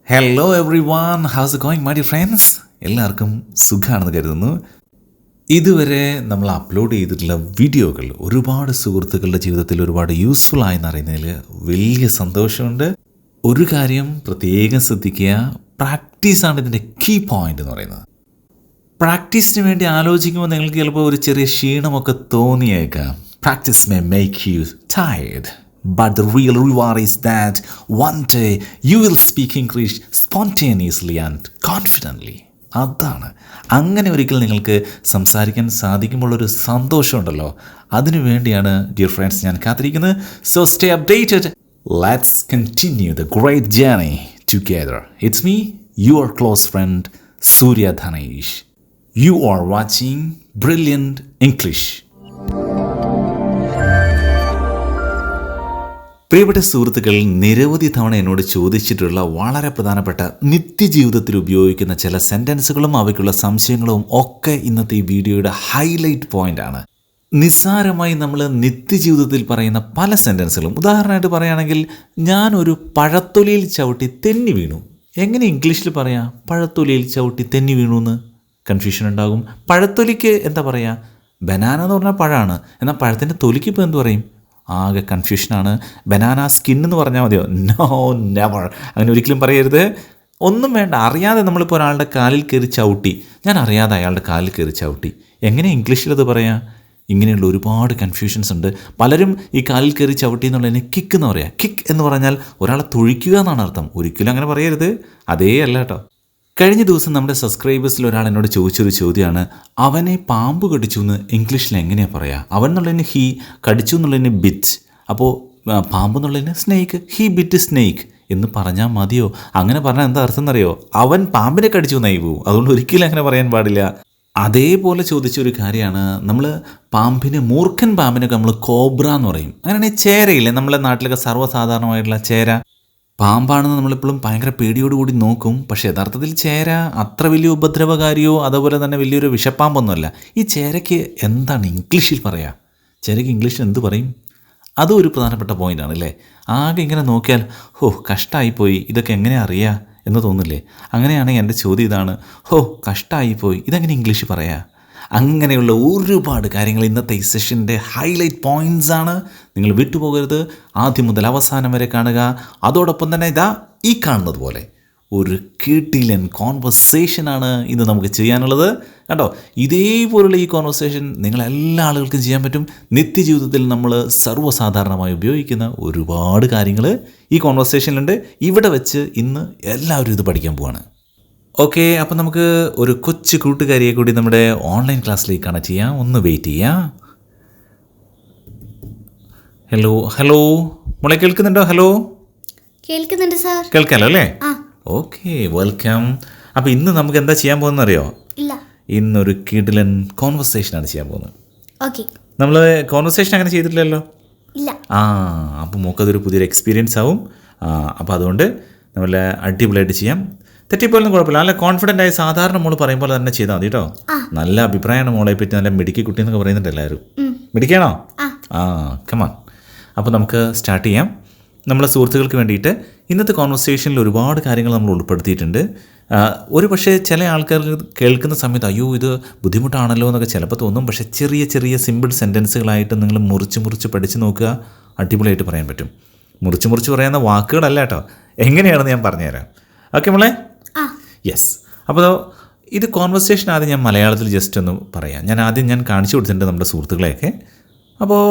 Hello every one, house going my dear friends? എല്ലാവർക്കും സുഖമാണെന്ന് കരുതുന്നു. ഇതുവരെ നമ്മൾ അപ്ലോഡ് ചെയ്തിട്ടുള്ള വീഡിയോകൾ ഒരുപാട് സുഹൃത്തുക്കളുടെ ജീവിതത്തിൽ ഒരുപാട് യൂസ്ഫുൾ ആയെന്ന് അറിയുന്നതിൽ വലിയ സന്തോഷമുണ്ട്. ഒരു കാര്യം പ്രത്യേകം ശ്രദ്ധിക്കുക, പ്രാക്ടീസാണ് ഇതിൻ്റെ കീ പോയിന്റ് എന്ന് പറയുന്നത്. പ്രാക്ടീസിന് വേണ്ടി ആലോചിക്കുമ്പോൾ നിങ്ങൾക്ക് ചിലപ്പോൾ ഒരു ചെറിയ ക്ഷീണമൊക്കെ തോന്നിയേക്കാം. Practice may make you tired. But the real reward is that one day you will speak English spontaneously and confidently. അതാണ്, അങ്ങനെ ഒരിക്കൽ നിങ്ങൾക്ക് സംസാരിക്കാൻ സാധിക്കുമ്പോഴൊരു സന്തോഷമുണ്ടല്ലോ, അതിനു വേണ്ടിയാണ് ഡിയർ ഫ്രണ്ട്സ് ഞാൻ കാത്തിരിക്കുന്നത്. So stay updated. Let's continue the great journey together. It's me, your close friend Surya Dhanesh. You are watching brilliant English. പ്രിയപ്പെട്ട സുഹൃത്തുക്കൾ, നിരവധി തവണ എന്നോട് ചോദിച്ചിട്ടുള്ള വളരെ പ്രധാനപ്പെട്ട നിത്യജീവിതത്തിൽ ഉപയോഗിക്കുന്ന ചില സെൻറ്റൻസുകളും അവയ്ക്കുള്ള സംശയങ്ങളും ഒക്കെ ഇന്നത്തെ ഈ വീഡിയോയുടെ ഹൈലൈറ്റ് പോയിൻ്റാണ്. നിസ്സാരമായി നമ്മൾ നിത്യജീവിതത്തിൽ പറയുന്ന പല സെൻറ്റൻസുകളും, ഉദാഹരണമായിട്ട് പറയുകയാണെങ്കിൽ, ഞാനൊരു പഴത്തൊലിയിൽ ചവിട്ടി തെന്നി വീണു. എങ്ങനെ ഇംഗ്ലീഷിൽ പറയാം പഴത്തൊലിയിൽ ചവിട്ടി തെന്നി വീണു എന്ന്? കൺഫ്യൂഷൻ ഉണ്ടാകും. പഴത്തൊലിക്ക് എന്താ പറയുക? ബനാന എന്ന് പറഞ്ഞാൽ പഴമാണ്, എന്നാൽ പഴത്തിൻ്റെ തൊലിക്ക് ഇപ്പോൾ എന്ത് പറയും? ആകെ കൺഫ്യൂഷനാണ്. ബനാന സ്കിൻ എന്ന് പറഞ്ഞാൽ മതിയോ? No, never. അങ്ങനെ ഒരിക്കലും പറയരുത്. ഒന്നും വേണ്ട, അറിയാതെ നമ്മളിപ്പോൾ ഒരാളുടെ കാലിൽ കയറി ചവിട്ടി, ഞാൻ അറിയാതെ അയാളുടെ കാലിൽ കയറി ചവിട്ടി, എങ്ങനെ ഇംഗ്ലീഷിലത് പറയാം? ഇങ്ങനെയുള്ള ഒരുപാട് കൺഫ്യൂഷൻസ് ഉണ്ട്. പലരും ഈ കാലിൽ കയറി ചവിട്ടി എന്നുള്ളതിന് കിക്ക് എന്ന് പറയാം. കിക്ക് എന്ന് പറഞ്ഞാൽ ഒരാളെ തൊഴിക്കുക എന്നാണ് അർത്ഥം. ഒരിക്കലും അങ്ങനെ പറയരുത്. അതേ അല്ല കേട്ടോ. കഴിഞ്ഞ ദിവസം നമ്മുടെ സബ്സ്ക്രൈബേഴ്സിൽ ഒരാൾ എന്നോട് ചോദിച്ചൊരു ചോദ്യമാണ്, അവനെ പാമ്പ് കടിച്ചു എന്ന് ഇംഗ്ലീഷിൽ എങ്ങനെയാണ് പറയുക? അവൻ എന്നുള്ളതിന് ഹീ, കടിച്ചു എന്നുള്ളതിന് ബിറ്റ്, അപ്പോൾ പാമ്പ് എന്നുള്ളതിന് സ്നേക്ക്, ഹീ ബിറ്റ് സ്നേക്ക് എന്ന് പറഞ്ഞാൽ മതിയോ? അങ്ങനെ പറഞ്ഞാൽ എന്താ അർത്ഥം എന്നറിയോ? അവൻ പാമ്പിനെ കടിച്ചു എന്നായി പോവും. അതുകൊണ്ട് ഒരിക്കലും അങ്ങനെ പറയാൻ പാടില്ല. അതേപോലെ ചോദിച്ചൊരു കാര്യമാണ്, നമ്മൾ പാമ്പിന്, മൂർഖൻ പാമ്പിനൊക്കെ നമ്മൾ കോബ്ര എന്ന് പറയും. അങ്ങനെയാണെങ്കിൽ ചേരയില്ലേ, നമ്മളെ നാട്ടിലൊക്കെ സർവ്വസാധാരണമായിട്ടുള്ള ചേര പാമ്പാണെന്ന് നമ്മളിപ്പോഴും ഭയങ്കര പേടിയോടുകൂടി നോക്കും. പക്ഷേ യഥാർത്ഥത്തിൽ ചേര അത്ര വലിയ ഉപദ്രവകാരിയോ അതുപോലെ തന്നെ വലിയൊരു വിഷപ്പാമ്പൊന്നുമല്ല. ഈ ചേരയ്ക്ക് എന്താണ് ഇംഗ്ലീഷിൽ പറയുക? ചേരയ്ക്ക് ഇംഗ്ലീഷിൽ എന്ത് പറയും? അതും ഒരു പ്രധാനപ്പെട്ട പോയിൻ്റാണ് അല്ലേ. ആകെ ഇങ്ങനെ നോക്കിയാൽ കഷ്ടമായിപ്പോയി, ഇതൊക്കെ എങ്ങനെ അറിയുക എന്ന് തോന്നില്ലേ? അങ്ങനെയാണെങ്കിൽ എൻ്റെ ചോദ്യം ഇതാണ്, കഷ്ടമായിപ്പോയി, ഇതെങ്ങനെ ഇംഗ്ലീഷിൽ പറയാം? അങ്ങനെയുള്ള ഒരുപാട് കാര്യങ്ങൾ ഇന്നത്തെ ഈ സെഷൻ്റെ ഹൈലൈറ്റ് പോയിൻറ്റ്സ് ആണ്. നിങ്ങൾ വിട്ടുപോകരുത്, ആദ്യം മുതൽ അവസാനം വരെ കാണുക. അതോടൊപ്പം തന്നെ ഇതാ ഈ കാണുന്നത് പോലെ ഒരു കിടിലൻ കോൺവെർസേഷനാണ് ഇന്ന് നമുക്ക് ചെയ്യാനുള്ളത് കേട്ടോ. ഇതേപോലുള്ള ഈ കോൺവെർസേഷൻ നിങ്ങളെല്ലാ ആളുകൾക്കും ചെയ്യാൻ പറ്റും. നിത്യജീവിതത്തിൽ നമ്മൾ സർവ്വസാധാരണമായി ഉപയോഗിക്കുന്ന ഒരുപാട് കാര്യങ്ങൾ ഈ കോൺവെർസേഷനിലുണ്ട്. ഇവിടെ വെച്ച് ഇന്ന് എല്ലാവരും ഇത് പഠിക്കാൻ പോവാണ്. ഓക്കെ, അപ്പം നമുക്ക് ഒരു കൊച്ചു കൂട്ടുകാരിയെ കൂടി നമ്മുടെ ഓൺലൈൻ ക്ലാസ്സിലേക്ക് കണക്ട് ചെയ്യാം. ഒന്ന് വെയിറ്റ് ചെയ്യാം. ഹലോ ഹലോ, മോളെ കേൾക്കുന്നുണ്ടോ? ഹലോ, കേൾക്കുന്നുണ്ട് സാർ. കേൾക്കാമല്ലോ അല്ലേ? Okay, welcome. അപ്പോൾ ഇന്ന് നമുക്ക് എന്താ ചെയ്യാൻ പോകുന്നത് അറിയോ? ഇല്ല, ഇന്നൊരു കിടിലൻ കോൺവെർസേഷനാണ് ചെയ്യാൻ പോകുന്നത്. ഓക്കെ. നമ്മൾ കോൺവെർസേഷൻ അങ്ങനെ ചെയ്തിട്ടില്ലല്ലോ. ഇല്ല. അപ്പോൾ മോക്കതൊരു പുതിയൊരു എക്സ്പീരിയൻസ് ആവും. അപ്പോൾ അതുകൊണ്ട് നമ്മൾ അടിപൊളിയായിട്ട് ചെയ്യാം. തെറ്റിപ്പോലൊന്നും കുഴപ്പമില്ല. നല്ല കോൺഫിഡൻ്റ് ആയി സാധാരണ മോള് പറയുമ്പോൾ തന്നെ ചെയ്താൽ മതി കേട്ടോ. നല്ല അഭിപ്രായമാണ് മോളെ പറ്റി. നല്ല മിടുക്കി കുട്ടി എന്നൊക്കെ പറയുന്നുണ്ട് എല്ലാവരും. മിടുക്കിയാണോ? കമാൺ. അപ്പോൾ നമുക്ക് സ്റ്റാർട്ട് ചെയ്യാം. നമ്മളെ സുഹൃത്തുക്കൾക്ക് വേണ്ടിയിട്ട് ഇന്നത്തെ കോൺവെർസേഷനിൽ ഒരുപാട് കാര്യങ്ങൾ നമ്മൾ ഉൾപ്പെടുത്തിയിട്ടുണ്ട്. ഒരു പക്ഷേ ചില ആൾക്കാർ കേൾക്കുന്ന സമയത്ത് അയ്യോ ഇത് ബുദ്ധിമുട്ടാണല്ലോ എന്നൊക്കെ ചിലപ്പോൾ തോന്നും. പക്ഷേ ചെറിയ ചെറിയ സിമ്പിൾ സെൻറ്റൻസുകളായിട്ട് നിങ്ങൾ മുറിച്ച് പഠിച്ച് നോക്കുക, അടിപൊളിയായിട്ട് പറയാൻ പറ്റും. മുറിച്ച് പറയുന്ന വാക്കുകളല്ല കേട്ടോ, എങ്ങനെയാണെന്ന് ഞാൻ പറഞ്ഞുതരാം. ഓക്കെ മോളെ? യെസ്. അപ്പോൾ ഇത് കോൺവെർസേഷൻ ആദ്യം ഞാൻ മലയാളത്തിൽ ജസ്റ്റ് ഒന്ന് പറയാം. ഞാൻ കാണിച്ചു കൊടുത്തിട്ടുണ്ട് നമ്മുടെ സുഹൃത്തുക്കളെയൊക്കെ. അപ്പോൾ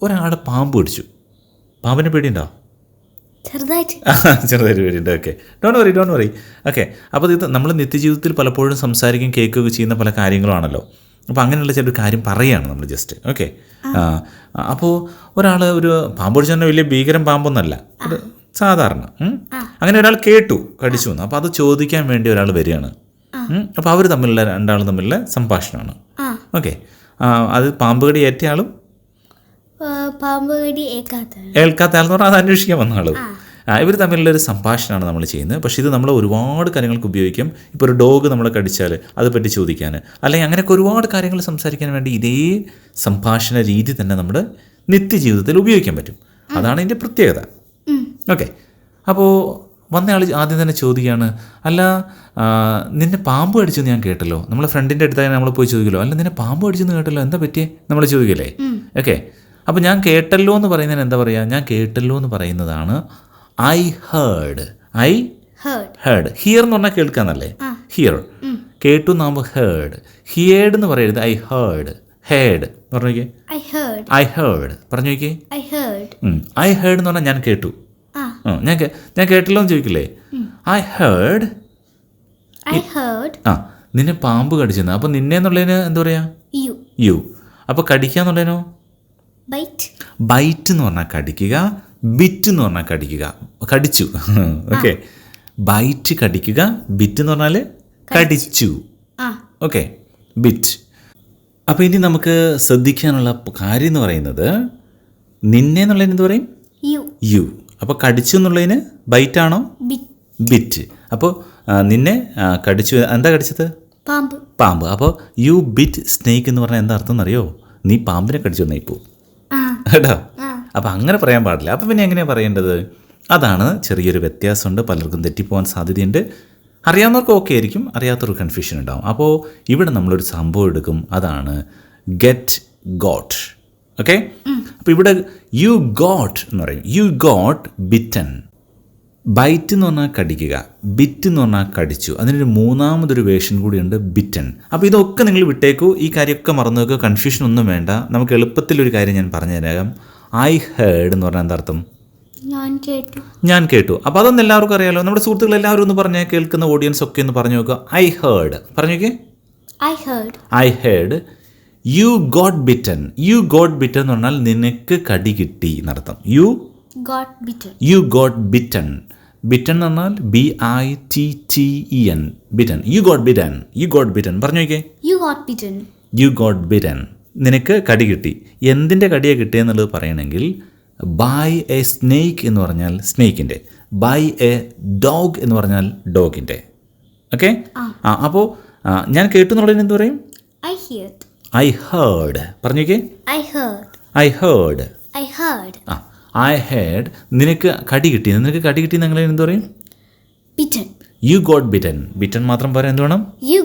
ഒരാൾ പാമ്പ് പിടിച്ചു. പാമ്പിനെ പേടിയുണ്ടോ? ചെറുതായിട്ട് പേടിയുണ്ട്. Okay, don't worry. ഓക്കെ, അപ്പോൾ ഇത് നമ്മൾ നിത്യജീവിതത്തിൽ പലപ്പോഴും സംസാരിക്കുകയും കേൾക്കുകയൊക്കെ ചെയ്യുന്ന പല കാര്യങ്ങളുമാണല്ലോ. അപ്പോൾ അങ്ങനെയുള്ള ചില കാര്യം പറയുകയാണ് നമ്മൾ ജസ്റ്റ്. ഓക്കെ, അപ്പോൾ ഒരാൾ ഒരു പാമ്പ് പിടിച്ചു പറഞ്ഞാൽ വലിയ ഭീകരം പാമ്പൊന്നല്ല, ഒരു സാധാരണ. അങ്ങനെ ഒരാൾ കേട്ടു കടിച്ചു എന്ന്. അപ്പോൾ അത് ചോദിക്കാൻ വേണ്ടി ഒരാൾ വരികയാണ്. അപ്പോൾ അവർ രണ്ടാളും തമ്മിലുള്ള സംഭാഷണമാണ്. ഓക്കെ, അത് പാമ്പ് കടി ഏറ്റ ആളും ഏൽക്കാത്ത ആളെന്ന് പറഞ്ഞാൽ അത് അന്വേഷിക്കാൻ വന്ന ആളും. ഇവർ തമ്മിലുള്ളൊരു സംഭാഷണമാണ് നമ്മൾ ചെയ്യുന്നത്. പക്ഷേ ഇത് നമ്മൾ ഒരുപാട് കാര്യങ്ങൾക്ക് ഉപയോഗിക്കും. ഇപ്പോൾ ഒരു ഡോഗ് നമ്മളെ കടിച്ചാൽ അത് പറ്റി ചോദിക്കാൻ, അല്ലെങ്കിൽ അങ്ങനെയൊക്കെ ഒരുപാട് കാര്യങ്ങൾ സംസാരിക്കാൻ വേണ്ടി ഇതേ സംഭാഷണ രീതി തന്നെ നമ്മുടെ നിത്യജീവിതത്തിൽ ഉപയോഗിക്കാൻ പറ്റും. അതാണ് ഇതിൻ്റെ പ്രത്യേകത. ഓക്കെ, അപ്പോൾ വന്നയാൾ ആദ്യം തന്നെ ചോദിക്കുകയാണ്, അല്ല നിന്നെ പാമ്പ് കടിച്ചെന്ന് ഞാൻ കേട്ടല്ലോ. നമ്മളെ ഫ്രണ്ടിൻ്റെ അടുത്തായി നമ്മൾ പോയി ചോദിക്കല്ലോ, അല്ല നിന്നെ പാമ്പ് കടിച്ചെന്ന് കേട്ടല്ലോ, എന്താ പറ്റിയേ നമ്മൾ ചോദിക്കില്ലേ? ഓക്കെ, അപ്പോൾ ഞാൻ കേട്ടല്ലോ എന്ന് പറയുന്നതിന് എന്താ പറയുക? ഞാൻ കേട്ടല്ലോ എന്ന് പറയുന്നതാണ് I heard. I heard. Here എന്ന് പറഞ്ഞാൽ കേൾക്കാന്നല്ലേ? ഹിയർ. കേട്ടു എന്നാകുമ്പോൾ ഹേർഡ്. ഹിയേഡ് എന്ന് പറയരുത്, ഐ ഹേർഡ്. ഹേഡ് പറഞ്ഞു നോക്കിയേ. ഐ ഹേർഡ് പറഞ്ഞു നോക്കിയേ. ഐ ഹേർഡ് എന്ന് പറഞ്ഞാൽ ഞാൻ കേട്ടു. ഞാൻ കേട്ടല്ലോ എന്ന് ചോദിക്കില്ലേ? I heard. ആ, നിന്നെ പാമ്പ് കടിച്ചെന്ന്. അപ്പോൾ നിന്നെ എന്നുള്ളതിന് എന്താ പറയാ? യു. അപ്പോൾ കടിക്കാന്നുള്ളതിനോ? ബൈറ്റ് എന്ന് പറഞ്ഞാൽ കടിക്കുക, ബിറ്റ് എന്ന് പറഞ്ഞാൽ കടിക്കുക. കടിച്ചു. ഓക്കെ, ബൈറ്റ് കടിക്കുക, ബിറ്റ് എന്ന് പറഞ്ഞാൽ കടിച്ചു. Okay, bit. അപ്പോൾ ഇനി നമുക്ക് ശ്രദ്ധിക്കാനുള്ള കാര്യം എന്ന് പറയുന്നത്, നിന്നെ എന്നുള്ളതിന് എന്ത് പറയും? യു. അപ്പോൾ കടിച്ചു എന്നുള്ളതിന് ബൈറ്റാണോ? ബിറ്റ്. അപ്പോൾ നിന്നെ കടിച്ചു. എന്താ കടിച്ചത്? പാമ്പ്. അപ്പോൾ യു ബിറ്റ് സ്നേക്ക് എന്ന് പറഞ്ഞാൽ എന്താ അർത്ഥം എന്നറിയോ? നീ പാമ്പിനെ കടിച്ചു എന്നായിപ്പോ കേട്ടോ. അപ്പം അങ്ങനെ പറയാൻ പാടില്ല. അപ്പം പിന്നെ എങ്ങനെയാണ് പറയേണ്ടത്? അതാണ് ചെറിയൊരു വ്യത്യാസമുണ്ട്. പലർക്കും തെറ്റിപ്പോകാൻ സാധ്യതയുണ്ട്. അറിയാവുന്നവർക്ക് ഓക്കെ ആയിരിക്കും, അറിയാത്തവർക്ക് കൺഫ്യൂഷൻ ഉണ്ടാവും. അപ്പോൾ ഇവിടെ നമ്മളൊരു സംഭവം എടുക്കും, അതാണ് ഗെറ്റ് ഗോട്ട്. ഓക്കെ, അപ്പോൾ ഇവിടെ യു ഗോട്ട് എന്ന് പറയും. U got bitten. ബൈറ്റ് എന്ന് പറഞ്ഞാൽ കടിക്കുക, ബിറ്റ് എന്ന് പറഞ്ഞാൽ കടിച്ചു. അതിനൊരു മൂന്നാമതൊരു വേർഷൻ കൂടിയുണ്ട്, ബിറ്റൻ. അപ്പോൾ ഇതൊക്കെ നിങ്ങൾ വിട്ടേക്കൂ, ഈ കാര്യമൊക്കെ മറന്നു വെക്കുക, കൺഫ്യൂഷൻ ഒന്നും വേണ്ട. നമുക്ക് എളുപ്പത്തിലൊരു കാര്യം ഞാൻ പറഞ്ഞു തരാം. ഐ ഹേർഡ് എന്ന് പറഞ്ഞാൽ എന്താ അർത്ഥം? ഞാൻ കേട്ടു. അപ്പോൾ അതൊന്നും എല്ലാവർക്കും അറിയാലോ. നമ്മുടെ സുഹൃത്തുക്കൾ എല്ലാവരും ഒന്ന് പറഞ്ഞാൽ, കേൾക്കുന്ന ഓഡിയൻസ് ഒക്കെ ഒന്ന് പറഞ്ഞു നോക്കുക. ഐ ഹേർഡ് പറഞ്ഞു നോക്കിയേ. I heard. You got bitten. U got bitten എന്ന് പറഞ്ഞാൽ നിനക്ക് കടി കിട്ടി എന്നർത്ഥം. U got bitten. ബിറ്റൻ എന്ന് പറഞ്ഞാൽ BITTEN. Bitten. U got bitten. U got bitten പറഞ്ഞു നോക്കിയേ. U got bitten. നിനക്ക് കടി കിട്ടി. എന്തിൻ്റെ കടിയാണ് കിട്ടിയെന്നുള്ളത് പറയണമെങ്കിൽ, ബൈ എ സ്നേക്ക് എന്ന് പറഞ്ഞാൽ സ്നേക്കിൻ്റെ, ബൈ എ ഡോഗ് എന്ന് പറഞ്ഞാൽ ഡോഗിൻ്റെ. ഓക്കെ, അപ്പോൾ ഞാൻ കേട്ടു എന്നുള്ളതിന് എന്ത് പറയും? ഐ ഹേർഡ് പറഞ്ഞേക്കേ. I heard. I heard. നിനക്ക് കടി കിട്ടി. നിനക്ക് കടി കിട്ടി നിങ്ങൾ എന്ത് പറയും? U got bitten. ബിറ്റൻ മാത്രം പറയാൻ എന്ത് വേണം? You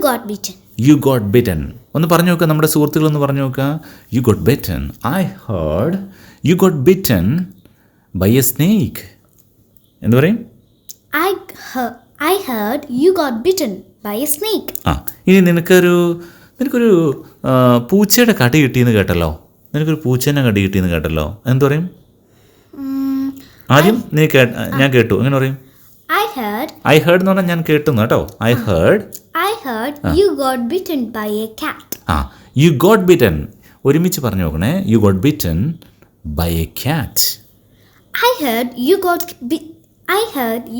got bitten. ഒന്ന് പറഞ്ഞു നോക്കുക, നമ്മുടെ സുഹൃത്തുക്കളൊന്ന് പറഞ്ഞു നോക്കുക. You got bitten. I heard you got bitten by a snake. എന്ത് പറയും? I heard you got bitten by a snake. ഇനി നിനക്കൊരു പൂച്ചയുടെ കടി കിട്ടിയെന്ന് കേട്ടല്ലോ. നിനക്കൊരു പൂച്ചേനെ കടി കിട്ടിയെന്ന് കേട്ടല്ലോ. എന്ത് പറയും? ആദ്യം നീ ഞാൻ കേട്ടു. എങ്ങനെ പറയും? ഐ ഹേർഡ് എന്ന് പറഞ്ഞാൽ ഞാൻ കേട്ടു കേട്ടോ. I heard you got bitten by a cat. You got bitten. ഒരുമിച്ച് പറഞ്ഞു നോക്കണേ. You got bitten by a cat. I heard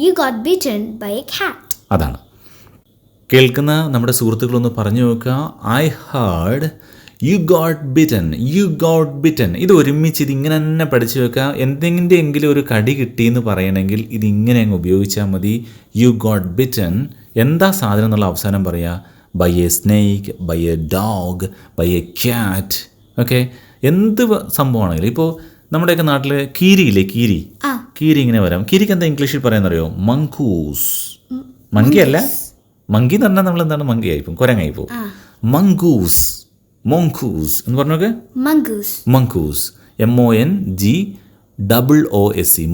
you got bitten by a cat. അതാണ്. കേൾക്കുന്ന നമ്മുടെ സുഹൃത്തുക്കളൊന്ന് പറഞ്ഞു നോക്കുക. I heard you got bitten. U got bitten. ഇത് ഒരുമിച്ച് ഇതിങ്ങനെ തന്നെ പഠിച്ചു വെക്കുക. എന്തെങ്കിലും ഒരു കടി കിട്ടിയെന്ന് പറയണമെങ്കിൽ ഇതിങ്ങനെ അങ്ങ് ഉപയോഗിച്ചാൽ മതി. You got bitten. എന്താ സാധനം എന്നുള്ള അവസാനം പറയുക. By a snake, by a dog, by a cat. Okay, എന്ത് സംഭവമാണെങ്കിലും. ഇപ്പോൾ നമ്മുടെയൊക്കെ നാട്ടിൽ കീരിയില്ലേ, കീരി ഇങ്ങനെ വരാം. കീരിക്ക് എന്താ ഇംഗ്ലീഷിൽ പറയാന്നറിയോ? മങ്കൂസ്. മങ്കി അല്ല, മങ്കി എന്ന് പറഞ്ഞാൽ നമ്മൾ എന്താണ്? മങ്കി ആയിപ്പോവും, കുരങ്ങായിപ്പോവും. മങ്കൂസ്. മോങ്കൂസ് എന്ന് പറഞ്ഞോക്കെ. മങ്കൂസ്. MONGOOSE.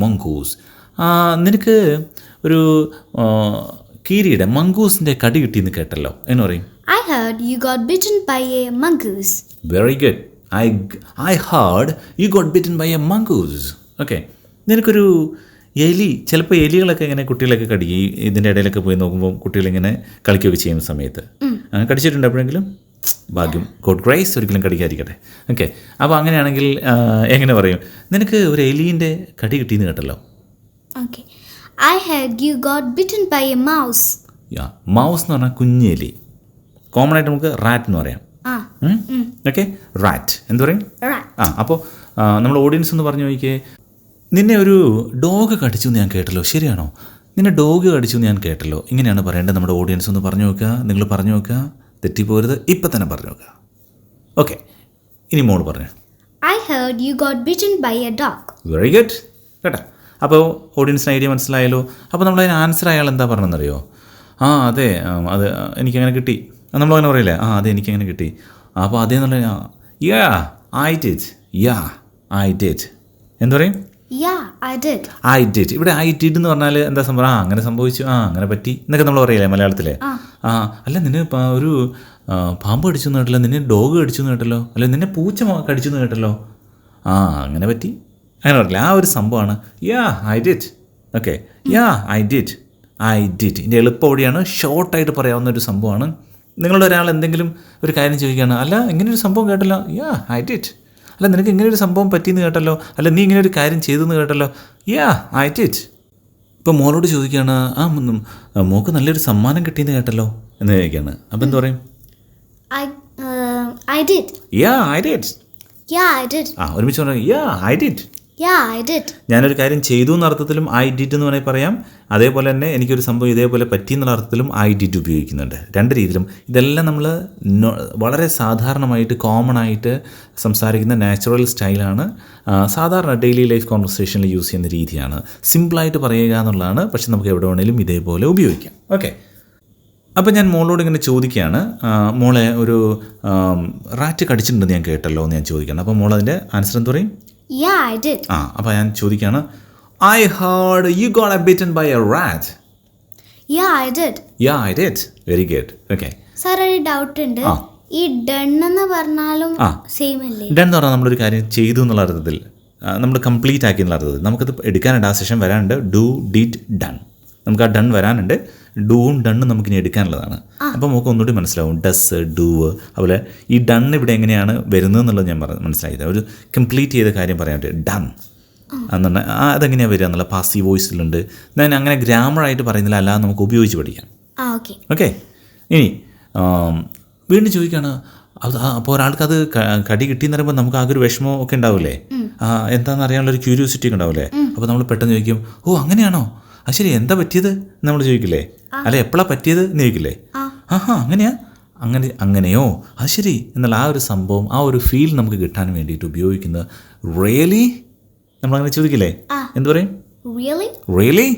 മങ്കൂസ്. നിനക്ക് ഒരു കീരിയുടെ മങ്കൂസിൻ്റെ കടി കിട്ടിയെന്ന് കേട്ടല്ലോ. എന്ന് പറയും? I heard you got bitten by a mongoose. Very good. I heard you got bitten by a mongoose. Okay, നിനക്കൊരു എലി, ചിലപ്പോൾ എലികളൊക്കെ ഇങ്ങനെ കുട്ടികളൊക്കെ കടിക്കും. ഇതിൻ്റെ ഇടയിലൊക്കെ പോയി നോക്കുമ്പോൾ കുട്ടികളിങ്ങനെ കളിക്കുകയൊക്കെ ചെയ്യുന്ന സമയത്ത് അങ്ങനെ കടിച്ചിട്ടുണ്ട് എപ്പോഴെങ്കിലും? ഭാഗ്യം, ഗോഡ് ഗ്രേസ്, ഒരിക്കലും കടിക്കാതിരിക്കട്ടെ. ഓക്കെ, അപ്പോൾ അങ്ങനെയാണെങ്കിൽ എങ്ങനെ പറയും? നിനക്ക് ഒരു എലീൻ്റെ കടി കിട്ടിയെന്ന് കേട്ടല്ലോ. Okay, I heard you got bitten by a mouse. Mouse എന്ന് പറഞ്ഞാൽ കുഞ്ഞെലി. കോമൺ ആയിട്ട് നമുക്ക് റാറ്റ് എന്ന് പറയാം. Okay, rat. എന്ത് പറയും? അപ്പോൾ നമ്മൾ ഓഡിയൻസ് ഒന്ന് പറഞ്ഞു നോക്കിയേ. നിന്നെ ഒരു ഡോഗ് കടിച്ചു എന്ന് ഞാൻ കേട്ടല്ലോ, ശരിയാണോ? നിന്നെ ഡോഗ് കടിച്ചു എന്ന് ഞാൻ കേട്ടല്ലോ. ഇങ്ങനെയാണ് പറയേണ്ടത്. നമ്മുടെ ഓഡിയൻസ് ഒന്ന് പറഞ്ഞു നോക്കുക. നിങ്ങൾ പറഞ്ഞു നോക്കുക, തെറ്റിപ്പോരുത്. ഇപ്പം തന്നെ പറഞ്ഞു നോക്കുക. ഓക്കെ, ഇനി മോള് പറഞ്ഞു. I heard you got bitten by a dog. Very good കേട്ടോ. അപ്പോൾ ഓഡിയൻസിന് ഐഡിയ മനസ്സിലായല്ലോ. അപ്പോൾ നമ്മളതിന് ആൻസർ അയാൾ എന്താ പറഞ്ഞതെന്നറിയോ? അതെ അത് എനിക്കങ്ങനെ കിട്ടി. നമ്മളങ്ങനെ പറയില്ലേ, അതെ എനിക്കങ്ങനെ കിട്ടി. അപ്പോൾ അതേന്നുള്ള yeah I did, yeah I did. എന്താ പറയും? Yeah, I did. I did. ഇവിടെ ഐ ഡിഡ് എന്ന് പറഞ്ഞാൽ എന്താ സംഭവം? അങ്ങനെ സംഭവിച്ചു, അങ്ങനെ പറ്റി എന്നൊക്കെ നമ്മൾ പറയില്ലേ മലയാളത്തിൽ. അല്ല നിന്നെ ഒരു പാമ്പ് കടിച്ചു എന്ന് കേട്ടല്ലോ, നിന്നെ ഡോഗ് കടിച്ചു എന്ന് കേട്ടല്ലോ, അല്ല നിന്നെ പൂച്ച കടിച്ചു എന്ന് കേട്ടല്ലോ, അങ്ങനെ പറ്റി, അങ്ങനെ പറയില്ല. ആ ഒരു സംഭവമാണ് യാ I did. Okay, yeah I did, I did. ഇതിൻ്റെ എളുപ്പവഴിയാണ്, ഷോർട്ടായിട്ട് പറയാവുന്ന ഒരു സംഭവമാണ്. നിങ്ങളുടെ ഒരാൾ എന്തെങ്കിലും ഒരു കാര്യം ചോദിക്കുകയാണ്, അല്ല ഇങ്ങനൊരു സംഭവം കേട്ടല്ലോ, യാ ഐ ഡിഡ്. അല്ല നിനക്ക് ഇങ്ങനൊരു സംഭവം പറ്റിയെന്ന് കേട്ടല്ലോ, അല്ല നീ ഇങ്ങനെ ഒരു കാര്യം ചെയ്തെന്ന് കേട്ടല്ലോ, യാ ഐ ഡിഡ്. ഇപ്പോൾ മോളോട് ചോദിക്കുകയാണ്, മോൾക്ക് നല്ലൊരു സമ്മാനം കിട്ടിയെന്ന് കേട്ടല്ലോ എന്ന് ചോദിക്കുകയാണ്. അപ്പോൾ എന്താ പറയും? I did. Yeah I did. Yeah, I did. ഒരുമിച്ച് പറഞ്ഞു, യാ I did. Yeah, I did. ഞാനൊരു കാര്യം ചെയ്തു എന്ന അർത്ഥത്തിലും ഐ ഡിഡ് എന്ന് വേണമെങ്കിൽ പറയാം. അതേപോലെ തന്നെ എനിക്കൊരു സംഭവം ഇതേപോലെ പറ്റിയെന്നുള്ള അർത്ഥത്തിലും ഐ ഡിഡ് ഉപയോഗിക്കുന്നുണ്ട്. രണ്ട് രീതിയിലും. ഇതെല്ലാം നമ്മൾ വളരെ സാധാരണമായിട്ട് കോമൺ ആയിട്ട് സംസാരിക്കുന്ന നാച്ചുറൽ സ്റ്റൈലാണ്. സാധാരണ ഡെയിലി ലൈഫ് കോൺവെർസേഷനിൽ യൂസ് ചെയ്യുന്ന രീതിയാണ്. സിമ്പിളായിട്ട് പറയുക എന്നുള്ളതാണ്. പക്ഷെ നമുക്ക് എവിടെ വേണമെങ്കിലും ഇതേപോലെ ഉപയോഗിക്കാം. ഓക്കെ, അപ്പോൾ ഞാൻ മോളോട് ഇങ്ങനെ ചോദിക്കുകയാണ്, മോളെ ഒരു റാറ്റ് കടിച്ചിട്ടുണ്ടെന്ന് ഞാൻ കേട്ടല്ലോ എന്ന് ഞാൻ ചോദിക്കുകയാണ്. അപ്പോൾ മോൾ അതിൻ്റെ ആൻസർ എന്ത് പറയും? Yeah, I did. അപ്പോൾ ഞാൻ ചോദിക്കുകയാണ്, I heard you got bitten by a rat. Yeah, I did. Yeah, I did. Very good. Okay. Sir ഒരു ഡൗട്ട് ഉണ്ട്. ഈ ഡൺ എന്ന് പറഞ്ഞാലും സെയിം അല്ലേ? ഡൺ എന്ന് പറഞ്ഞാൽ നമ്മളൊരു കാര്യം ചെയ്തു എന്നുള്ള അർത്ഥത്തിൽ, നമ്മൾ കംപ്ലീറ്റ് ആക്കി എന്നുള്ള അർത്ഥത്തിൽ. നമുക്കത് എടുക്കാനുണ്ട്, ആ സെഷൻ വരാനുണ്ട്. Do did done. നമുക്ക് ആ ഡൺ വരാനുണ്ട്. ഡൂവും ഡണ്ണും നമുക്കിനി എടുക്കാനുള്ളതാണ്. അപ്പോൾ നമുക്ക് ഒന്നുകൂടി മനസ്സിലാവും. ഡസ്, ഡൂ, അതുപോലെ ഈ ഡൺ ഇവിടെ എങ്ങനെയാണ് വരുന്നത് എന്നുള്ളത് ഞാൻ മനസ്സിലാക്കിയത്. ഒരു കംപ്ലീറ്റ് ചെയ്ത കാര്യം പറയാൻ പറ്റും. ഡൺ എന്ന് പറഞ്ഞാൽ അതെങ്ങനെയാണ് വരിക എന്നുള്ള പാസീവ് വോയിസിലുണ്ട്. ഞാൻ അങ്ങനെ ഗ്രാമറായിട്ട് പറയുന്നില്ല, അല്ലാതെ നമുക്ക് ഉപയോഗിച്ച് പഠിക്കാം. ഓക്കെ, ഇനി വീണ്ടും ചോദിക്കുകയാണ്, അപ്പോൾ ഒരാൾക്ക് അത് കടി കിട്ടിയെന്ന് പറയുമ്പോൾ നമുക്ക് ആകെ ഒരു വിഷമം ഒക്കെ ഉണ്ടാവില്ലേ? എന്താണെന്ന് അറിയാനുള്ളൊരു ക്യൂരിയോസിറ്റി ഒക്കെ ഉണ്ടാവില്ലേ? അപ്പോൾ നമ്മൾ പെട്ടെന്ന് ചോദിക്കും, അങ്ങനെയാണോ, അത് ശരി, എന്താ പറ്റിയത് നമ്മൾ ചോദിക്കില്ലേ? അല്ലെ എപ്പോഴാണ് പറ്റിയത് എന്ന് ചോദിക്കില്ലേ? അങ്ങനെയാ, അങ്ങനെയോ, അത് ശരി എന്നുള്ള ആ ഒരു സംഭവം, ആ ഒരു ഫീൽ നമുക്ക് കിട്ടാൻ വേണ്ടിയിട്ട് ഉപയോഗിക്കുന്നത് റിയലി. നമ്മളങ്ങനെ ചോദിക്കില്ലേ? എന്ത് പറയും? റിയലി.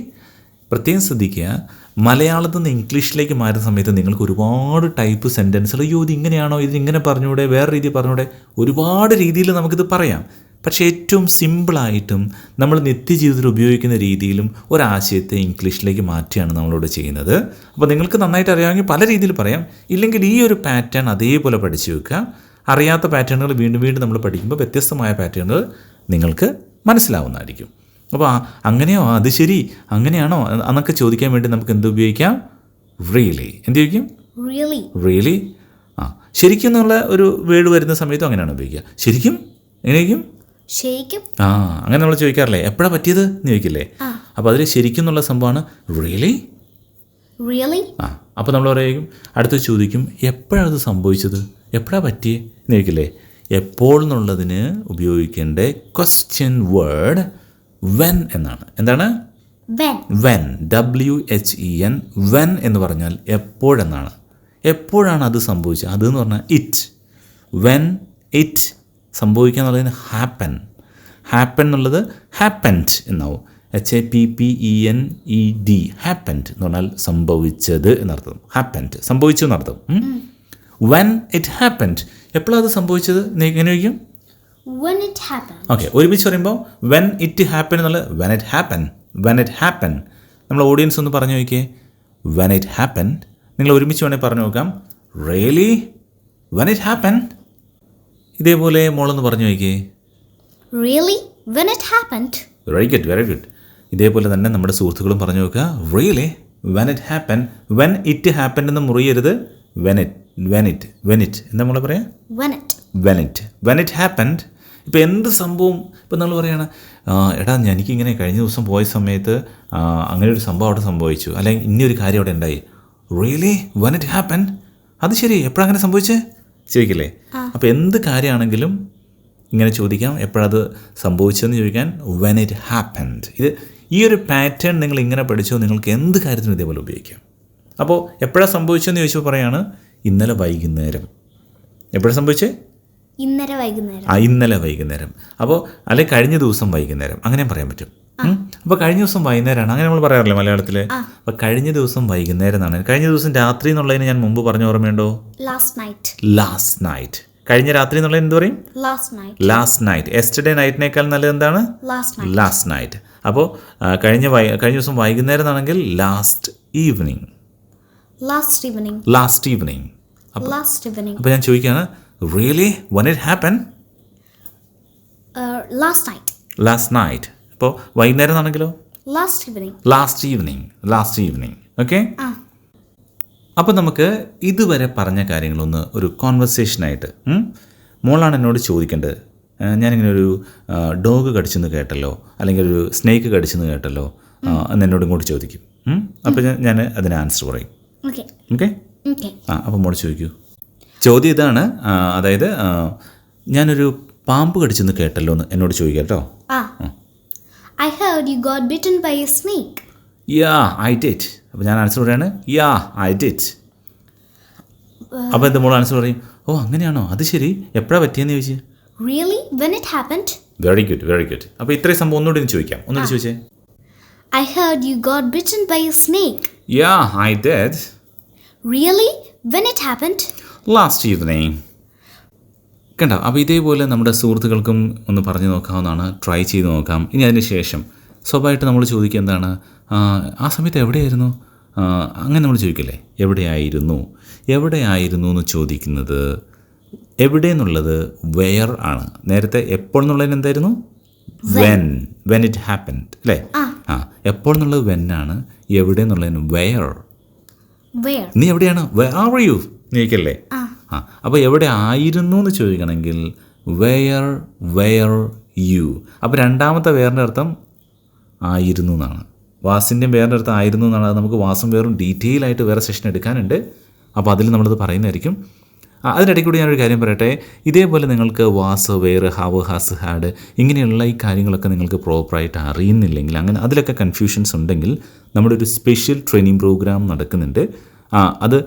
പ്രത്യേകം ശ്രദ്ധിക്കുക, മലയാളത്തിൽ നിന്ന് ഇംഗ്ലീഷിലേക്ക് മാറുന്ന സമയത്ത് നിങ്ങൾക്ക് ഒരുപാട് ടൈപ്പ് സെൻറ്റൻസുകൾ, ഇത് ഇങ്ങനെയാണോ, ഇത് ഇങ്ങനെ പറഞ്ഞൂടെ, വേറെ രീതി പറഞ്ഞൂടെ, ഒരുപാട് രീതിയിൽ നമുക്കിത് പറയാം. പക്ഷേ ഏറ്റവും സിമ്പിളായിട്ടും നമ്മൾ നിത്യജീവിതത്തിൽ ഉപയോഗിക്കുന്ന രീതിയിലും ഒരാശയത്തെ ഇംഗ്ലീഷിലേക്ക് മാറ്റിയാണ് നമ്മളിവിടെ ചെയ്യുന്നത്. അപ്പോൾ നിങ്ങൾക്ക് നന്നായിട്ട് അറിയാമെങ്കിൽ പല രീതിയിൽ പറയാം, ഇല്ലെങ്കിൽ ഈ ഒരു പാറ്റേൺ അതേപോലെ പഠിച്ചു വെക്കുക. അറിയാത്ത പാറ്റേണുകൾ വീണ്ടും വീണ്ടും നമ്മൾ പഠിക്കുമ്പോൾ വ്യത്യസ്തമായ പാറ്റേണുകൾ നിങ്ങൾക്ക് മനസ്സിലാവുന്നതായിരിക്കും. അപ്പോൾ അങ്ങനെയോ, അത് ശരി, അങ്ങനെയാണോ എന്നൊക്കെ ചോദിക്കാൻ വേണ്ടി നമുക്ക് എന്ത് ഉപയോഗിക്കാം? റിയലി. എന്ത് ഉപയോഗിക്കും? റിയലി. ശരിക്കും എന്നുള്ള ഒരു വേർഡ് വരുന്ന സമയത്തും അങ്ങനെയാണ് ഉപയോഗിക്കുക. ശരിക്കും എങ്ങനെയായിരിക്കും? അങ്ങനെ നമ്മൾ ചോദിക്കാറില്ലേ, എപ്പോഴാണ് പറ്റിയത് എന്ന് ചോദിക്കില്ലേ? അപ്പോൾ അതിൽ ശരിക്കും എന്നുള്ള സംഭവമാണ് റിയലി. അപ്പോൾ നമ്മൾ പറയും, അടുത്ത് ചോദിക്കും, എപ്പോഴാണ് അത് സംഭവിച്ചത്, എപ്പോഴാണ് പറ്റിയേ എന്ന് ചോദിക്കില്ലേ? എപ്പോൾ എന്നുള്ളതിന് ഉപയോഗിക്കേണ്ട ക്വസ്റ്റ്യൻ വേർഡ് വെൻ എന്നാണ്. എന്താണ്? വെൻ. WHEN. വെൻ എന്ന് പറഞ്ഞാൽ എപ്പോഴെന്നാണ്. എപ്പോഴാണ് അത് സംഭവിച്ചത്? അത് എന്ന് പറഞ്ഞാൽ ഇറ്റ്. വെൻ ഇറ്റ് സംഭവിക്കുക എന്നുള്ളതിന് ഹാപ്പൻ. ഹാപ്പൻ എന്നുള്ളത് ഹാപ്പൻഡ് എന്നാവും. HAPPENED. ഹാപ്പൻഡ് എന്ന് പറഞ്ഞാൽ സംഭവിച്ചത് എന്നർത്ഥം. ഹാപ്പൻഡ് സംഭവിച്ചു എന്നർത്ഥം. വെൻ ഇറ്റ് ഹാപ്പൻഡ്, എപ്പോഴാണ് അത് സംഭവിച്ചത് എങ്ങനെ ചോദിക്കും? ഓക്കെ, ഒരുമിച്ച് പറയുമ്പോൾ വെൻ ഇറ്റ് ഹാപ്പൻ എന്നുള്ളത് when it happen. When it happen. നമ്മൾ ഓഡിയൻസ് ഒന്ന് പറഞ്ഞു നോക്കിയേ, വെൻ ഇറ്റ് ഹാപ്പൻ. നിങ്ങൾ ഒരുമിച്ച് വേണമെങ്കിൽ പറഞ്ഞു നോക്കാം, റിയലി, വെൻ ഇറ്റ് ഹാപ്പൻ. ഇതേപോലെ മോളൊന്ന് പറഞ്ഞു നോക്കിയേ, really, when it happened. Very good, very good. ഇതേപോലെ തന്നെ നമ്മുടെ സുഹൃത്തുക്കളും പറഞ്ഞു നോക്കുക, really, when it happen. When it happen എന്ന് മുറിയരുത്. വെൻ ഇറ്റ് എന്താ നമ്മൾ പറയാ? When it happened. ഇപ്പോൾ എന്ത് സംഭവം, ഇപ്പോൾ നമ്മൾ പറയുകയാണ്, എടാ എനിക്കിങ്ങനെ കഴിഞ്ഞ ദിവസം പോയ സമയത്ത് അങ്ങനെ ഒരു സംഭവം അവിടെ സംഭവിച്ചു, അല്ലെങ്കിൽ ഇനിയൊരു കാര്യം അവിടെ ഉണ്ടായി. Really, when it happen. അത് ശരി, എപ്പോഴാണ് അങ്ങനെ സംഭവിച്ചേ ചോദിക്കില്ലേ? അപ്പോൾ എന്ത് കാര്യമാണെങ്കിലും ഇങ്ങനെ ചോദിക്കാം, എപ്പോഴത് സംഭവിച്ചതെന്ന് ചോദിക്കാൻ വെൻ ഇറ്റ് ഹാപ്പൻഡ്. ഈ ഒരു പാറ്റേൺ നിങ്ങൾ ഇങ്ങനെ പഠിച്ചോ, നിങ്ങൾക്ക് എന്ത് കാര്യത്തിനും ഇതേപോലെ ഉപയോഗിക്കാം. അപ്പോൾ എപ്പോഴാണ് സംഭവിച്ചതെന്ന് ചോദിച്ചപ്പോൾ പറയാണ്, ഇന്നലെ വൈകുന്നേരം. എപ്പോഴാണ് സംഭവിച്ചേ? ഇന്നലെ വൈകുന്നേരം. അപ്പോൾ അല്ലെങ്കിൽ കഴിഞ്ഞ ദിവസം വൈകുന്നേരം, അങ്ങനെ പറയാൻ പറ്റും. അപ്പോൾ കഴിഞ്ഞ ദിവസം വൈകുന്നേരമാണ്, അങ്ങനെ നമ്മൾ പറയാറില്ലേ മലയാളത്തിൽ. അപ്പോൾ കഴിഞ്ഞ ദിവസം വൈകുന്നേരം എന്നാണ്. കഴിഞ്ഞ ദിവസം രാത്രി എന്നുള്ളതിന് ഞാൻ മുമ്പ് പറഞ്ഞ ഓർമ്മയുണ്ടോ? Last night. കഴിഞ്ഞ രാത്രി എന്നുള്ളതിന് എന്ത് പറയും? Last night. യെസ്റ്റർഡേ നൈറ്റിനേക്കാൾ നല്ലത് എന്താണ്? Last night. അപ്പോൾ കഴിഞ്ഞ ദിവസം വൈകുന്നേരം എന്നാണെങ്കിൽ ലാസ്റ്റ് ഈവനിങ്. അപ്പോൾ ഞാൻ ചോദിക്കുകയാണ്, really when it happen? Last night. അപ്പോൾ വൈകുന്നേരം എന്നാണെങ്കിലോ? Last evening. ഓക്കെ. അപ്പോൾ നമുക്ക് ഇതുവരെ പറഞ്ഞ കാര്യങ്ങളൊന്ന് ഒരു കോൺവെർസേഷനായിട്ട് മോളാണ് എന്നോട് ചോദിക്കേണ്ടത്. ഞാനിങ്ങനെ ഒരു ഡോഗ് കടിച്ചെന്ന് കേട്ടല്ലോ, അല്ലെങ്കിൽ ഒരു സ്നേക്ക് കടിച്ചെന്ന് കേട്ടല്ലോ എന്ന് എന്നോട് ഇങ്ങോട്ട് ചോദിക്കും. അപ്പോൾ ഞാൻ അതിന് ആൻസർ പറയും. ഓക്കെ. അപ്പോൾ മോൾ ചോദിക്കൂ. ചോദ്യം ഇതാണ്, അതായത് ഞാനൊരു പാമ്പ് കടിച്ചെന്ന് കേട്ടല്ലോ എന്ന് എന്നോട് ചോദിക്കാം കേട്ടോ. I heard you got bitten by a snake. Yeah, I did. അപ്പോൾ ഞാൻ ആൻസർ പറയാണ്, yeah, I did. അപ്പോൾ എന്താ മോൾ ആൻസർ പറയും? ഓ അങ്ങനെയാണോ, അത് ശരി, എപ്പോഴാണ് പറ്റിയെന്ന് ചോദിച്ചു. Really? When it happened? Very good. അപ്പോൾ ഇത്രയും സംഭവം ഒന്നുകൂടി ചോദിക്കാം. ഒന്നുകൂടി ചോദിച്ചേ. I heard you got bitten by a snake. Yeah, I did. Really? When it happened? Last evening. കണ്ടോ? അപ്പോൾ ഇതേപോലെ നമ്മുടെ സുഹൃത്തുക്കൾക്കും ഒന്ന് പറഞ്ഞു നോക്കാവുന്നതാണ്, ട്രൈ ചെയ്ത് നോക്കാം. ഇനി അതിന് ശേഷം സ്വാഭാവികമായിട്ട് നമ്മൾ ചോദിക്കുക എന്താണ്, ആ സമയത്ത് എവിടെയായിരുന്നു, അങ്ങനെ നമ്മൾ ചോദിക്കില്ലേ, എവിടെയായിരുന്നു എന്ന് ചോദിക്കുന്നത്. എവിടെ എന്നുള്ളത് വെയർ ആണ്. നേരത്തെ എപ്പോൾ എന്നുള്ളതിന് എന്തായിരുന്നു? വെൻ ഇറ്റ് ഹാപ്പൻഡ് അല്ലേ? എപ്പോൾ എന്നുള്ളത് വെൻ ആണ്, എവിടെ എന്നുള്ളതിന് വെയർ. നീ എവിടെയാണ്, വെയർ ആർ യു ചോദിക്കല്ലേ. അപ്പോൾ എവിടെ ആയിരുന്നു എന്ന് ചോദിക്കണമെങ്കിൽ വെയർ യു. അപ്പോൾ രണ്ടാമത്തെ വേറിൻ്റെ അർത്ഥം ആയിരുന്നു എന്നാണ്. വാസിൻ്റെയും വേറിൻ്റെ അർത്ഥം ആയിരുന്നു എന്നാണ്. അത് നമുക്ക് വാസും വേറും ഡീറ്റെയിൽ ആയിട്ട് വേറെ സെഷൻ എടുക്കാനുണ്ട്. അപ്പോൾ അതിൽ നമ്മളത് പറയുന്നതായിരിക്കും. അതിനിടയ്ക്ക് കൂടി ഞാനൊരു കാര്യം പറയട്ടെ. ഇതേപോലെ നിങ്ങൾക്ക് was, were, have, has, had ഇങ്ങനെയുള്ള ഈ കാര്യങ്ങളൊക്കെ നിങ്ങൾക്ക് പ്രോപ്പറായിട്ട് അറിയുന്നില്ലെങ്കിൽ, അങ്ങനെ അതിലൊക്കെ കൺഫ്യൂഷൻസ് ഉണ്ടെങ്കിൽ നമ്മുടെ ഒരു സ്പെഷ്യൽ ട്രെയിനിങ് പ്രോഗ്രാം നടക്കുന്നുണ്ട്. അത്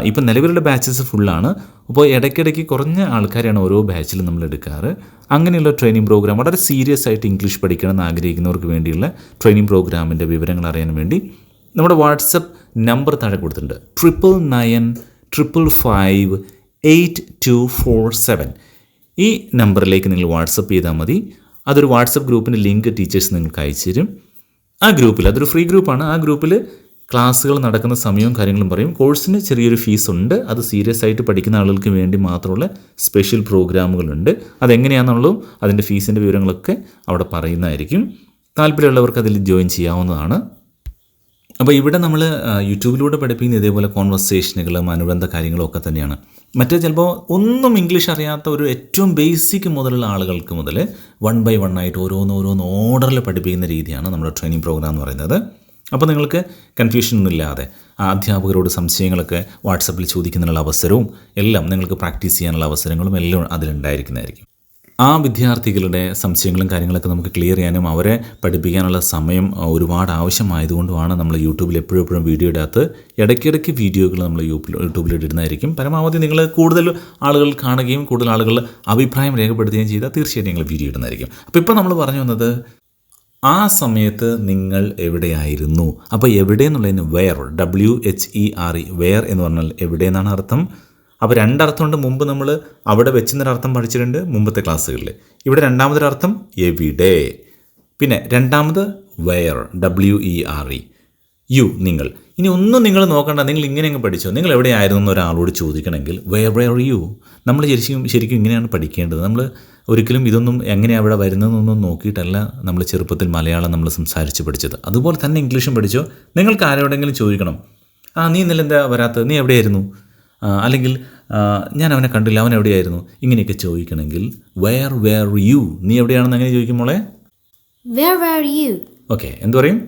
ഇപ്പം നിലവിലുള്ള ബാച്ചസ് ഫുള്ളാണ്. അപ്പോൾ ഇടയ്ക്കിടയ്ക്ക് കുറഞ്ഞ ആൾക്കാരെയാണ് ഓരോ ബാച്ചിലും നമ്മൾ എടുക്കാറ്. അങ്ങനെയുള്ള ട്രെയിനിങ് പ്രോഗ്രാം, വളരെ സീരിയസ് ആയിട്ട് ഇംഗ്ലീഷ് പഠിക്കണമെന്ന് ആഗ്രഹിക്കുന്നവർക്ക് വേണ്ടിയുള്ള ട്രെയിനിങ് പ്രോഗ്രാമിൻ്റെ വിവരങ്ങൾ അറിയാൻ വേണ്ടി നമ്മുടെ വാട്സപ്പ് നമ്പർ താഴെ കൊടുത്തിട്ടുണ്ട്. 9955582447. ഈ നമ്പറിലേക്ക് നിങ്ങൾ വാട്സപ്പ് ചെയ്താൽ മതി. അതൊരു വാട്സപ്പ് ഗ്രൂപ്പിൻ്റെ ലിങ്ക് ടീച്ചേഴ്സ് നിങ്ങൾക്ക് അയച്ചു തരും. ആ ഗ്രൂപ്പിൽ, അതൊരു ഫ്രീ ഗ്രൂപ്പാണ്, ആ ഗ്രൂപ്പിൽ ക്ലാസ്സുകൾ നടക്കുന്ന സമയവും കാര്യങ്ങളും പറയും. കോഴ്സിന് ചെറിയൊരു ഫീസുണ്ട്. അത് സീരിയസ് ആയിട്ട് പഠിക്കുന്ന ആളുകൾക്ക് വേണ്ടി മാത്രമുള്ള സ്പെഷ്യൽ പ്രോഗ്രാമുകളുണ്ട്. അതെങ്ങനെയാണെന്നുള്ളതും അതിൻ്റെ ഫീസിൻ്റെ വിവരങ്ങളൊക്കെ അവിടെ പറയുന്നതായിരിക്കും. താല്പര്യമുള്ളവർക്ക് അതിൽ ജോയിൻ ചെയ്യാവുന്നതാണ്. അപ്പോൾ ഇവിടെ നമ്മൾ യൂട്യൂബിലൂടെ പഠിപ്പിക്കുന്ന ഇതേപോലെ കോൺവെർസേഷനുകളും അനുബന്ധ കാര്യങ്ങളും ഒക്കെ തന്നെയാണ്. മറ്റേ ചിലപ്പോൾ ഒന്നും ഇംഗ്ലീഷ് അറിയാത്ത ഒരു ഏറ്റവും ബേസിക് മുതലുള്ള ആളുകൾക്ക് മുതൽ 1 by 1 ആയിട്ട് ഓരോന്ന് ഓർഡറിൽ പഠിപ്പിക്കുന്ന രീതിയാണ് നമ്മുടെ ട്രെയിനിങ് പ്രോഗ്രാം എന്ന് പറയുന്നത്. അപ്പോൾ നിങ്ങൾക്ക് കൺഫ്യൂഷനൊന്നും ഇല്ലാതെ അധ്യാപകരോട് സംശയങ്ങളൊക്കെ വാട്സപ്പിൽ ചോദിക്കുന്നതിനുള്ള അവസരവും എല്ലാം, നിങ്ങൾക്ക് പ്രാക്ടീസ് ചെയ്യാനുള്ള അവസരങ്ങളും എല്ലാം അതിലുണ്ടായിരിക്കുന്നതായിരിക്കും. ആ വിദ്യാർത്ഥികളുടെ സംശയങ്ങളും കാര്യങ്ങളൊക്കെ നമുക്ക് ക്ലിയർ ചെയ്യാനും അവരെ പഠിപ്പിക്കാനുള്ള സമയം ഒരുപാട് ആവശ്യമായതുകൊണ്ടുമാണ് നമ്മൾ യൂട്യൂബിൽ എപ്പോഴും വീഡിയോ ഇടാത്ത. ഇടയ്ക്കിടയ്ക്ക് വീഡിയോകൾ നമ്മൾ യൂട്യൂബിൽ ഇടുന്നതായിരിക്കും. പരമാവധി നിങ്ങൾ കൂടുതൽ ആളുകൾ കാണുകയും കൂടുതൽ ആളുകൾ അഭിപ്രായം രേഖപ്പെടുത്തുകയും ചെയ്താൽ തീർച്ചയായിട്ടും നിങ്ങൾ വീഡിയോ ഇടുന്നതായിരിക്കും. അപ്പോൾ ഇപ്പോൾ നമ്മൾ പറഞ്ഞു വന്നത് ആ സമയത്ത് നിങ്ങൾ എവിടെയായിരുന്നു. അപ്പോൾ എവിടെ എന്നുള്ളതിന് വെയർ, WHERE, വെയർ എന്ന് പറഞ്ഞാൽ എവിടെ എന്നാണ് അർത്ഥം. അപ്പോൾ രണ്ടർത്ഥമുണ്ട്. മുമ്പ് നമ്മൾ അവിടെ വെച്ചെന്നൊരർത്ഥം പഠിച്ചിട്ടുണ്ട് മുമ്പത്തെ ക്ലാസ്സുകളിൽ. ഇവിടെ രണ്ടാമതൊരർത്ഥം എവിടെ. പിന്നെ രണ്ടാമത് വെയർ, WERE, യു, നിങ്ങൾ. ഇനി ഒന്നും നിങ്ങൾ നോക്കണ്ട, നിങ്ങൾ ഇങ്ങനെ അങ്ങ് പഠിച്ചോ. നിങ്ങൾ എവിടെയായിരുന്നു എന്ന് ഒരാളോട് ചോദിക്കണമെങ്കിൽ വെയർ യു. നമ്മൾ ശരിക്കും ഇങ്ങനെയാണ് പഠിക്കേണ്ടത്. നമ്മൾ ഒരിക്കലും ഇതൊന്നും എങ്ങനെയാണ് അവിടെ വരുന്നതെന്നൊന്നും നോക്കിയിട്ടല്ല നമ്മൾ ചെറുപ്പത്തിൽ മലയാളം നമ്മൾ സംസാരിച്ച് പഠിച്ചത്. അതുപോലെ തന്നെ ഇംഗ്ലീഷും പഠിച്ചോ. നിങ്ങൾക്ക് ആരോടെങ്കിലും ചോദിക്കണം, നീ ഇന്നലെ എന്താ വരാത്തത്, നീ എവിടെയായിരുന്നു, അല്ലെങ്കിൽ ഞാൻ അവനെ കണ്ടില്ല, അവൻ എവിടെയായിരുന്നു, ഇങ്ങനെയൊക്കെ ചോദിക്കണമെങ്കിൽ വെയർ യു. നീ എവിടെയാണെന്ന് അങ്ങനെ ചോദിക്കും മോളെ. ഓക്കെ, എന്ത് പറയും?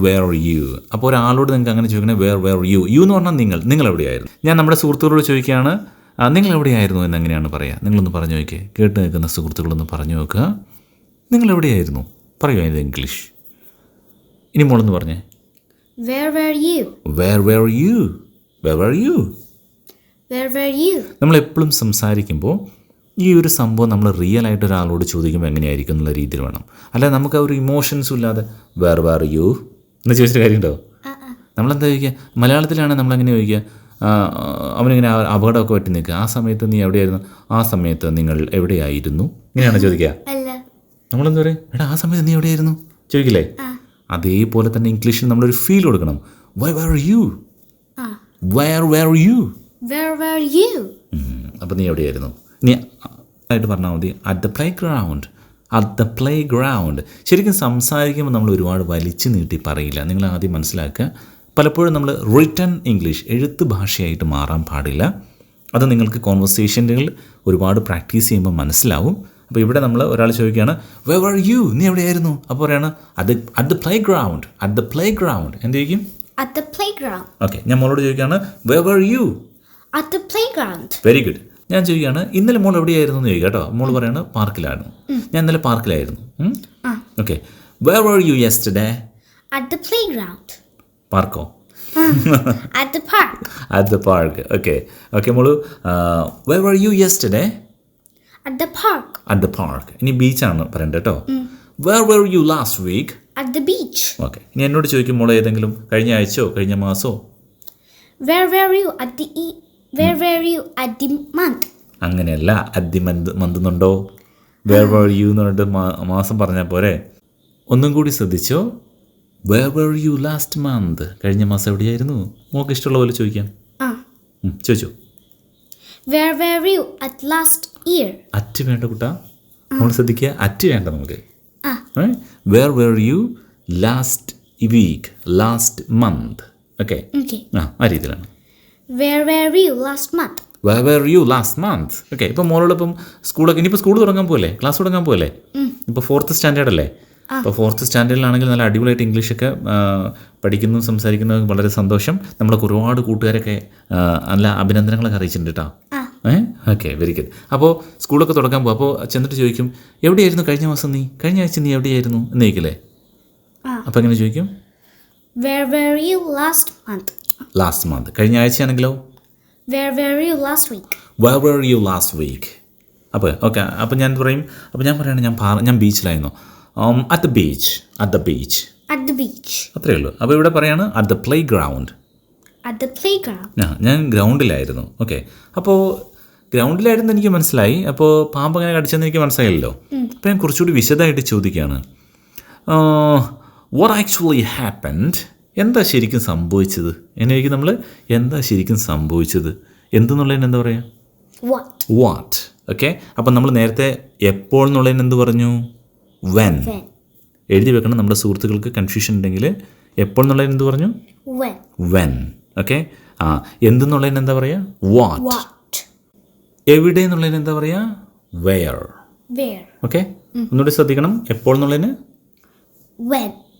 Where you. അപ്പോൾ ഒരാളോട് നിങ്ങൾക്ക് അങ്ങനെ ചോദിക്കണേ വെയർ യു. യു എന്ന് പറഞ്ഞാൽ നിങ്ങൾ എവിടെയായിരുന്നു. ഞാൻ നമ്മുടെ സുഹൃത്തുക്കളോട് ചോദിക്കുകയാണ്, നിങ്ങൾ എവിടെയായിരുന്നു എന്ന് എങ്ങനെയാണ് പറയുക? നിങ്ങളൊന്ന് പറഞ്ഞു നോക്കിയേ. കേട്ട് നിൽക്കുന്ന സുഹൃത്തുക്കളൊന്ന് പറഞ്ഞു നോക്കുക. നിങ്ങൾ എവിടെയായിരുന്നു പറയുക ഇംഗ്ലീഷ്. ഇനി മോളൊന്ന് പറഞ്ഞേ. നമ്മളെപ്പോഴും സംസാരിക്കുമ്പോൾ ഈ ഒരു സംഭവം നമ്മൾ റിയൽ ആയിട്ട് ഒരാളോട് ചോദിക്കുമ്പോൾ എങ്ങനെയായിരിക്കും എന്നുള്ള രീതിയിൽ വേണം. അല്ലാതെ നമുക്ക് ആ ഒരു ഇമോഷൻസും ഇല്ലാതെ വേർ യു എന്ന് ചോദിച്ചിട്ട് കാര്യമുണ്ടോ? നമ്മളെന്താ ചോദിക്കുക? മലയാളത്തിലാണ് നമ്മളെങ്ങനെ ചോദിക്കുക? അവനിങ്ങനെ അപകടമൊക്കെ പറ്റി നിൽക്കുക, ആ സമയത്ത് നീ എവിടെയായിരുന്നു? ആ സമയത്ത് നിങ്ങൾ എവിടെയായിരുന്നു? ഇങ്ങനെയാണോ ചോദിക്കുക? നമ്മളെന്താ പറയും? എടാ ആ സമയത്ത് നീ എവിടെയായിരുന്നു ചോദിക്കില്ലേ? അതേപോലെ തന്നെ ഇംഗ്ലീഷിൽ നമ്മളൊരു ഫീൽ കൊടുക്കണം. Where were you? അപ്പോൾ നീ എവിടെയായിരുന്നു? നീ ആയിട്ട് പറഞ്ഞാൽ മതി അറ്റ് ദ പ്ലേ ഗ്രൗണ്ട്. ശരിക്കും സംസാരിക്കുമ്പോൾ നമ്മൾ ഒരുപാട് വലിച്ചു നീട്ടി പറയില്ല. നിങ്ങൾ ആദ്യം മനസ്സിലാക്കുക, പലപ്പോഴും നമ്മൾ റിട്ടൺ ഇംഗ്ലീഷ് എഴുത്ത് ഭാഷയായിട്ട് മാറാൻ പാടില്ല. അത് നിങ്ങൾക്ക് കോൺവെർസേഷനുകൾ ഒരുപാട് പ്രാക്ടീസ് ചെയ്യുമ്പോൾ മനസ്സിലാവും. അപ്പോൾ ഇവിടെ നമ്മൾ ഒരാൾ ചോദിക്കുകയാണ് where were you? നീ എവിടെയായിരുന്നു? അപ്പോൾ പറയാണ് അറ്റ് ദ പ്ലേ ഗ്രൗണ്ട്. എന്ത് ചോദിക്കും? At the playground. ഓക്കെ, ഞാൻ മോളോട് ചോദിക്കുകയാണ് where were you? At the playground. Very good. ഞാൻ ചോദിക്കുകയാണ് ഇന്നലെ മോൾ എവിടെയായിരുന്നു എന്ന് ചോദിക്കാം കേട്ടോ. മോൾ പറയാണ് പാർക്കിലായിരുന്നു. ഞാൻ ഇന്നലെ പാർക്കിലായിരുന്നു. Okay, where were you yesterday? At the playground. പാർക്കോ? At the park. At the park. Okay മോളു, where were you yesterday? At the park. At the park. ഇനി ബീച്ചാണ് പറയണ്ടത് കേട്ടോ. Where were you last week? At the beach. Okay, ഇനി എന്നോട് ചോദിക്കും മോളെ ഏതെങ്കിലും കഴിഞ്ഞ ആഴ്ചയോ കഴിഞ്ഞ മാസമോ? Where were you at the month? അങ്ങനെയല്ല, at the month എന്നുണ്ടോ? Where were you എന്ന് പറഞ്ഞിട്ട് മാസം പറഞ്ഞാൽ പോരെ. ഒന്നും കൂടി ശ്രദ്ധിച്ചോ. Where were you last month? കഴിഞ്ഞ മാസം എവിടെയായിരുന്നു? മോൾക്ക് ഇഷ്ടമുള്ള പോലെ ചോദിക്കാം. ചോദിച്ചോ. Where were you at last year? At വേണ്ട കുട്ടാ, മോൾ ശ്രദ്ധിക്കുക, അറ്റ് വേണ്ട നമുക്ക്. Where were you last week, last month? Okay, ആ രീതിയിലാണ്. Where were you last month? Where were you last month? Okay, ഇപ്പോൾ മോളോടൊപ്പം സ്കൂളൊക്കെ ഇനിയിപ്പോൾ സ്കൂൾ തുടങ്ങാൻ പോലെ, ക്ലാസ് തുടങ്ങാൻ പോലെ. ഇപ്പോൾ 4th സ്റ്റാൻഡേർഡ് അല്ലേ? അപ്പോൾ 4th സ്റ്റാൻഡേർഡിലാണെങ്കിൽ നല്ല അടിപൊളിയായിട്ട് ഇംഗ്ലീഷൊക്കെ പഠിക്കുന്നു, സംസാരിക്കുന്നത് വളരെ സന്തോഷം. നമ്മളൊക്കെ ഒരുപാട് കൂട്ടുകാരൊക്കെ നല്ല അഭിനന്ദനങ്ങളൊക്കെ അറിയിച്ചിട്ടുണ്ട് കേട്ടോ. Okay, very good. അപ്പോൾ സ്കൂളൊക്കെ തുടങ്ങാൻ പോകും. അപ്പോൾ ചെന്നിട്ട് ചോദിക്കും എവിടെയായിരുന്നു കഴിഞ്ഞ മാസം, കഴിഞ്ഞ ആഴ്ച നീ എവിടെയായിരുന്നു എന്ന് ചോദിക്കില്ലേ? അപ്പോൾ എങ്ങനെ ചോദിക്കും? Where were you last month? Last month. കഴിഞ്ഞ ആഴ്ചയാണെങ്കിലോ? Where were you last week? Where were you last week? അപ്പോൾ ഓക്കെ, അപ്പോൾ ഞാൻ പറയും, അപ്പോൾ ഞാൻ പറയുകയാണ് ഞാൻ ബീച്ചിലായിരുന്നു. At the beach. At the beach. അത്രയേ ഉള്ളൂ. അപ്പോൾ ഇവിടെ പറയാണ് at the playground. At the playground. ഞാൻ ഗ്രൗണ്ടിലായിരുന്നു. ഓക്കെ, അപ്പോൾ ഗ്രൗണ്ടിലായിരുന്നു എനിക്ക് മനസ്സിലായി. അപ്പോൾ പാമ്പ് അങ്ങനെ കടിച്ചെന്ന് എനിക്ക് മനസ്സിലായില്ലല്ലോ. അപ്പോൾ ഞാൻ കുറച്ചുകൂടി വിശദമായിട്ട് ചോദിക്കുകയാണ്, what actually happened? എന്താ ശരിക്കും സംഭവിച്ചത് എന്നേക്ക് നമ്മൾ എന്താ ശരിക്കും സംഭവിച്ചത് എന്തെന്നുള്ളതിന് എന്താ പറയുക? വാട്ട്. ഓക്കെ, അപ്പം നമ്മൾ നേരത്തെ എപ്പോൾ എന്നുള്ളതിന് എന്ത് പറഞ്ഞു? വെൻ. എഴുതി വെക്കണം, നമ്മുടെ സുഹൃത്തുക്കൾക്ക് കൺഫ്യൂഷൻ ഉണ്ടെങ്കിൽ. എപ്പോൾ എന്നുള്ളതിന് എന്ത് പറഞ്ഞു? വെൻ. ഓക്കെ, എന്തെന്നുള്ളതിന് എന്താ പറയുക? വാട്ട്. എവിടെ എന്നുള്ളതിന് എന്താ പറയുക? വെയർ. ഓക്കെ, ഒന്നുകൂടി ശ്രദ്ധിക്കണം. എപ്പോൾ എന്നുള്ളതിന്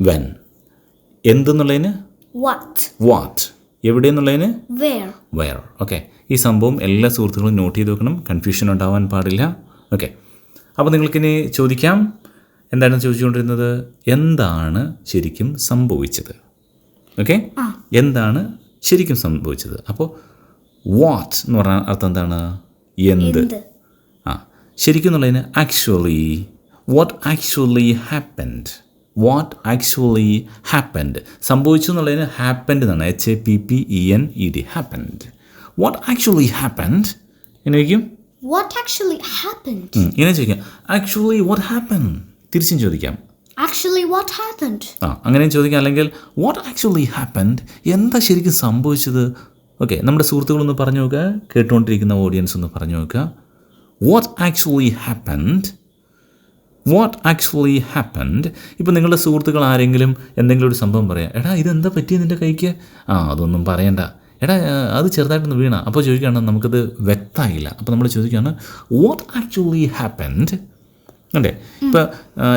വെൻ. എന്തെന്നുള്ളതിന് വാട്ട്. എവിടെ എന്നുള്ളതിന് വെയർ. ഓക്കെ, ഈ സംഭവം എല്ലാ സുഹൃത്തുക്കളും നോട്ട് ചെയ്ത് വെക്കണം, കൺഫ്യൂഷൻ ഉണ്ടാവാൻ പാടില്ല. ഓക്കെ, അപ്പോൾ നിങ്ങൾക്കിനി ചോദിക്കാം, എന്താണ് ചോദിച്ചുകൊണ്ടിരുന്നത്? എന്താണ് ശരിക്കും സംഭവിച്ചത്? ഓക്കെ, എന്താണ് ശരിക്കും സംഭവിച്ചത്? അപ്പോൾ വാട്ട് എന്ന് പറഞ്ഞാൽ അർത്ഥം എന്താണ്? എന്ത്. ശരിക്കും എന്നുള്ളതിന് ആക്ച്വലി. What actually happened. സംഭവിച്ചു എന്നുള്ളതിന് ഹാപ്പൻഡ് എന്നാണ്. HAPPENED. Happened. What actually happened എങ്ങനെ ചോദിക്കും? ഇങ്ങനെ ചോദിക്കാം, ആക്ച്വലി വാട്ട് ഹാപ്പൻ. തിരിച്ചും ചോദിക്കാം, അങ്ങനെയും ചോദിക്കാം. അല്ലെങ്കിൽ വാട്ട് ആക്ച്വലി ഹാപ്പൻഡ്, എന്താ ശരിക്കും സംഭവിച്ചത്? ഓക്കെ, നമ്മുടെ സുഹൃത്തുക്കളൊന്ന് പറഞ്ഞു നോക്കുക, കേട്ടുകൊണ്ടിരിക്കുന്ന ഓഡിയൻസ് ഒന്ന് പറഞ്ഞു നോക്കുക. What actually happened. ഇപ്പോൾ നിങ്ങളുടെ സുഹൃത്തുക്കൾ ആരെങ്കിലും എന്തെങ്കിലും ഒരു സംഭവം പറയാം, എടാ ഇതെന്താ പറ്റിയത് നിൻ്റെ കൈക്ക്? അതൊന്നും പറയണ്ട, എടാ അത് ചെറുതായിട്ടൊന്ന് വീണ. അപ്പോൾ ചോദിക്കുകയാണ്, നമുക്കത് വ്യക്തമായില്ല. അപ്പോൾ നമ്മൾ ചോദിക്കുകയാണ് വാട്ട് ആക്ച്വലി ഹാപ്പൻഡ്. അല്ലേ, ഇപ്പോൾ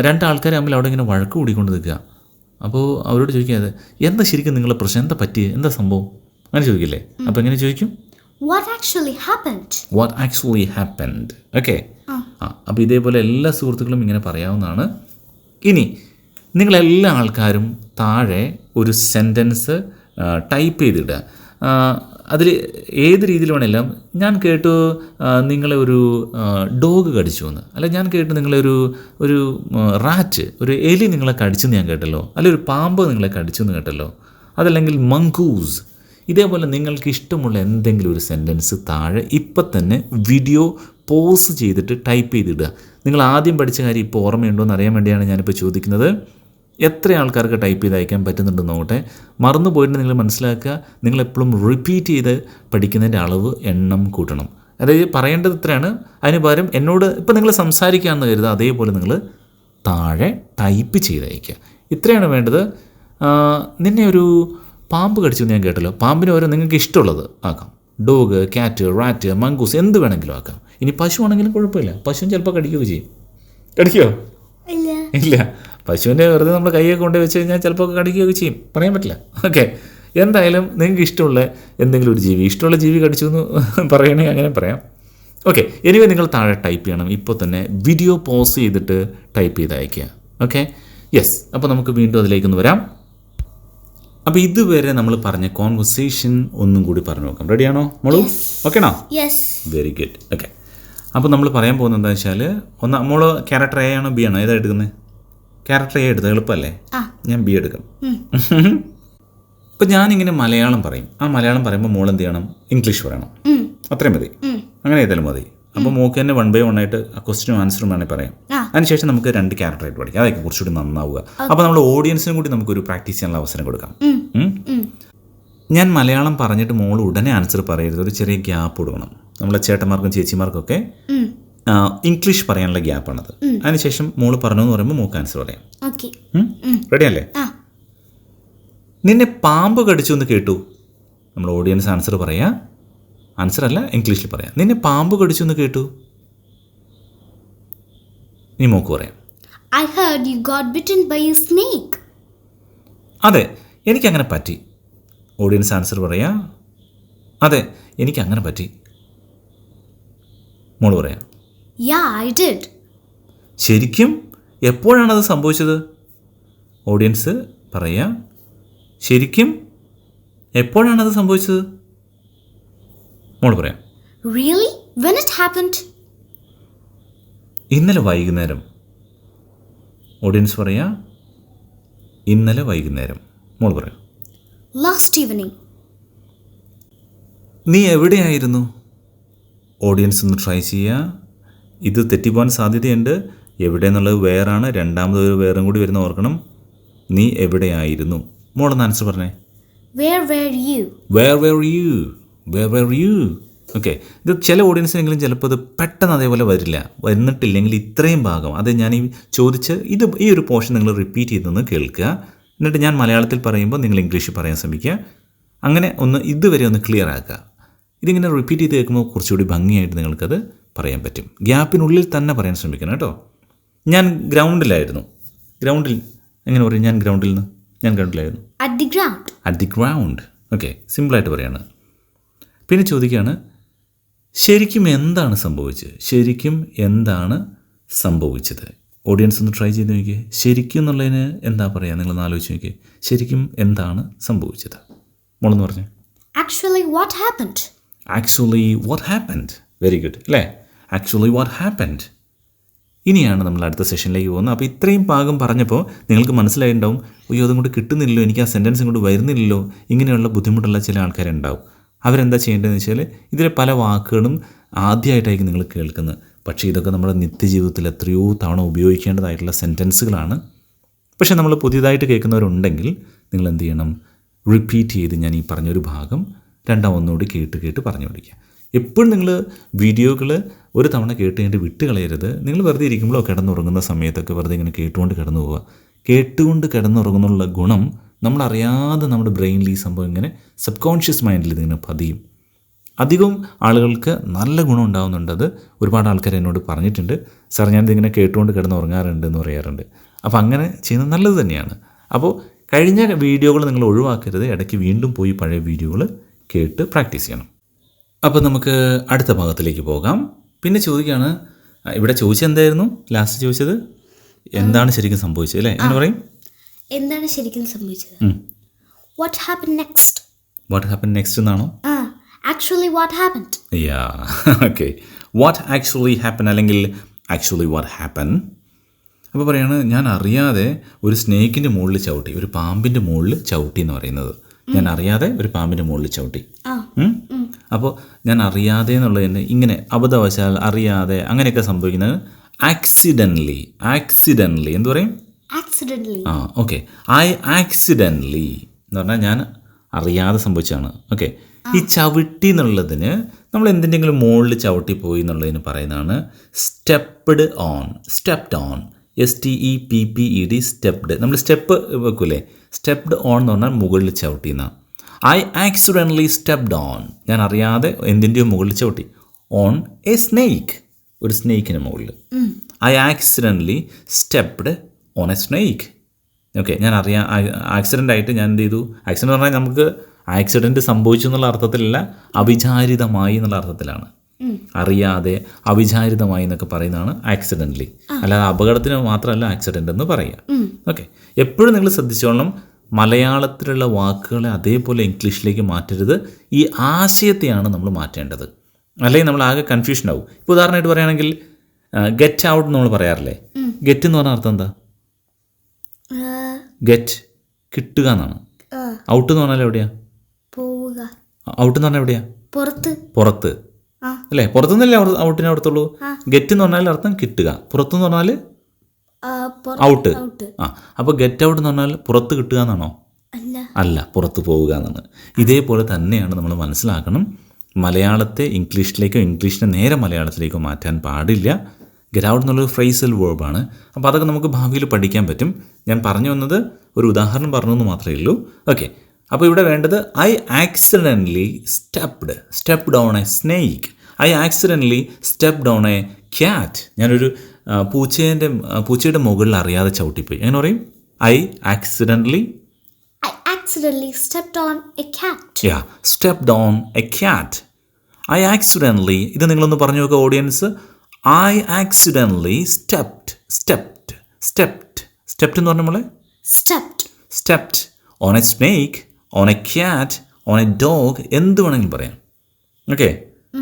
രണ്ടാൾക്കാർ തമ്മിൽ അവിടെ ഇങ്ങനെ വഴക്ക് കൂടിക്കൊണ്ട് നിൽക്കുക. അപ്പോൾ അവരോട് ചോദിക്കാതെ എന്താ ശരിക്കും നിങ്ങളെ പ്രശ്നം, എന്താ പറ്റിയത്, എന്താ സംഭവം, അങ്ങനെ ചോദിക്കില്ലേ? അപ്പോൾ എങ്ങനെ ചോദിക്കും? What actually happened. ഓക്കെ, അപ്പോൾ ഇതേപോലെ എല്ലാ സുഹൃത്തുക്കളും ഇങ്ങനെ പറയാവുന്നതാണ്. ഇനി നിങ്ങളെല്ലാ ആൾക്കാരും താഴെ ഒരു സെൻറ്റൻസ് ടൈപ്പ് ചെയ്തിടുക. അതിൽ ഏത് രീതിയിൽ വേണമെങ്കിലും ഞാൻ കേട്ടു നിങ്ങളെ ഒരു ഡോഗ് കടിച്ചു എന്ന്, അല്ല ഞാൻ കേട്ടു നിങ്ങളെ ഒരു റാറ്റ്, ഒരു എലി നിങ്ങളെ കടിച്ചെന്ന് ഞാൻ കേട്ടല്ലോ, അല്ലെ ഒരു പാമ്പ് നിങ്ങളെ കടിച്ചു എന്ന് കേട്ടല്ലോ, അതല്ലെങ്കിൽ മങ്കൂസ്. ഇതേപോലെ നിങ്ങൾക്ക് ഇഷ്ടമുള്ള എന്തെങ്കിലും ഒരു സെൻറ്റൻസ് താഴെ ഇപ്പം തന്നെ വീഡിയോ പോസ് ചെയ്തിട്ട് ടൈപ്പ് ചെയ്തിടുക. നിങ്ങൾ ആദ്യം പഠിച്ച കാര്യം ഇപ്പോൾ ഓർമ്മയുണ്ടോ എന്ന് അറിയാൻ വേണ്ടിയാണ് ഞാനിപ്പോൾ ചോദിക്കുന്നത്. എത്ര ആൾക്കാർക്ക് ടൈപ്പ് ചെയ്ത് അയക്കാൻ പറ്റുന്നുണ്ടെന്ന് നോക്കട്ടെ. മറന്നു പോയിട്ട് നിങ്ങൾ മനസ്സിലാക്കുക, നിങ്ങളെപ്പോഴും റിപ്പീറ്റ് ചെയ്ത് പഠിക്കുന്നതിൻ്റെ അളവ് എണ്ണം കൂട്ടണം. അതായത് പറയേണ്ടത് ഇത്രയാണ്, അതിന് പകരം എന്നോട് ഇപ്പം നിങ്ങൾ സംസാരിക്കുകയാണെന്ന് കരുതുക, അതേപോലെ നിങ്ങൾ താഴെ ടൈപ്പ് ചെയ്ത് അയക്കുക. ഇത്രയാണ് വേണ്ടത്. നിന്നെ ഒരു പാമ്പ് കടിച്ചു എന്ന് ഞാൻ കേട്ടല്ലോ, പാമ്പിന് ഓരോ നിങ്ങൾക്ക് ഇഷ്ടമുള്ളത് ആക്കാം. ഡോഗ്, ക്യാറ്റ്, റാറ്റ്, മങ്കൂസ് എന്ത് വേണമെങ്കിലും ആക്കാം. ഇനി പശു ആണെങ്കിലും കുഴപ്പമില്ല, പശുവും ചിലപ്പോൾ കടിക്കുകയൊക്കെ ചെയ്യും. കടിക്കുമോ? ഇല്ല. പശുവിൻ്റെ വെറുതെ നമ്മൾ കൈയൊക്കെ കൊണ്ട് വെച്ച് കഴിഞ്ഞാൽ ചിലപ്പോൾ കടിക്കുകയൊക്കെ ചെയ്യും, പറയാൻ പറ്റില്ല. ഓക്കെ, എന്തായാലും നിങ്ങൾക്ക് ഇഷ്ടമുള്ള എന്തെങ്കിലും ഒരു ജീവി, ഇഷ്ടമുള്ള ജീവി കടിച്ചു എന്ന് പറയണമെങ്കിൽ അങ്ങനെ പറയാം. ഓക്കെ, എനിവേ നിങ്ങൾ താഴെ ടൈപ്പ് ചെയ്യണം. ഇപ്പോൾ തന്നെ വീഡിയോ പോസ് ചെയ്തിട്ട് ടൈപ്പ് ചെയ്ത് അയയ്ക്കുക. Okay, yes. അപ്പോൾ നമുക്ക് വീണ്ടും അതിലേക്കൊന്ന് വരാം. അപ്പോൾ ഇതുവരെ നമ്മൾ പറഞ്ഞ കോൺവെർസേഷൻ ഒന്നും കൂടി പറഞ്ഞു നോക്കാം. റെഡിയാണോ മോളു? ഓക്കെയാണോ? യെസ്. Very good. ഓക്കെ, അപ്പോൾ നമ്മൾ പറയാൻ പോകുന്നത് എന്താ വെച്ചാൽ, മോള് ക്യാരക്ടർ എ ആണോ ബി ആണോ, ഏതാ എടുക്കുന്നത്? ക്യാരക്ടർ എ എടുത്തത് എളുപ്പമല്ലേ, ഞാൻ ബി എടുക്കും. ഇപ്പം ഞാനിങ്ങനെ മലയാളം പറയും, ആ മലയാളം പറയുമ്പോൾ മോൾ എന്ത് ചെയ്യണം? ഇംഗ്ലീഷ് പറയണം. അത്രയും മതി, അങ്ങനെ ചെയ്താലും മതി. അപ്പോൾ മോക്ക് തന്നെ 1 by 1 ആയിട്ട് ക്വസ്റ്റ്യനും ആൻസറും വേണമെങ്കിൽ പറയാം. അതിനുശേഷം നമുക്ക് 2 ക്യാരക്ടറായിട്ട് പഠിക്കാം, അതായിരിക്കും കുറച്ചുകൂടി നന്നാവുക. അപ്പോൾ നമ്മൾ ഓഡിയൻസിനും കൂടി നമുക്കൊരു പ്രാക്ടീസ് ചെയ്യാനുള്ള അവസരം കൊടുക്കാം. ഞാൻ മലയാളം പറഞ്ഞിട്ട് മോൾ ഉടനെ ആൻസർ പറയരുത്, ഒരു ചെറിയ ഗ്യാപ്പ് കൊടുക്കണം. നമ്മളെ ചേട്ടന്മാർക്കും ചേച്ചിമാർക്കൊക്കെ ഇംഗ്ലീഷ് പറയാനുള്ള ഗ്യാപ്പാണത്. അതിനുശേഷം മോള് പറഞ്ഞു എന്ന് പറയുമ്പോൾ മോക്ക് ആൻസർ പറയാം. റെഡിയല്ലേ? നിന്നെ പാമ്പ് കടിച്ചു എന്ന് കേട്ടു. നമ്മൾ ഓഡിയൻസ് ആൻസർ പറയാം, ആൻസർ അല്ല ഇംഗ്ലീഷിൽ പറയാം. നിന്നെ പാമ്പ് കടിച്ചു എന്ന് കേട്ടു. നീ മോക്ക് പറയാം, I heard you got bitten by a snake. അതെ എനിക്കങ്ങനെ പറ്റി. ഓഡിയൻസ് ആൻസർ പറയാം, അതെ എനിക്കങ്ങനെ പറ്റി. മോള് പറയാം, Yeah, I did. ശരിക്കും എപ്പോഴാണത് സംഭവിച്ചത്? ഓഡിയൻസ് പറയാം, ശരിക്കും എപ്പോഴാണത് സംഭവിച്ചത്? മോള് പറയാം, Really? When it happened? ഇന്നലെ വൈകുന്നേരം. ഓഡിയൻസ് പറയാം, ഇന്നലെ വൈകുന്നേരം. മോള് പറയാം, Last evening. നീ എവിടെയായിരുന്നു? ഓഡിയൻസ് ഒന്ന് ട്രൈ ചെയ്യുക. ഇത് തെറ്റിപ്പോകാൻ സാധ്യതയുണ്ട്. എവിടെ എന്നുള്ളത് വേറാണ്, രണ്ടാമതൊരു വേറും കൂടി വരുന്ന ഓർക്കണം. നീ എവിടെയായിരുന്നു? മോളൊന്ന് ആൻസർ പറഞ്ഞേ. Where were you? Where were you? Where were you? Okay, ഇത് ചില ഓഡിയൻസിനെങ്കിലും ചിലപ്പോൾ ഇത് പെട്ടെന്ന് അതേപോലെ വന്നിട്ടില്ലെങ്കിൽ ഇത്രയും ഭാഗം അത് ഞാൻ ഈ ചോദിച്ച് ഈ ഒരു പോർഷൻ നിങ്ങൾ റിപ്പീറ്റ് ചെയ്തൊന്ന് കേൾക്കുക. എന്നിട്ട് ഞാൻ മലയാളത്തിൽ പറയുമ്പോൾ നിങ്ങൾ ഇംഗ്ലീഷിൽ പറയാൻ ശ്രമിക്കുക. അങ്ങനെ ഒന്ന് ഇതുവരെ ഒന്ന് ക്ലിയർ ആക്കുക. ഇതിങ്ങനെ റിപ്പീറ്റ് ചെയ്ത് കേൾക്കുമ്പോൾ കുറച്ചുകൂടി ഭംഗിയായിട്ട് നിങ്ങൾക്കത് പറയാൻ പറ്റും. ഗ്യാപ്പിനുള്ളിൽ തന്നെ പറയാൻ ശ്രമിക്കണം കേട്ടോ. ഞാൻ ഗ്രൗണ്ടിലായിരുന്നു. ഗ്രൗണ്ടിൽ എങ്ങനെ പറയും? ഞാൻ ഗ്രൗണ്ടിലായിരുന്നു. At the ground. At the ground. Okay, സിമ്പിളായിട്ട് പറയാണ്. പിന്നെ ചോദിക്കുകയാണ്, ശരിക്കും എന്താണ് സംഭവിച്ചത്? ശരിക്കും എന്താണ് സംഭവിച്ചത്? ഓഡിയൻസ് ഒന്ന് ട്രൈ ചെയ്ത് നോക്കിയേ. ശരിക്കും എന്നുള്ളതിന് എന്താ പറയുക? നിങ്ങളൊന്ന് ആലോചിച്ച് നോക്കിയേ. ശരിക്കും എന്താണ് സംഭവിച്ചത്? മോളെന്ന് പറഞ്ഞു. Actually, what happened? Actually what happened. Very good അല്ലേ? Actually what happened. ഇനിയാണ് നമ്മൾ അടുത്ത സെഷനിലേക്ക് പോകുന്നത്. അപ്പോൾ ഇത്രയും ഭാഗം പറഞ്ഞപ്പോൾ നിങ്ങൾക്ക് മനസ്സിലായിട്ടുണ്ടാവും, അയ്യോ അതും കൂടി കിട്ടുന്നില്ലല്ലോ, എനിക്ക് ആ സെൻറ്റൻസും കൂടി വരുന്നില്ലല്ലോ, ഇങ്ങനെയുള്ള ബുദ്ധിമുട്ടുള്ള ചില ആൾക്കാരുണ്ടാവും. അവരെന്താ ചെയ്യേണ്ടതെന്ന് വെച്ചാൽ, ഇതിലെ പല വാക്കുകളും ആദ്യമായിട്ടായിരിക്കും നിങ്ങൾ കേൾക്കുന്നത്. പക്ഷേ ഇതൊക്കെ നമ്മുടെ നിത്യജീവിതത്തിൽ എത്രയോ തവണ ഉപയോഗിക്കേണ്ടതായിട്ടുള്ള സെൻറ്റൻസുകളാണ്. പക്ഷേ നമ്മൾ പുതിയതായിട്ട് കേൾക്കുന്നവരുണ്ടെങ്കിൽ നിങ്ങൾ എന്ത് ചെയ്യണം? റിപ്പീറ്റ് ചെയ്ത് ഞാൻ ഈ പറഞ്ഞൊരു ഭാഗം ഒന്നുകൂടി കേട്ട് പറഞ്ഞു പഠിക്കുക. എപ്പോഴും നിങ്ങൾ വീഡിയോകൾ ഒരു തവണ കേട്ട് കഴിഞ്ഞിട്ട് വിട്ട് കളയരുത്. നിങ്ങൾ വെറുതെ ഇരിക്കുമ്പോഴോ കിടന്നുറങ്ങുന്ന സമയത്തൊക്കെ വെറുതെ ഇങ്ങനെ കേട്ടുകൊണ്ട് കിടന്നു പോവുക. കേട്ടുകൊണ്ട് കിടന്നുറങ്ങുന്നുള്ള ഗുണം നമ്മളറിയാതെ നമ്മുടെ ബ്രെയിനിൽ ഈ സംഭവം ഇങ്ങനെ സബ് മൈൻഡിൽ ഇതിങ്ങനെ പതിയും. അധികം ആളുകൾക്ക് നല്ല ഗുണം ഉണ്ടാകുന്നുണ്ട്. അത് ഒരുപാട് ആൾക്കാർ എന്നോട് പറഞ്ഞിട്ടുണ്ട്, സാർ ഞാനിതിങ്ങനെ കേട്ടുകൊണ്ട് കിടന്നുറങ്ങാറുണ്ട് എന്ന് പറയാറുണ്ട്. അപ്പോൾ അങ്ങനെ ചെയ്യുന്നത് നല്ലത് തന്നെയാണ്. അപ്പോൾ കഴിഞ്ഞ വീഡിയോകൾ നിങ്ങൾ ഒഴിവാക്കരുത്. ഇടയ്ക്ക് വീണ്ടും പോയി പഴയ വീഡിയോകൾ കേട്ട് പ്രാക്ടീസ് ചെയ്യണം. അപ്പോൾ നമുക്ക് അടുത്ത ഭാഗത്തിലേക്ക് പോകാം. പിന്നെ ചോദിക്കുകയാണ്, ഇവിടെ ചോദിച്ചത് എന്തായിരുന്നു? ലാസ്റ്റ് ചോദിച്ചത് എന്താണ് ശരിക്കും സംഭവിച്ചത് അല്ലേ? എന്ന് പറയും, എന്താണ് ശരിക്കും സംഭവിച്ചത്? What happened next? What happen next എന്നാണോ? Actually, what happened? Yeah okay. What actually happen അല്ലെങ്കിൽ ആക്ച്വലി വാട്ട് ഹാപ്പൻ. അപ്പോൾ പറയാണ് ഞാൻ അറിയാതെ ഒരു സ്നേക്കിൻ്റെ മുകളിൽ ചവിട്ടി, ഒരു പാമ്പിൻ്റെ മുകളിൽ ചവിട്ടി എന്ന് പറയുന്നത്. ഞാൻ അറിയാതെ ഒരു പാമ്പിൻ്റെ മുകളിൽ ചവിട്ടി. അപ്പോൾ ഞാൻ അറിയാതെ എന്നുള്ളതിന് ഇങ്ങനെ അബദ്ധവശാൽ അറിയാതെ അങ്ങനെയൊക്കെ സംഭവിക്കുന്നത് ആക്സിഡൻ്റലി. ആക്സിഡൻ്റലി എന്ത് പറയും? Accidentally. ആ ഓക്കെ. ഐ ആക്സിഡൻ്റലി എന്ന് പറഞ്ഞാൽ ഞാൻ അറിയാതെ സംഭവിച്ചതാണ്. ഓക്കെ. ഈ ചവിട്ടി എന്നുള്ളതിന് നമ്മൾ എന്തിൻ്റെങ്കിലും മുകളിൽ ചവിട്ടിപ്പോയി എന്നുള്ളതിന് പറയുന്നതാണ് stepped on. Stepped on, STEPPED, stepped. നമ്മൾ സ്റ്റെപ്പ് വെക്കൂലേ, സ്റ്റെപ്ഡ് ഓൺ എന്ന് പറഞ്ഞാൽ മുകളിൽ ചവിട്ടിയെന്ന. ഐ ആക്സിഡൻ്റലി സ്റ്റെപ്ഡ് ഓൺ, ഞാൻ അറിയാതെ എന്തിൻ്റെയോ മുകളിൽ ചവിട്ടി. ഓൺ എ സ്നേക്ക്, ഒരു സ്നേക്കിന് മുകളിൽ. I accidentally stepped on A snake. Okay. ഞാൻ ആക്സിഡൻ്റ് ആയിട്ട് ഞാൻ എന്ത് ചെയ്തു? ആക്സിഡൻ്റ് പറഞ്ഞാൽ നമുക്ക് ആക്സിഡൻറ്റ് സംഭവിച്ചു എന്നുള്ള അർത്ഥത്തിലല്ല, അവിചാരിതമായി എന്നുള്ള അർത്ഥത്തിലാണ്. അറിയാതെ അവിചാരിതമായി എന്നൊക്കെ പറയുന്നതാണ് ആക്സിഡൻ്റലി. അല്ലാതെ അപകടത്തിന് മാത്രമല്ല ആക്സിഡൻ്റ് എന്ന് പറയുക. ഓക്കെ. എപ്പോഴും നിങ്ങൾ ശ്രദ്ധിച്ചോളണം, മലയാളത്തിലുള്ള വാക്കുകളെ അതേപോലെ ഇംഗ്ലീഷിലേക്ക് മാറ്റരുത്. ഈ ആശയത്തെയാണ് നമ്മൾ മാറ്റേണ്ടത്, അല്ലെങ്കിൽ നമ്മൾ ആകെ കൺഫ്യൂഷൻ ആവും. ഇപ്പോൾ ഉദാഹരണമായിട്ട് പറയുകയാണെങ്കിൽ ഗെറ്റ് ഔട്ട് നമ്മൾ പറയാറില്ലേ? ഗെറ്റ് എന്ന് പറഞ്ഞ അർത്ഥം എന്താ? ഗെറ്റ് കിട്ടുക എന്നാണ്. ഔട്ട് എന്ന് പറഞ്ഞാൽ എവിടെയാ? പോവുക. ഔട്ട് എന്ന് പറഞ്ഞാൽ എവിടെയാ? പുറത്ത്. പുറത്ത് അല്ലേ? പുറത്തുനിന്നല്ലേ ഔട്ടിനെ അർത്ഥമുള്ളൂ. ഗെറ്റ് എന്ന് പറഞ്ഞാൽ അർത്ഥം കിട്ടുക, പുറത്തെന്ന് പറഞ്ഞാൽ ഔട്ട്. ആ അപ്പോൾ ഗെറ്റ് ഔട്ട് എന്ന് പറഞ്ഞാൽ പുറത്ത് കിട്ടുക എന്നാണോ? അല്ല, പുറത്ത് പോവുക എന്നാണ്. ഇതേപോലെ തന്നെയാണ് നമ്മൾ മനസ്സിലാക്കണം. മലയാളത്തെ ഇംഗ്ലീഷിലേക്കോ ഇംഗ്ലീഷിനെ നേരെ മലയാളത്തിലേക്കോ മാറ്റാൻ പാടില്ല. ഗെറ്റ് ഔട്ട് എന്നുള്ളൊരു ഫ്രേസൽ വേർബാണ്. അപ്പോൾ അതൊക്കെ നമുക്ക് ഭാവിയിൽ പഠിക്കാൻ പറ്റും. ഞാൻ പറഞ്ഞു വന്നത് ഒരു ഉദാഹരണം പറഞ്ഞു എന്ന് മാത്രമേ ഉള്ളൂ. ഓക്കെ. അപ്പോൾ ഇവിടെ വേണ്ടത് I accidentally stepped on A snake. I accidentally stepped on A cat. ഞാനൊരു പൂച്ചയുടെ മുകളിൽ അറിയാതെ ചവിട്ടിപ്പോയി. എങ്ങനെ പറയും? I accidentally stepped on a cat. Yeah, stepped on a cat. I accidentally, ഇത് നിങ്ങളൊന്ന് പറഞ്ഞു നോക്കുക ഓഡിയൻസ്. I accidentally stepped എന്ന് പറഞ്ഞ നമ്മളെ stepped on a snake, on a cat, on a dog, എന്ത് വേണമെങ്കിലും പറയാം. ഓക്കെ.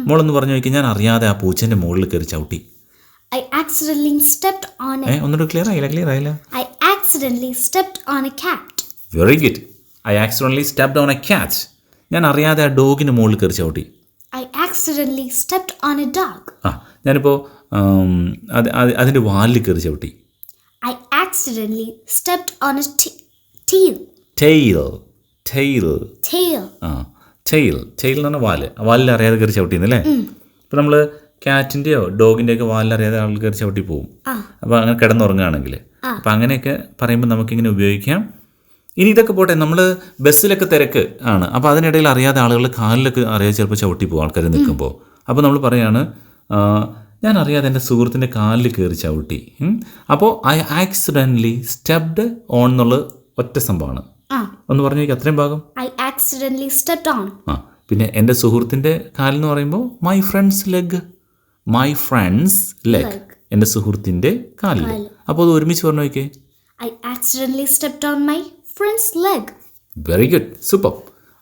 മോളൊന്ന് പറഞ്ഞു നോക്കി, ഞാൻ അറിയാതെ ആ പൂച്ചേൻ്റെ മുകളിൽ കയറി ചവിട്ടി. I accidentally stepped on a ഒന്നുകൂടെ ക്ലിയർ ആയില്ല. I accidentally stepped on a cat. Very good. I accidentally stepped on a cat. ഞാൻ അറിയാതെ ആ ഡോഗിന് മുകളിൽ കയറി ചവിട്ടി. I accidentally stepped on a dog. ആ ഞാനിപ്പോൾ അതിൻ്റെ വാലിൽ കയറി ചവിട്ടി. I accidentally stepped on a tail. ആ tail എന്ന് പറഞ്ഞാൽ വാല്. വാലിൽ അറിയാതെ കയറി ചവിട്ടിയെന്നല്ലേ? ഇപ്പം നമ്മൾ ക്യാറ്റിൻ്റെയോ ഡോഗിൻ്റെയൊക്കെ വാലിൽ അറിയാതെ ആൾ കയറി ചവിട്ടി പോവും. അപ്പോൾ അങ്ങനെ കിടന്നുറങ്ങുകയാണെങ്കിൽ അപ്പം അങ്ങനെയൊക്കെ പറയുമ്പോൾ നമുക്കിങ്ങനെ ഉപയോഗിക്കാം. ഇനി ഇതൊക്കെ പോട്ടെ, നമ്മൾ ബസ്സിലൊക്കെ തിരക്ക് ആണ്, അപ്പോൾ അതിനിടയിൽ അറിയാതെ ആളുകൾ കാലിലൊക്കെ അറിയാതെ ചിലപ്പോൾ ചവിട്ടി പോകും ആൾക്കാർ നിൽക്കുമ്പോൾ. അപ്പോൾ നമ്മൾ പറയാണ് ഞാൻ അറിയാതെ എൻ്റെ സുഹൃത്തിൻ്റെ കാലിൽ കയറി ചവിട്ടി. അപ്പോൾ ഐ ആക്സിഡൻ്റലി സ്റ്റെപ്ഡ് ഓൺ എന്നുള്ള ഒറ്റ സംഭവമാണ്. ഒന്ന് പറഞ്ഞു നോക്കി അത്രയും ഭാഗം. I accidentally stepped on. പിന്നെ എൻ്റെ സുഹൃത്തിൻ്റെ കാലെന്ന് പറയുമ്പോൾ മൈ ഫ്രണ്ട്സ് ലെഗ്. എൻ്റെ സുഹൃത്തിൻ്റെ കാലിൽ. അപ്പോൾ അത് ഒരുമിച്ച് പറഞ്ഞു നോക്കിയേ. I accidentally stepped on my friend's leg. Very good. Super.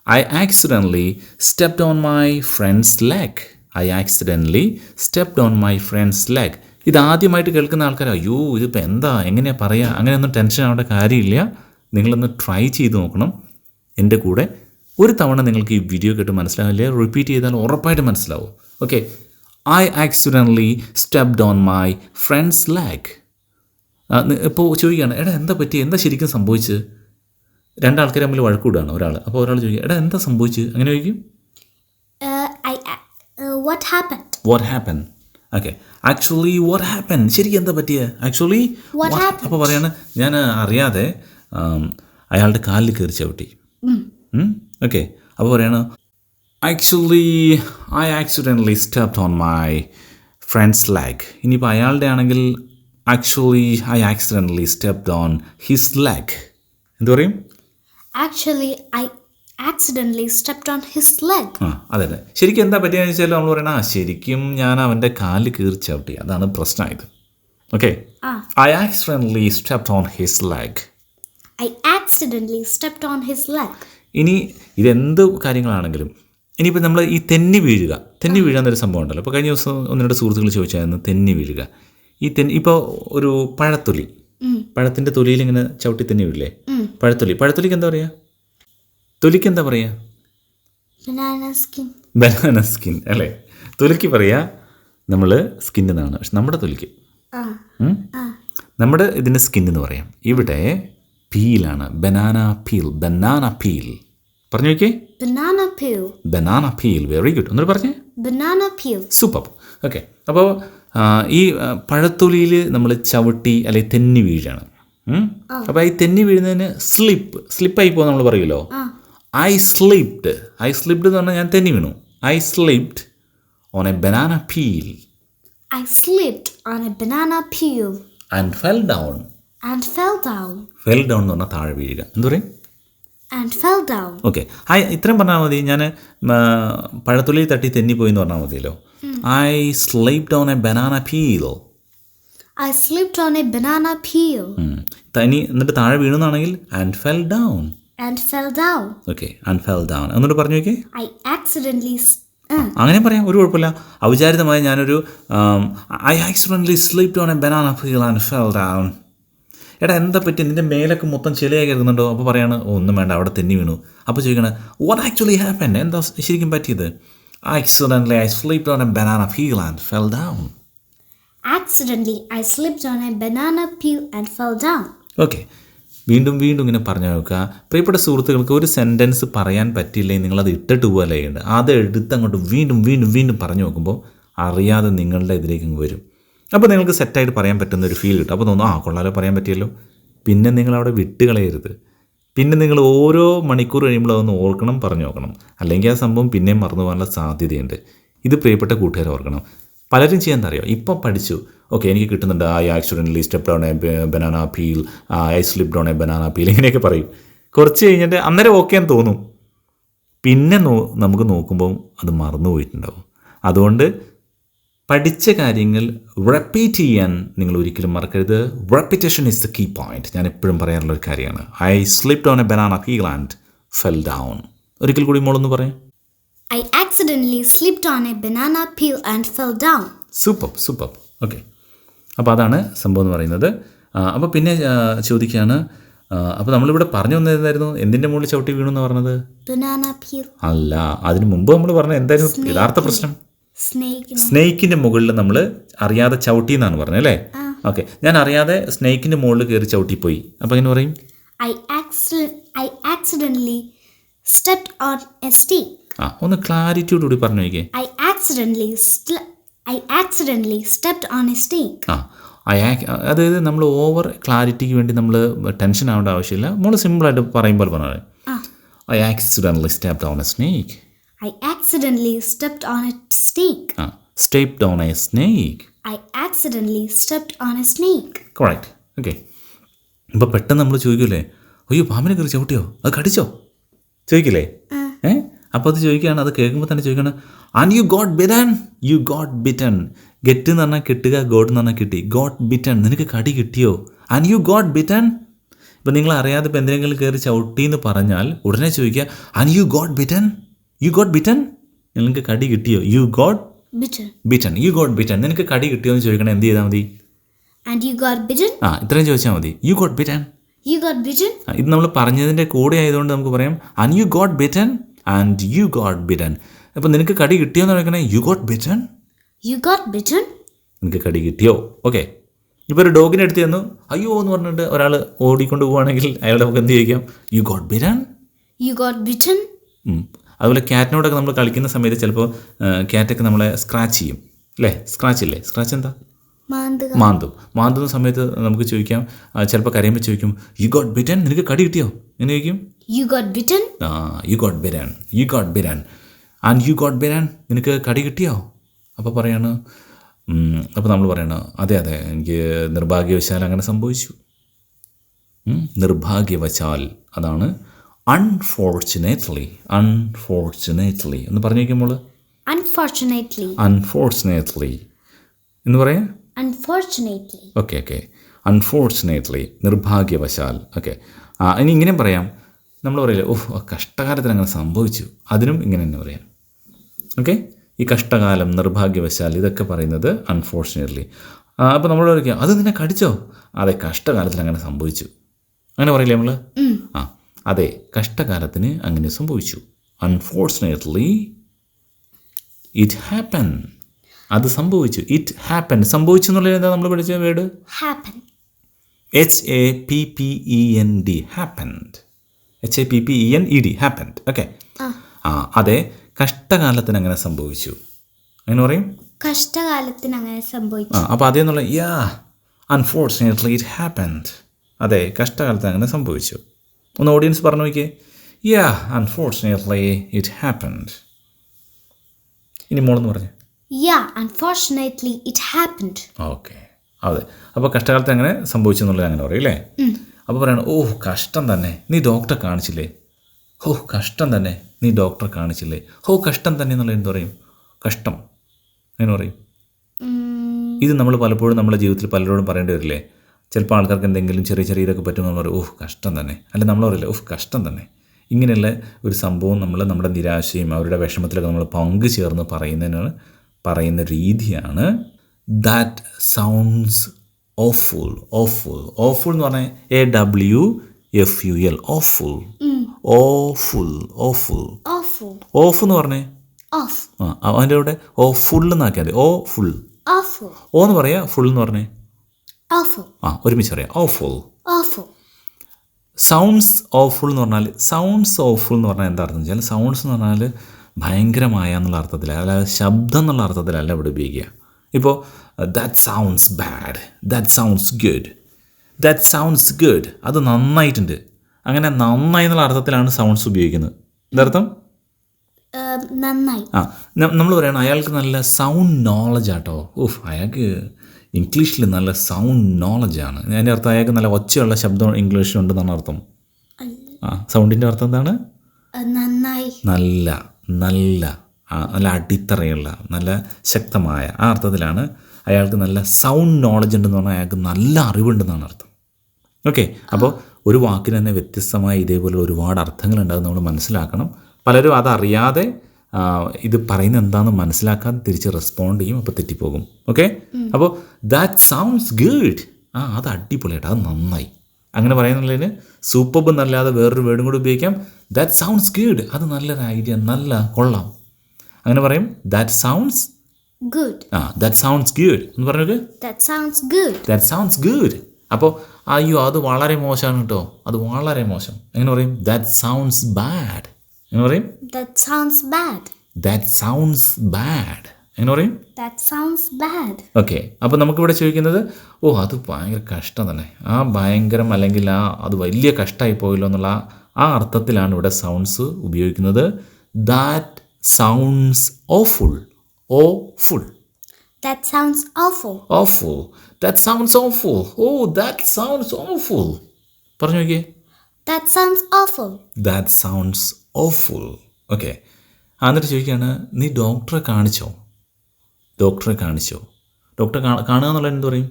I accidentally stepped on my friend's leg. ഇത് ആദ്യമായിട്ട് കേൾക്കുന്ന ആൾക്കാർ അയ്യോ ഇതിപ്പോൾ എന്താ, എങ്ങനെയാണ് പറയുക, അങ്ങനെയൊന്നും ടെൻഷൻ ആവേണ്ട കാര്യമില്ല. നിങ്ങളൊന്ന് ട്രൈ ചെയ്ത് നോക്കണം എൻ്റെ കൂടെ. ഒരു തവണ നിങ്ങൾക്ക് ഈ വീഡിയോ കേട്ട് മനസ്സിലാവില്ല, റിപ്പീറ്റ് ചെയ്താൽ ഉറപ്പായിട്ട് മനസ്സിലാവും. Okay. I accidentally stepped on my friends leg. ഇപ്പോൾ ചോദിക്കുകയാണ്, എടാ എന്താ പറ്റി, എന്താ ശരിക്കും സംഭവിച്ചത്? രണ്ടാൾക്കാർ തമ്മിൽ വഴക്കൂടാണ് ഒരാൾ. അപ്പോൾ ഒരാൾ ചോദിക്കുക, എടാ എന്താ സംഭവിച്ചത്? അങ്ങനെ ചോദിക്കും. What happened? Okay. Actually what happen, ശരിക്കും എന്താ പറ്റിയത്? ആക്ച്വലി അപ്പോൾ പറയാണ് ഞാൻ അറിയാതെ അയാളുടെ കാലിൽ കയറി ചവിട്ടി. ഓക്കെ. അപ്പോൾ പറയാണ് actually I accidentally stepped on my friends leg. ഇനിയിപ്പോൾ അയാളുടെ ആണെങ്കിൽ actually I accidentally stepped on his leg. എന്ത് പറയും? Actually, I accidentally stepped on his leg. അതെ. ശരിക്കും എന്താ പറ്റിയെന്ന് വെച്ചാൽ നമ്മൾ പറയണ ശരിക്കും ഞാൻ അവൻ്റെ കാലിൽ കയറി ചവിട്ടി, അതാണ് പ്രശ്നമായത്. Okay. I accidentally stepped on his leg. I accidentally stepped on his leg. ഇനി ഇതെന്ത് കാര്യങ്ങളാണെങ്കിലും ഇനിയിപ്പോൾ നമ്മൾ ഈ തെന്നി വീഴുക എന്നൊരു സംഭവം ഉണ്ടല്ലോ. അപ്പോൾ കഴിഞ്ഞ ദിവസം ഒന്ന് രണ്ട് സുഹൃത്തുക്കൾ ചോദിച്ചായിരുന്നു തെന്നി വീഴുക. ഈ ഇപ്പോൾ ഒരു പഴത്തിൻ്റെ തൊലിയിൽ ഇങ്ങനെ ചവിട്ടി തെന്നി വീഴില്ലേ? പഴത്തൊലിക്ക് എന്താ പറയുക? തൊലിക്ക് എന്താ പറയുക? ബനാന സ്കിൻ അല്ലേ? തൊലിക്ക് പറയാ നമ്മൾ സ്കിൻ എന്നാണ്. പക്ഷെ നമ്മുടെ തൊലിക്ക് നമ്മുടെ ഇതിൻ്റെ സ്കിൻ എന്ന് പറയാം. ഇവിടെ പീലാണ്, ബനാന പീൽ. പറഞ്ഞു നോക്കിയേ, ബനാന പീൽ. Very good. ഒന്നുകൂടി പറഞ്ഞേ, banana peel. സൂപ്പർ. ഓക്കെ. അപ്പോൾ ഈ പഴത്തൊലിയിൽ നമ്മൾ ചവിട്ടി അല്ലെങ്കിൽ തെന്നി വീഴാണ്. അപ്പോൾ ഈ തെന്നി വീഴുന്നതിന് സ്ലിപ്പായി പോകും നമ്മൾ പറയുമല്ലോ. ഐ സ്ലിപ്ഡ് എന്ന് പറഞ്ഞാൽ ഞാൻ തെന്നി വീണു. I slipped on a banana peel. I slipped on a banana peel and fell down. Fell down എന്ന് പറഞ്ഞാൽ താഴെ വീഴുക. എന്ത് പറയും? And fell down. ഓക്കെ. ഇത്രയും പറഞ്ഞാൽ മതി. ഞാൻ പഴത്തൊലിയിൽ തട്ടി തെന്നിപ്പോയി എന്ന് പറഞ്ഞാൽ മതിയല്ലോ. I slipped on a banana peel. I slipped on a banana peel. എന്നിട്ട് താഴെ വീണുന്നാണെങ്കിൽ and fell down. Okay. and fell down. എന്നിട്ട് പറഞ്ഞു നോക്കിയേ. I accidentally അങ്ങനെ പറയാം, ഒരു കുഴപ്പമില്ല. ഔചാരിതമായി ഞാനൊരു I accidentally slipped on a banana peel and fell down. എടാ എന്താ പറ്റി, നിൻ്റെ മേലൊക്കെ മൊത്തം ചെളിയായി കിടക്കുന്നുണ്ടോ? അപ്പോൾ പറയാണ് ഒന്നും വേണ്ട, അവിടെ തെന്നി വീണു. അപ്പോൾ ചോദിക്കണം what actually happened? എന്താ ശരിക്കും പറ്റിയത്? Accidentally I slipped on a banana peel and fell down. Okay. വീണ്ടും ഇങ്ങനെ പറഞ്ഞു നോക്കുക. പ്രിയപ്പെട്ട സുഹൃത്തുക്കൾക്ക്, ഒരു സെൻറ്റൻസ് പറയാൻ പറ്റിയില്ലെങ്കിൽ നിങ്ങളത് ഇട്ടിട്ട് പോകല്ലേ ഉണ്ട്. അത് എടുത്ത് അങ്ങോട്ട് വീണ്ടും പറഞ്ഞു നോക്കുമ്പോൾ അറിയാതെ നിങ്ങളുടെ ഇതിലേക്ക് വരും. അപ്പോൾ നിങ്ങൾക്ക് സെറ്റായിട്ട് പറയാൻ പറ്റുന്ന ഒരു ഫീൽ കിട്ടും. അപ്പോൾ തോന്നുന്നു കൊള്ളാലോ, പറയാൻ പറ്റിയല്ലോ. പിന്നെ നിങ്ങളവിടെ വിട്ടുകളയരുത്. പിന്നെ നിങ്ങൾ ഓരോ മണിക്കൂർ കഴിയുമ്പോൾ അതൊന്ന് ഓർക്കണം, പറഞ്ഞു നോക്കണം. അല്ലെങ്കിൽ ആ സംഭവം പിന്നെയും മറന്നു പോകാനുള്ള സാധ്യതയുണ്ട്. ഇത് പ്രിയപ്പെട്ട കൂട്ടുകാർ ഓർക്കണം. പലരും ചെയ്യാൻ അറിയോ, ഇപ്പം പഠിച്ചു, ഓക്കെ എനിക്ക് കിട്ടുന്നുണ്ട്. I accidentally stepped on a banana peel, I slipped on a banana peel, ഇങ്ങനെയൊക്കെ പറയും. കുറച്ച് കഴിഞ്ഞിട്ട് അന്നേരം ഓക്കെ എന്ന് തോന്നും. പിന്നെ നമുക്ക് നോക്കുമ്പോൾ അത് മറന്നു പോയിട്ടുണ്ടാവും. അതുകൊണ്ട് പഠിച്ച കാര്യങ്ങൾ റിപ്പീറ്റ് ചെയ്യാൻ നിങ്ങൾ ഒരിക്കലും മറക്കരുത്. Repetition is the key point. ഞാൻ എപ്പോഴും പറയാറുള്ള ഒരു കാര്യമാണ്. I slipped on a banana peel and fell down. ഒരിക്കൽ കൂടി മോളൊന്ന് പറയാം. I accidentally slipped on a banana peel and fell down. Super. Okay. അപ്പോൾ അതാണ് സംഭവം എന്ന് പറയുന്നത്. അപ്പോൾ പിന്നെ ചോദിക്കുകയാണ്, അപ്പോൾ നമ്മളിവിടെ പറഞ്ഞു വന്നതായിരുന്നു എന്തിൻ്റെ മുകളിൽ ചവിട്ടി വീണു എന്ന് പറഞ്ഞത്? Banana peel. അല്ല, അതിന് മുമ്പ് നമ്മൾ പറഞ്ഞത് എന്തായിരുന്നു യഥാർത്ഥ പ്രശ്നം? സ്നേക്കിൻ്റെ മുകളിൽ നമ്മൾ അറിയാതെ ചവിട്ടി എന്നാണ് പറഞ്ഞത് അല്ലേ? ഓക്കെ. ഞാൻ അറിയാതെ സ്നേക്കിൻ്റെ മുകളിൽ കയറി ചവിട്ടിപ്പോയി. അപ്പോൾ എങ്ങനെ പറയും? I accidentally stepped on a snake. ഒന്ന് ക്ലാരിറ്റിയോടുകൂടി പറഞ്ഞു നോക്കിയേ. I accidentally stepped on a snake. അതായത് നമ്മൾ ഓവർ ക്ലാരിറ്റിക്ക് വേണ്ടി നമ്മൾ ടെൻഷൻ ആവേണ്ട ആവശ്യമില്ല. നമ്മൾ സിമ്പിളായിട്ട് പറയുമ്പോൾ പറഞ്ഞത് I accidentally stepped on a snake. I accidentally stepped on a snake. Stepped on a snake. I accidentally stepped on a snake. Correct. Okay. ഇപ്പോൾ പെട്ടെന്ന് നമ്മൾ ചോദിക്കൂലേ, അയ്യോ പാമ്പിനെ കയറി ചവിട്ടിയോ, അത് കടിച്ചോ ചോദിക്കില്ലേ? അപ്പോൾ അത് ചോദിക്കുകയാണ്. അത് കേൾക്കുമ്പോൾ തന്നെ ചോദിക്കുകയാണ് and you got bitten. Get എന്ന് പറഞ്ഞാൽ കെട്ടുക, ഗോഡ് എന്ന് പറഞ്ഞാൽ കിട്ടി. ഗോട്ട് ബിറ്റൺ, നിനക്ക് കടി കിട്ടിയോ? and you got bitten. ഇപ്പം നിങ്ങൾ അറിയാതെ ഇപ്പം എന്തെങ്കിലും കയറി ചവിട്ടി എന്ന് പറഞ്ഞാൽ ഉടനെ ചോദിക്കുക and you got bitten. നിങ്ങൾക്ക് കടി കിട്ടിയോ? you got bitten. നിനക്ക് കടി കിട്ടിയോ എന്ന് ചോദിക്കണം. എന്ത് ചെയ്താൽ മതി? and you got bitten. ഇത്രയും ചോദിച്ചാൽ മതി. you got bitten. ഇത് നമ്മൾ പറഞ്ഞതിൻ്റെ കൂടെ ആയതുകൊണ്ട് നമുക്ക് പറയാം and you got bitten. അപ്പം നിനക്ക് കടി കിട്ടിയോ എന്ന് ചോദിക്കണേ. you got bitten. നിനക്ക് കടി കിട്ടിയോ? ഓക്കെ. ഇപ്പോൾ ഒരു ഡോഗിനെ എടുത്ത് തന്നു, അയ്യോ എന്ന് പറഞ്ഞിട്ട് ഒരാൾ ഓടിക്കൊണ്ട് പോവുകയാണെങ്കിൽ അയാളുടെ നമുക്ക് എന്ത് ചോദിക്കാം? you got bitten. അതുപോലെ ക്യാറ്റിനോടൊക്കെ നമ്മൾ കളിക്കുന്ന സമയത്ത് ചിലപ്പോൾ ക്യാറ്റൊക്കെ നമ്മളെ സ്ക്രാച്ച് ചെയ്യും അല്ലേ? സ്ക്രാച്ച് എന്താ? മാന്തുന്ന സമയത്ത് നമുക്ക് ചോദിക്കാം, ചിലപ്പോൾ കരയുമ്പോൾ ചോദിക്കും you got bitten. നിനക്ക് കടി കിട്ടിയോ എന്ന് ചോദിക്കും. you got bitten. and you got bitten. നിനക്ക് കടി കിട്ടിയോ? അപ്പോൾ പറയാണ്, അപ്പോൾ നമ്മൾ പറയണം അതെ എനിക്ക് നിർഭാഗ്യവശാൽ അങ്ങനെ സംഭവിച്ചു. നിർഭാഗ്യവശാൽ, അതാണ് അൺഫോർച്ചുനേറ്റ്ലി. ഒന്ന് പറഞ്ഞു വയ്ക്കുമ്പോൾ Unfortunately. എന്ന് പറയാം. ഓക്കെ. അൺഫോർച്ചുനേറ്റ്ലി, നിർഭാഗ്യവശാൽ. ഓക്കെ. ഇനി ഇങ്ങനെ പറയാം. നമ്മൾ പറയില്ലേ, കഷ്ടകാലത്തിന് അങ്ങനെ സംഭവിച്ചു. അതിനും ഇങ്ങനെ തന്നെ പറയാം. ഓക്കെ, ഈ കഷ്ടകാലം, നിർഭാഗ്യവശാൽ, ഇതൊക്കെ പറയുന്നത് അൺഫോർച്ചുനേറ്റ്ലി. അപ്പോൾ നമ്മൾ വിളിക്കുക അത് നിന്നെ കടിച്ചോ, അതെ കഷ്ടകാലത്തിന് അങ്ങനെ സംഭവിച്ചു, അങ്ങനെ പറയില്ലേ നമ്മൾ? അതെ കഷ്ടകാലത്തിന് അങ്ങനെ സംഭവിച്ചു. അൺഫോർച്ചുനേറ്റ്ലി ഇറ്റ് ഹാപ്പൻ, അത് സംഭവിച്ചു. ഇറ്റ് ഹാപ്പൻ, സംഭവിച്ചു എന്നുള്ളത് എന്താ നമ്മൾ പഠിച്ച word? happen. HAPPEND, happened. HAPPENED, happened. Okay, അതെ കഷ്ടകാലത്തിന് അങ്ങനെ സംഭവിച്ചു, അങ്ങനെ പറയും. കഷ്ടകാലത്തിന് അങ്ങനെ സംഭവിച്ചു. അപ്പോൾ അതേന്നുള്ള അൺഫോർച്ചുനേറ്റ്ലി ഇറ്റ് ഹാപ്പൻഡ്, അതെ കഷ്ടകാലത്തിന് അങ്ങനെ സംഭവിച്ചു. ഒന്ന് ഓഡിയൻസ് പറഞ്ഞു നോക്കിയേ. Unfortunately it happened. ഇനി മോളെന്ന് പറഞ്ഞു. Unfortunately it happened. ഓക്കെ, അതെ. അപ്പോൾ കഷ്ടകാലത്ത് അങ്ങനെ സംഭവിച്ചു എന്നുള്ളത് അങ്ങനെ പറയും അല്ലേ? അപ്പോൾ പറയണം, കഷ്ടം തന്നെ, നീ ഡോക്ടറെ കാണിച്ചില്ലേ, കഷ്ടം തന്നെ, നീ ഡോക്ടറെ കാണിച്ചില്ലേ, കഷ്ടം തന്നെ എന്നുള്ളത് എന്ത് പറയും? കഷ്ടം, അങ്ങനെ പറയും. ഇത് നമ്മൾ പലപ്പോഴും നമ്മുടെ ജീവിതത്തിൽ പലരോടും പറയേണ്ടി വരില്ലേ? ചിലപ്പോൾ ആൾക്കാർക്ക് എന്തെങ്കിലും ചെറിയ ചെറിയ ഇതൊക്കെ പറ്റുമെന്ന് പറയും, കഷ്ടം തന്നെ, അല്ല നമ്മൾ പറയില്ലേ, കഷ്ടം തന്നെ. ഇങ്ങനെയുള്ള ഒരു സംഭവം നമ്മൾ നമ്മുടെ നിരാശയും അവരുടെ വിഷമത്തിലൊക്കെ നമ്മൾ പങ്കു ചേർന്ന് പറയുന്ന രീതിയാണ് ദാറ്റ് സൗണ്ട്സ് ഓഫുൾ. ഓഫുൾ എന്ന് പറഞ്ഞാൽ AWFUL, ഓഫുൾ. ഓഫ് എന്ന് പറഞ്ഞേ അതിൻ്റെ കൂടെ ഫുൾ എന്നാക്കിയാൽ മതി. ഫുൾ. ഓ എന്ന് പറയാ, ഫുൾ എന്ന് പറഞ്ഞേ. ഒരുമിച്ച് പറയാം, ഓഫുൾ. സൗണ്ട്സ് ഓഫുൾ എന്ന് പറഞ്ഞാൽ, സൗണ്ട്സ് ഓഫുൾ എന്ന് പറഞ്ഞാൽ എന്താ അർത്ഥം വെച്ചാൽ, സൗണ്ട്സ് എന്ന് പറഞ്ഞാൽ ഭയങ്കരമായ എന്നുള്ള അർത്ഥത്തിലാണ്, അല്ലാതെ ശബ്ദം എന്നുള്ള അർത്ഥത്തിലല്ല ഇവിടെ ഉപയോഗിക്കുക. ഇപ്പോൾ that sounds bad, that sounds good, that sounds good, അത് നന്നായിട്ടുണ്ട്, അങ്ങനെ നന്നായി എന്നുള്ള അർത്ഥത്തിലാണ് സൗണ്ട്സ് ഉപയോഗിക്കുന്നത്. എന്താർത്ഥം? നന്നായി. നമ്മൾ പറയണം അയാൾക്ക് നല്ല സൗണ്ട് നോളജ് ആട്ടോ, അയാൾക്ക് ഇംഗ്ലീഷിൽ നല്ല സൗണ്ട് നോളജാണ്. അതിൻ്റെ അർത്ഥം അയാൾക്ക് നല്ല ഒച്ചയുള്ള ശബ്ദം ഇംഗ്ലീഷിലുണ്ടെന്നാണ് അർത്ഥം. സൗണ്ടിൻ്റെ അർത്ഥം എന്താണ്? നന്നായി, നല്ല നല്ല നല്ല അടിത്തറയുള്ള നല്ല ശക്തമായ, ആ അർത്ഥത്തിലാണ് അയാൾക്ക് നല്ല സൗണ്ട് നോളജ് ഉണ്ടെന്ന് പറഞ്ഞാൽ അയാൾക്ക് നല്ല അറിവുണ്ടെന്നാണ് അർത്ഥം. ഓക്കെ, അപ്പോൾ ഒരു വാക്കിന് തന്നെ വ്യത്യസ്തമായ ഇതേപോലെ ഒരുപാട് അർത്ഥങ്ങളുണ്ടാകും, നമ്മൾ മനസ്സിലാക്കണം. പലരും അതറിയാതെ ഇത് പറയുന്നത് എന്താണെന്ന് മനസ്സിലാക്കാതെ തിരിച്ച് റെസ്പോണ്ട് ചെയ്യും, അപ്പോൾ തെറ്റിപ്പോകും. ഓക്കെ, അപ്പോൾ ദാറ്റ് സൗണ്ട്സ് ഗുഡ്, അത് അടിപൊളിയായിട്ട്, അത് നന്നായി, അങ്ങനെ പറയുന്നുള്ളതിന് സൂപ്പർബ് എന്നല്ലാതെ വേറൊരു വേർഡും കൂടി ഉപയോഗിക്കാം. ദാറ്റ് സൗണ്ട്സ് ഗുഡ്, അത് നല്ലൊരു ഐഡിയ, നല്ല കൊള്ളാം, അങ്ങനെ പറയും. That sounds good. That sounds good എന്ന് പറഞ്ഞത് that sounds good. That sounds good. അപ്പോൾ അയ്യോ അത് വളരെ മോശമാണ് കേട്ടോ, അത് വളരെ മോശം, എങ്ങനെ പറയും? ദാറ്റ് സൗണ്ട്സ് ബാഡ്, എങ്ങനെ പറയും? That sounds bad. That sounds bad, എങ്ങനെ പറയും? That sounds bad. ഓക്കെ, അപ്പോൾ നമുക്കിവിടെ ചോദിക്കുന്നത് അത് ഭയങ്കര കഷ്ടം തന്നെ, ഭയങ്കരം അല്ലെങ്കിൽ അത് വലിയ കഷ്ടമായി പോയല്ലോ എന്നുള്ള ആ അർത്ഥത്തിലാണ് ഇവിടെ സൗണ്ട്സ് ഉപയോഗിക്കുന്നത്. That sounds awful. Awful. That sounds awful. Awful. That sounds awful. That sounds awful. പറഞ്ഞു നോക്കിയേ. That sounds awful. That sounds awful. Okay, എന്നിട്ട് ചോദിക്കുകയാണ്, നീ ഡോക്ടറെ കാണിച്ചോ? ഡോക്ടറെ കാണുക എന്നുള്ളത് എന്ത് പറയും?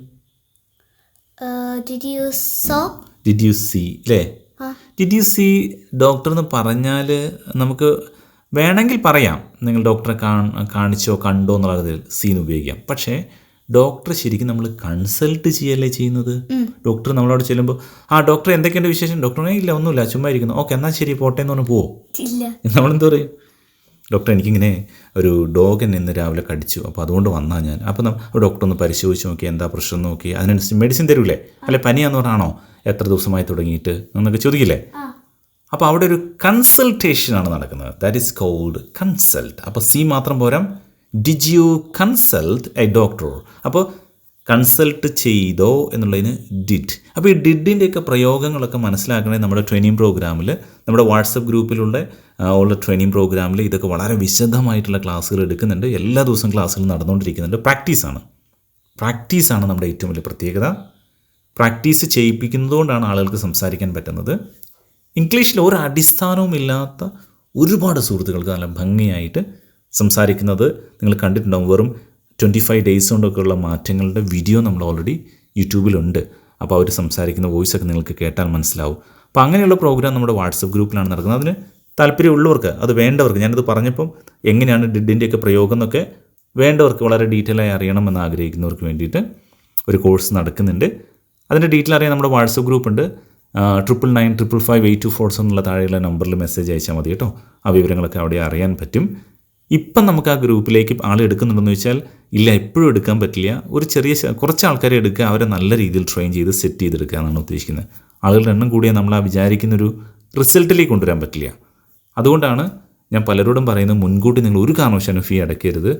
Did you saw? Did you see, അല്ലേ? Did you see ഡോക്ടർ എന്ന് പറഞ്ഞാൽ നമുക്ക് വേണമെങ്കിൽ പറയാം, നിങ്ങൾ ഡോക്ടറെ കാണിച്ചോ കണ്ടോ എന്നുള്ളതിൽ സീൻ ഉപയോഗിക്കാം. പക്ഷേ ഡോക്ടർ ശരിക്കും നമ്മൾ കൺസൾട്ട് ചെയ്യല്ലേ ചെയ്യുന്നത്. ഡോക്ടർ നമ്മളോട് ചെല്ലുമ്പോൾ ഡോക്ടർ എന്തൊക്കെയുണ്ട് വിശേഷം? ഡോക്ടറെ ഇല്ല ഒന്നുമില്ല ചുമ്മാ ഇരിക്കുന്നു. ഓക്കെ എന്നാൽ ശരി പോട്ടെ എന്ന് പറഞ്ഞ് പോവും. നമ്മളെന്താ പറയും? ഡോക്ടർ എനിക്കിങ്ങനെ ഒരു ഡോഗ് ഇന്ന് രാവിലെ കടിച്ചു, അപ്പോൾ അതുകൊണ്ട് വന്നാൽ ഞാൻ. അപ്പോൾ ഡോക്ടർ ഒന്ന് പരിശോധിച്ച് നോക്കി, എന്താ പ്രശ്നം നോക്കി, അതിനനുസരിച്ച് മെഡിസിൻ തരൂലേ? അല്ലെ പനിയാന്ന് പറഞ്ഞാണോ, എത്ര ദിവസമായി തുടങ്ങിയിട്ട് എന്നൊക്കെ ചോദിക്കില്ലേ? അപ്പോൾ അവിടെ ഒരു കൺസൾട്ടേഷനാണ് നടക്കുന്നത്. That is called consult. അപ്പോൾ സി മാത്രം പോരാ, did you consult a doctor? അപ്പോൾ കൺസൾട്ട് ചെയ്തോ എന്നുള്ളതിന് ഡിഡ്. അപ്പോൾ ഈ ഡിഡിൻ്റെയൊക്കെ പ്രയോഗങ്ങളൊക്കെ മനസ്സിലാക്കണമെങ്കിൽ നമ്മുടെ ട്രെയിനിങ് പ്രോഗ്രാമിൽ, നമ്മുടെ വാട്സപ്പ് ഗ്രൂപ്പിലുള്ള ഉള്ള ട്രെയിനിങ് പ്രോഗ്രാമിൽ ഇതൊക്കെ വളരെ വിശദമായിട്ടുള്ള ക്ലാസ്സുകൾ എടുക്കുന്നുണ്ട്. എല്ലാ ദിവസവും ക്ലാസ്സുകൾ നടന്നുകൊണ്ടിരിക്കുന്നുണ്ട്. പ്രാക്ടീസാണ് നമ്മുടെ ഏറ്റവും വലിയ പ്രത്യേകത. പ്രാക്ടീസ് ചെയ്യിപ്പിക്കുന്നതുകൊണ്ടാണ് ആളുകൾക്ക് സംസാരിക്കാൻ പറ്റുന്നത്. ഇംഗ്ലീഷിൽ ഒരു അടിസ്ഥാനവും ഇല്ലാത്ത ഒരുപാട് സുഹൃത്തുക്കൾക്ക് നല്ല ഭംഗിയായിട്ട് സംസാരിക്കുന്നത് നിങ്ങൾ കണ്ടിട്ടുണ്ടാകും. വെറും 25 days കൊണ്ടൊക്കെയുള്ള മാറ്റങ്ങളുടെ വീഡിയോ നമ്മൾ ഓൾറെഡി യൂട്യൂബിലുണ്ട്. അപ്പോൾ അവർ സംസാരിക്കുന്ന വോയിസൊക്കെ നിങ്ങൾക്ക് കേട്ടാൽ മനസ്സിലാവും. അപ്പോൾ അങ്ങനെയുള്ള പ്രോഗ്രാം നമ്മുടെ വാട്സപ്പ് ഗ്രൂപ്പിലാണ് നടക്കുന്നത്. അതിന് താല്പര്യമുള്ളവർക്ക്, അത് വേണ്ടവർക്ക്, ഞാനിത് പറഞ്ഞപ്പം എങ്ങനെയാണ് ഡിഡിൻ്റെയൊക്കെ പ്രയോഗം എന്നൊക്കെ വേണ്ടവർക്ക് വളരെ ഡീറ്റെയിൽ ആയി അറിയണമെന്ന് ആഗ്രഹിക്കുന്നവർക്ക് വേണ്ടിയിട്ട് ഒരു കോഴ്സ് നടക്കുന്നുണ്ട്. അതിൻ്റെ ഡീറ്റെയിൽ അറിയാൻ നമ്മുടെ വാട്സപ്പ് ഗ്രൂപ്പ് ഉണ്ട്. 99955824 എന്നുള്ള താഴെയുള്ള നമ്പറിൽ മെസ്സേജ് അയച്ചാൽ മതി കേട്ടോ. ആ വിവരങ്ങളൊക്കെ അവിടെ അറിയാൻ പറ്റും. ഇപ്പം നമുക്ക് ആ ഗ്രൂപ്പിലേക്ക് ആൾ എടുക്കുന്നുണ്ടെന്ന് വെച്ചാൽ ഇല്ല, എപ്പോഴും എടുക്കാൻ പറ്റില്ല. ഒരു കുറച്ച് ആൾക്കാരെ എടുക്കുക, അവരെ നല്ല രീതിയിൽ ട്രെയിൻ ചെയ്ത് സെറ്റ് ചെയ്തെടുക്കുക എന്നാണ് ഉദ്ദേശിക്കുന്നത്. ആളുകളുടെ എണ്ണം കൂടിയാൽ നമ്മൾ ആ വിചാരിക്കുന്നൊരു റിസൾട്ടിലേക്ക് കൊണ്ടുവരാൻ പറ്റില്ല. അതുകൊണ്ടാണ് ഞാൻ പലരോടും പറയുന്നത്, മുൻകൂട്ടി നിങ്ങൾ ഒരു കാരണവശാലും ഫീ അടയ്ക്കരുത്.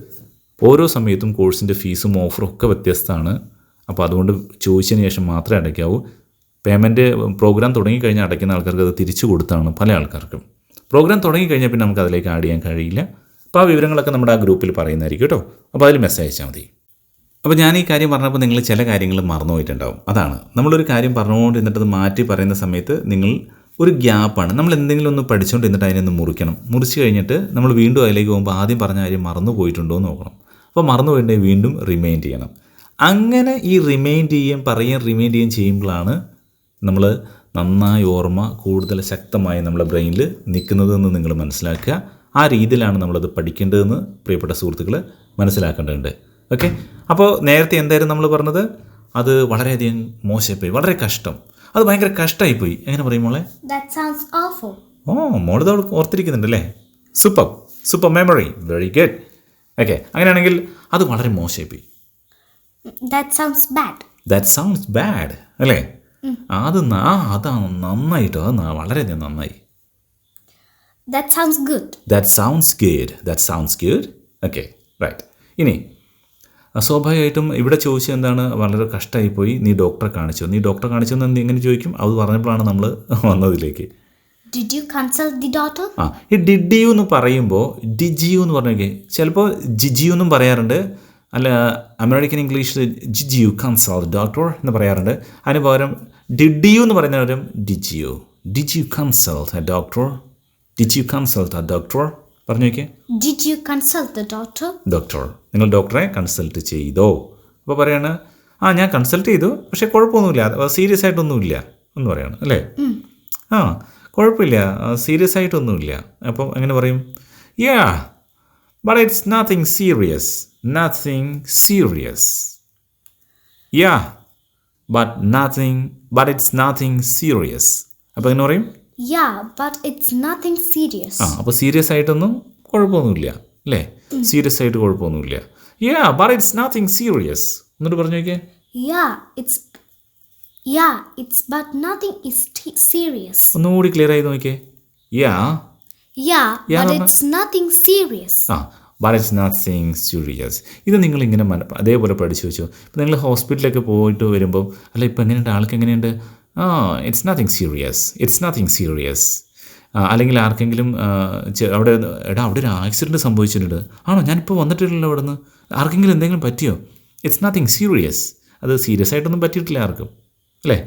ഓരോ സമയത്തും കോഴ്സിൻ്റെ ഫീസും ഓഫറും ഒക്കെ വ്യത്യസ്തമാണ്. അപ്പോൾ അതുകൊണ്ട് ചോദിച്ചതിന് ശേഷം മാത്രമേ അടയ്ക്കാവൂ. പേയ്മെൻറ്റ് പ്രോഗ്രാം തുടങ്ങിക്കഴിഞ്ഞാൽ അടയ്ക്കുന്ന ആൾക്കാർക്ക് അത് തിരിച്ചു കൊടുത്താണ് പല ആൾക്കാർക്കും. പ്രോഗ്രാം തുടങ്ങിക്കഴിഞ്ഞാൽ പിന്നെ നമുക്ക് അതിലേക്ക് ആഡ് ചെയ്യാൻ കഴിയില്ല. അപ്പോൾ ആ വിവരങ്ങളൊക്കെ നമ്മുടെ ആ ഗ്രൂപ്പിൽ പറയുന്നതായിരിക്കും കേട്ടോ. അപ്പോൾ അതിൽ മെസ്സേജ് അയച്ചാൽ മതി. അപ്പോൾ ഞാൻ ഈ കാര്യം പറഞ്ഞപ്പോൾ നിങ്ങൾ ചില കാര്യങ്ങൾ മറന്നുപോയിട്ടുണ്ടാവും. അതാണ്, നമ്മളൊരു കാര്യം പറഞ്ഞുകൊണ്ട് അത് മാറ്റി പറയുന്ന സമയത്ത് നിങ്ങൾ ഒരു ഗ്യാപ്പാണ്. നമ്മൾ എന്തെങ്കിലും ഒന്ന് പഠിച്ചുകൊണ്ട് എന്നിട്ട് അതിനൊന്ന് മുറിക്കണം. മുറിച്ച് കഴിഞ്ഞിട്ട് നമ്മൾ വീണ്ടും അതിലേക്ക് പോകുമ്പോൾ ആദ്യം പറഞ്ഞ കാര്യം മറന്നു പോയിട്ടുണ്ടോ എന്ന് നോക്കണം. അപ്പോൾ മറന്നു പോയിട്ടുണ്ടെങ്കിൽ വീണ്ടും റിമൈൻഡ് ചെയ്യണം. അങ്ങനെ ഈ റിമൈൻഡ് ചെയ്യുകയും ചെയ്യുമ്പോഴാണ് നമ്മൾ നന്നായി ഓർമ്മ കൂടുതൽ ശക്തമായി നമ്മുടെ ബ്രെയിനിൽ നിൽക്കുന്നതെന്ന് നിങ്ങൾ മനസ്സിലാക്കുക. ആ രീതിയിലാണ് നമ്മളത് പഠിക്കേണ്ടതെന്ന് പ്രിയപ്പെട്ട സുഹൃത്തുക്കൾ മനസ്സിലാക്കേണ്ടതുണ്ട്. ഓക്കെ, അപ്പോൾ നേരത്തെ എന്തായിരുന്നു നമ്മൾ പറഞ്ഞത്? അത് വളരെയധികം മോശമായിപ്പോയി, വളരെ കഷ്ടം, അത് ഭയങ്കര കഷ്ടമായിപ്പോയി. എങ്ങനെ പറയും മോളെ? That sounds awful. മോളിത് ഓർത്തിരിക്കുന്നുണ്ടല്ലേ? Super memory, very good. Okay, അങ്ങനെയാണെങ്കിൽ അത് വളരെ മോശമായിപ്പോയി. That sounds bad. അല്ലേ? അതാണ് നന്നായിട്ടോ, അത് വളരെയധികം നന്നായി. That sounds good. Okay, right. ഇനി സ്വാഭാവികമായിട്ടും ഇവിടെ ചോദിച്ചത് എന്താണ്? വളരെ കഷ്ടമായിപ്പോയി, നീ ഡോക്ടറെ കാണിച്ചെന്ന് എങ്ങനെ ചോദിക്കും? അത് പറഞ്ഞപ്പോഴാണ് നമ്മൾ വന്നതിലേക്ക്. Did you consult the doctor? ഈ ഡിഡ് യു എന്ന് പറയുമ്പോൾ ഡിജിയു എന്ന് പറഞ്ഞേക്കെ, ചിലപ്പോൾ ജിജിയു എന്നും പറയാറുണ്ട്. അല്ല, അമേരിക്കൻ ഇംഗ്ലീഷിൽ ജിഡ് യു കൺസൾട്ട് ഡോക്ടർ എന്ന് പറയാറുണ്ട്. അതിന് പകരം ഡിഡ് യു എന്ന് പറയുന്നവരും did you consult a doctor പറഞ്ഞു നോക്കിയേ. Did you consult the doctor? നിങ്ങൾ ഡോക്ടറെ കൺസൾട്ട് ചെയ്തോ? അപ്പോൾ പറയാണ്, ഞാൻ കൺസൾട്ട് ചെയ്തു, പക്ഷേ കുഴപ്പമൊന്നുമില്ല, സീരിയസ് ആയിട്ടൊന്നുമില്ല എന്ന് പറയാണ് അല്ലേ? കുഴപ്പമില്ല, സീരിയസ് ആയിട്ടൊന്നുമില്ല. അപ്പം എങ്ങനെ പറയും? but it's nothing serious. but it's nothing serious. അപ്പോൾ എങ്ങനെ പറയും? but it's nothing serious. അപ്പോൾ സീരിയസ് ആയിട്ടൊന്നും കുഴപ്പമൊന്നുമില്ല അല്ലേ? സീരിയസ് ആയിട്ട് കുഴപ്പമൊന്നുമില്ല. but it's nothing serious. എന്നിട്ട് പറഞ്ഞു നോക്കിയേ. it's but nothing is serious. ഒന്നുകൂടി ക്ലിയർ ആയി നോക്കിയേ. but it's nothing serious. but it's nothing serious. ഇത് നിങ്ങളിങ്ങനെ അതേപോലെ പഠിച്ചു വെച്ചോ. ഇപ്പം നിങ്ങൾ ഹോസ്പിറ്റലിലൊക്കെ പോയിട്ട് വരുമ്പോൾ, അല്ല ഇപ്പം എങ്ങനെയുണ്ട്, ആൾക്ക് എങ്ങനെയുണ്ട്? It's nothing serious. അല്ലെങ്കിൽ ആർക്കെങ്കിലും അവിടെ ഒരു ആക്സിഡൻറ്റ് സംഭവിച്ചിട്ടുണ്ട്. ആണോ, ഞാനിപ്പോൾ വന്നിട്ടില്ലല്ലോ അവിടെ നിന്ന്, ആർക്കെങ്കിലും എന്തെങ്കിലും പറ്റിയോ? It's nothing serious. അത് സീരിയസ് ആയിട്ടൊന്നും പറ്റിയിട്ടില്ല ആർക്കും അല്ലേ?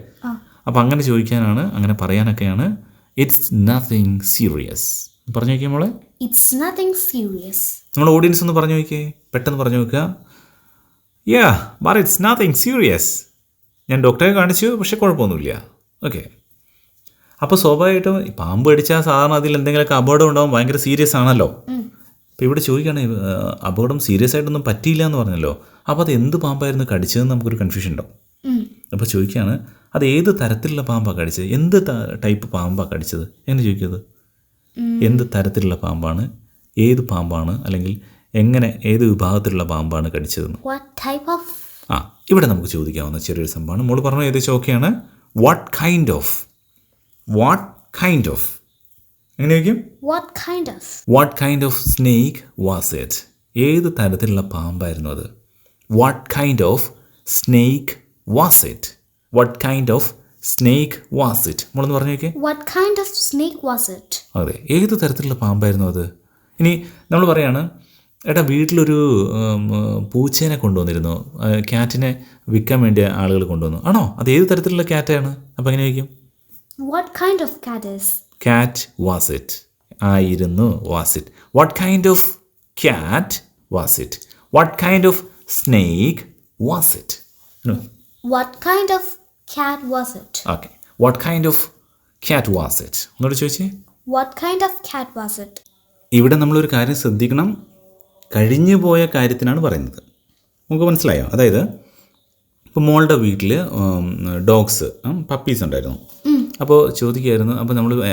അപ്പോൾ അങ്ങനെ ചോദിക്കാനാണ്, അങ്ങനെ പറയാനൊക്കെയാണ് ഇറ്റ്സ് നത്തിങ് സീരിയസ്. പറഞ്ഞു നോക്കിയാൽ മോളെ. It's nothing serious. നമ്മൾ ഓഡിയൻസ് ഒന്ന് പറഞ്ഞു നോക്കിയേ, പെട്ടെന്ന് പറഞ്ഞു നോക്കുക. but it's nothing serious. ഞാൻ ഡോക്ടറെ കാണിച്ചു, പക്ഷേ കുഴപ്പമൊന്നുമില്ല. ഓക്കെ, അപ്പോൾ സ്വാഭാവികമായിട്ടും പാമ്പ് കടിച്ചാൽ സാധാരണ അതിൽ എന്തെങ്കിലുമൊക്കെ അപകടം ഉണ്ടാകും, ഭയങ്കര സീരിയസ് ആണല്ലോ. അപ്പോൾ ഇവിടെ ചോദിക്കുകയാണ്, അപകടം സീരിയസ് ആയിട്ടൊന്നും പറ്റിയില്ല എന്ന് പറഞ്ഞല്ലോ, അപ്പോൾ അത് എന്ത് പാമ്പായിരുന്നു കടിച്ചതെന്ന് നമുക്കൊരു കൺഫ്യൂഷൻ ഉണ്ടാവും. അപ്പോൾ ചോദിക്കുകയാണ്, അത് ഏത് തരത്തിലുള്ള പാമ്പാണ് കടിച്ചത്, എന്ത് ടൈപ്പ് പാമ്പാണ് കടിച്ചത് എന്ന് ചോദിക്കുന്നത്. എന്ത് തരത്തിലുള്ള പാമ്പാണ്, ഏത് പാമ്പാണ്, അല്ലെങ്കിൽ എങ്ങനെ, ഏത് വിഭാഗത്തിലുള്ള പാമ്പാണ് കടിച്ചതെന്ന്. ഇവിടെ നമുക്ക് ചോദിക്കാവുന്ന ചെറിയൊരു സംഭവമാണ്. മോള് പറഞ്ഞു ഏകദേശം ഓക്കെയാണ്. വാട്ട് കൈൻഡ് ഓഫ് എങ്ങനെ ചോദിക്കും? What kind of snake was it? ഏത് തരത്തിലുള്ള പാമ്പായിരുന്നു അത്? What kind of snake was it? മോളൊന്ന് പറഞ്ഞു നോക്കിയേ. അതെ, ഏത് തരത്തിലുള്ള പാമ്പായിരുന്നു അത്? ഇനി നമ്മൾ പറയാണ്, എടാ വീട്ടിലൊരു പൂച്ചേനെ കൊണ്ടുവന്നിരുന്നു, ക്യാറ്റിനെ വിൽക്കാൻ വേണ്ടി ആളുകൾ കൊണ്ടുവന്നു. ആണോ, അത് ഏത് തരത്തിലുള്ള ക്യാറ്റാണ്? അപ്പോൾ എങ്ങനെ ചോദിക്കും? Cat was it? ആയിരുന്നു, was it? What kind of cat was it? What kind of snake was it? No. What kind of cat was it? Okay. What kind of cat was it? ഒന്നുകൂടെ ചോദിച്ചേ. What kind of cat was it? ഇവിടെ നമ്മളൊരു കാര്യം ശ്രദ്ധിക്കണം. കഴിഞ്ഞു പോയ കാര്യത്തിനാണ് പറയുന്നത്. നമുക്ക് മനസ്സിലായോ? അതായത് ഇപ്പോൾ മോളുടെ വീട്ടിൽ ഡോഗ്സ് പപ്പീസ് ഉണ്ടായിരുന്നു. അപ്പോൾ ചോദിക്കുമായിരുന്നു.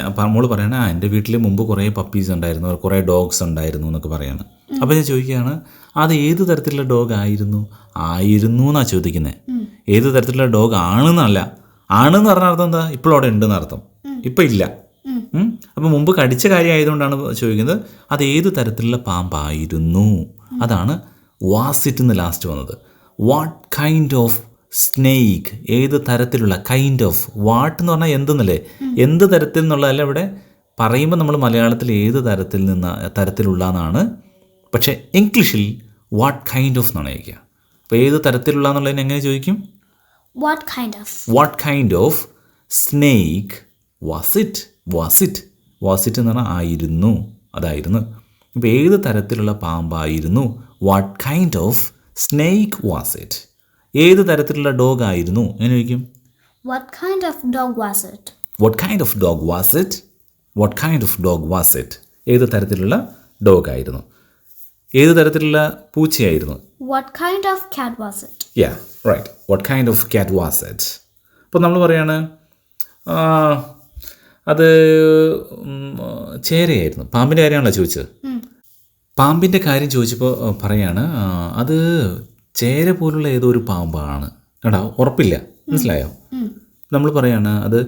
അപ്പോൾ മോള് പറയണ എൻ്റെ വീട്ടിൽ മുമ്പ് കുറേ പപ്പീസ് ഉണ്ടായിരുന്നു, കുറേ ഡോഗ്സ് ഉണ്ടായിരുന്നു എന്നൊക്കെ പറയാണ്. അപ്പോൾ ഞാൻ ചോദിക്കുകയാണ്, അത് ഏത് തരത്തിലുള്ള ഡോഗ് ആയിരുന്നു എന്നാണ് ചോദിക്കുന്നത്. ഏത് തരത്തിലുള്ള ഡോഗ് ആണെന്നല്ല. ആണെന്ന് പറഞ്ഞ അർത്ഥം എന്താ? ഇപ്പോഴും അവിടെ ഉണ്ടെന്ന് അർത്ഥം. ഇപ്പം ഇല്ല. അപ്പോൾ മുമ്പ് കടിച്ച കാര്യം ആയതുകൊണ്ടാണ് ചോദിക്കുന്നത് അത് ഏത് തരത്തിലുള്ള പാമ്പായിരുന്നു. അതാണ് വാസ് ഇറ്റ് എന്ന് ലാസ്റ്റ് വന്നത്. വാട്ട് കൈൻഡ് ഓഫ് സ്നേക്ക്, ഏത് തരത്തിലുള്ള, കൈൻഡ് ഓഫ്, വാട്ട് എന്ന് പറഞ്ഞാൽ എന്തെന്നല്ലേ, എന്ത് തരത്തിൽ എന്നുള്ളതല്ല. ഇവിടെ പറയുമ്പോൾ നമ്മൾ മലയാളത്തിൽ ഏത് തരത്തിലുള്ള എന്നാണ്. പക്ഷേ ഇംഗ്ലീഷിൽ വാട്ട് കൈൻഡ് ഓഫ് എന്നാണ് ചോദിക്കുക. അപ്പോൾ ഏത് തരത്തിലുള്ള എന്നുള്ളതിന് എങ്ങനെ ചോദിക്കും? What kind of? What kind of snake was it. Was it എന്ന് പറഞ്ഞാൽ ആയിരുന്നു, അതായിരുന്നു. ഇപ്പോൾ ഏത് തരത്തിലുള്ള പാമ്പായിരുന്നു. What kind of snake was it. ഏത് തരത്തിലുള്ള ഡോഗ് ആയിരുന്നു എന്ന് ചോദിക്കും. What kind of dog was it? What kind of dog was it. What kind of dog was it. ഏത് തരത്തിലുള്ള ഡോഗ് ആയിരുന്നു. ഏത് തരത്തിലുള്ള പൂച്ചയായിരുന്നു. What kind of cat was it? Yeah, right. What kind of cat was it? അപ്പോൾ നമ്മൾ പറയാണ് അത് ചേരയായിരുന്നു. പാമ്പിൻ്റെ കാര്യമാണല്ലോ ചോദിച്ചത്. പാമ്പിൻ്റെ കാര്യം ചോദിച്ചപ്പോൾ പറയാണ് അത് ചേര പോലുള്ള ഏതോ ഒരു പാമ്പാണ്. കേട്ടോ, ഉറപ്പില്ല. മനസ്സിലായോ? നമ്മൾ പറയാണ് അത്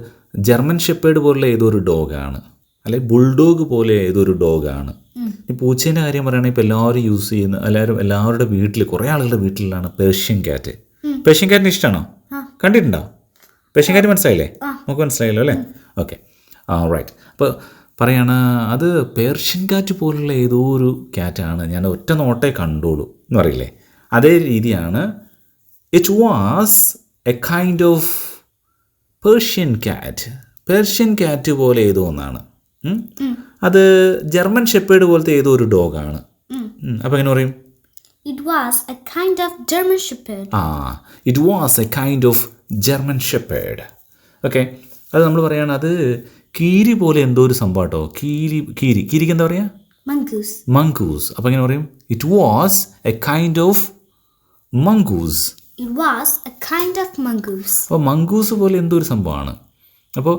ജർമ്മൻ ഷെപ്പേർഡ് പോലുള്ള ഏതോ ഒരു ഡോഗാണ്, അല്ലെങ്കിൽ ബുൾഡോഗ് പോലെ ഏതോ ഒരു ഡോഗാണ്. ഈ പൂച്ചേൻ്റെ കാര്യം പറയുകയാണെങ്കിൽ ഇപ്പോൾ എല്ലാവരും യൂസ് ചെയ്യുന്ന എല്ലാവരുടെ വീട്ടിൽ, കുറേ ആളുകളുടെ വീട്ടിലാണ് പേർഷ്യൻ ക്യാറ്റ്. പേർഷ്യൻ ക്യാറ്റിന് ഇഷ്ടമാണോ? കണ്ടിട്ടുണ്ടോ? പേർഷ്യൻ ക്യാറ്റ് മനസ്സിലായില്ലേ? നമുക്ക് മനസ്സിലായല്ലോ അല്ലേ? Okay, right. അപ്പോൾ പറയാണ് അത് പേർഷ്യൻ ക്യാറ്റ് പോലുള്ള ഏതോ ഒരു ക്യാറ്റാണ്, ഞാൻ ഒറ്റ നോട്ടേ കണ്ടോളൂ എന്ന് പറയില്ലേ, അതേ രീതിയാണ്. It was a kind of Persian cat. Persian cat പോലെ ഏതോ ഒന്നാണ്. അത് ജർമ്മൻ ഷെപ്പേർഡ് പോലത്തെ ഏതോ ഒരു ഡോഗാണ്. അപ്പോൾ എങ്ങനെ പറയും? It was a kind of German Shepherd. It was a kind of German shepherd. Okay, അത് നമ്മൾ പറയുകയാണ് അത് കീരി പോലെ എന്തോ ഒരു സംഭവം കേട്ടോ. കീരിക്ക് എന്താ പറയുക? മംഗൂസ്. അപ്പോൾ എങ്ങനെ പറയും? It was a kind of mongoose. It was a kind of mongoose. അപ്പോൾ മംഗൂസ് പോലെ എന്തോ ഒരു സംഭവമാണ്. അപ്പോൾ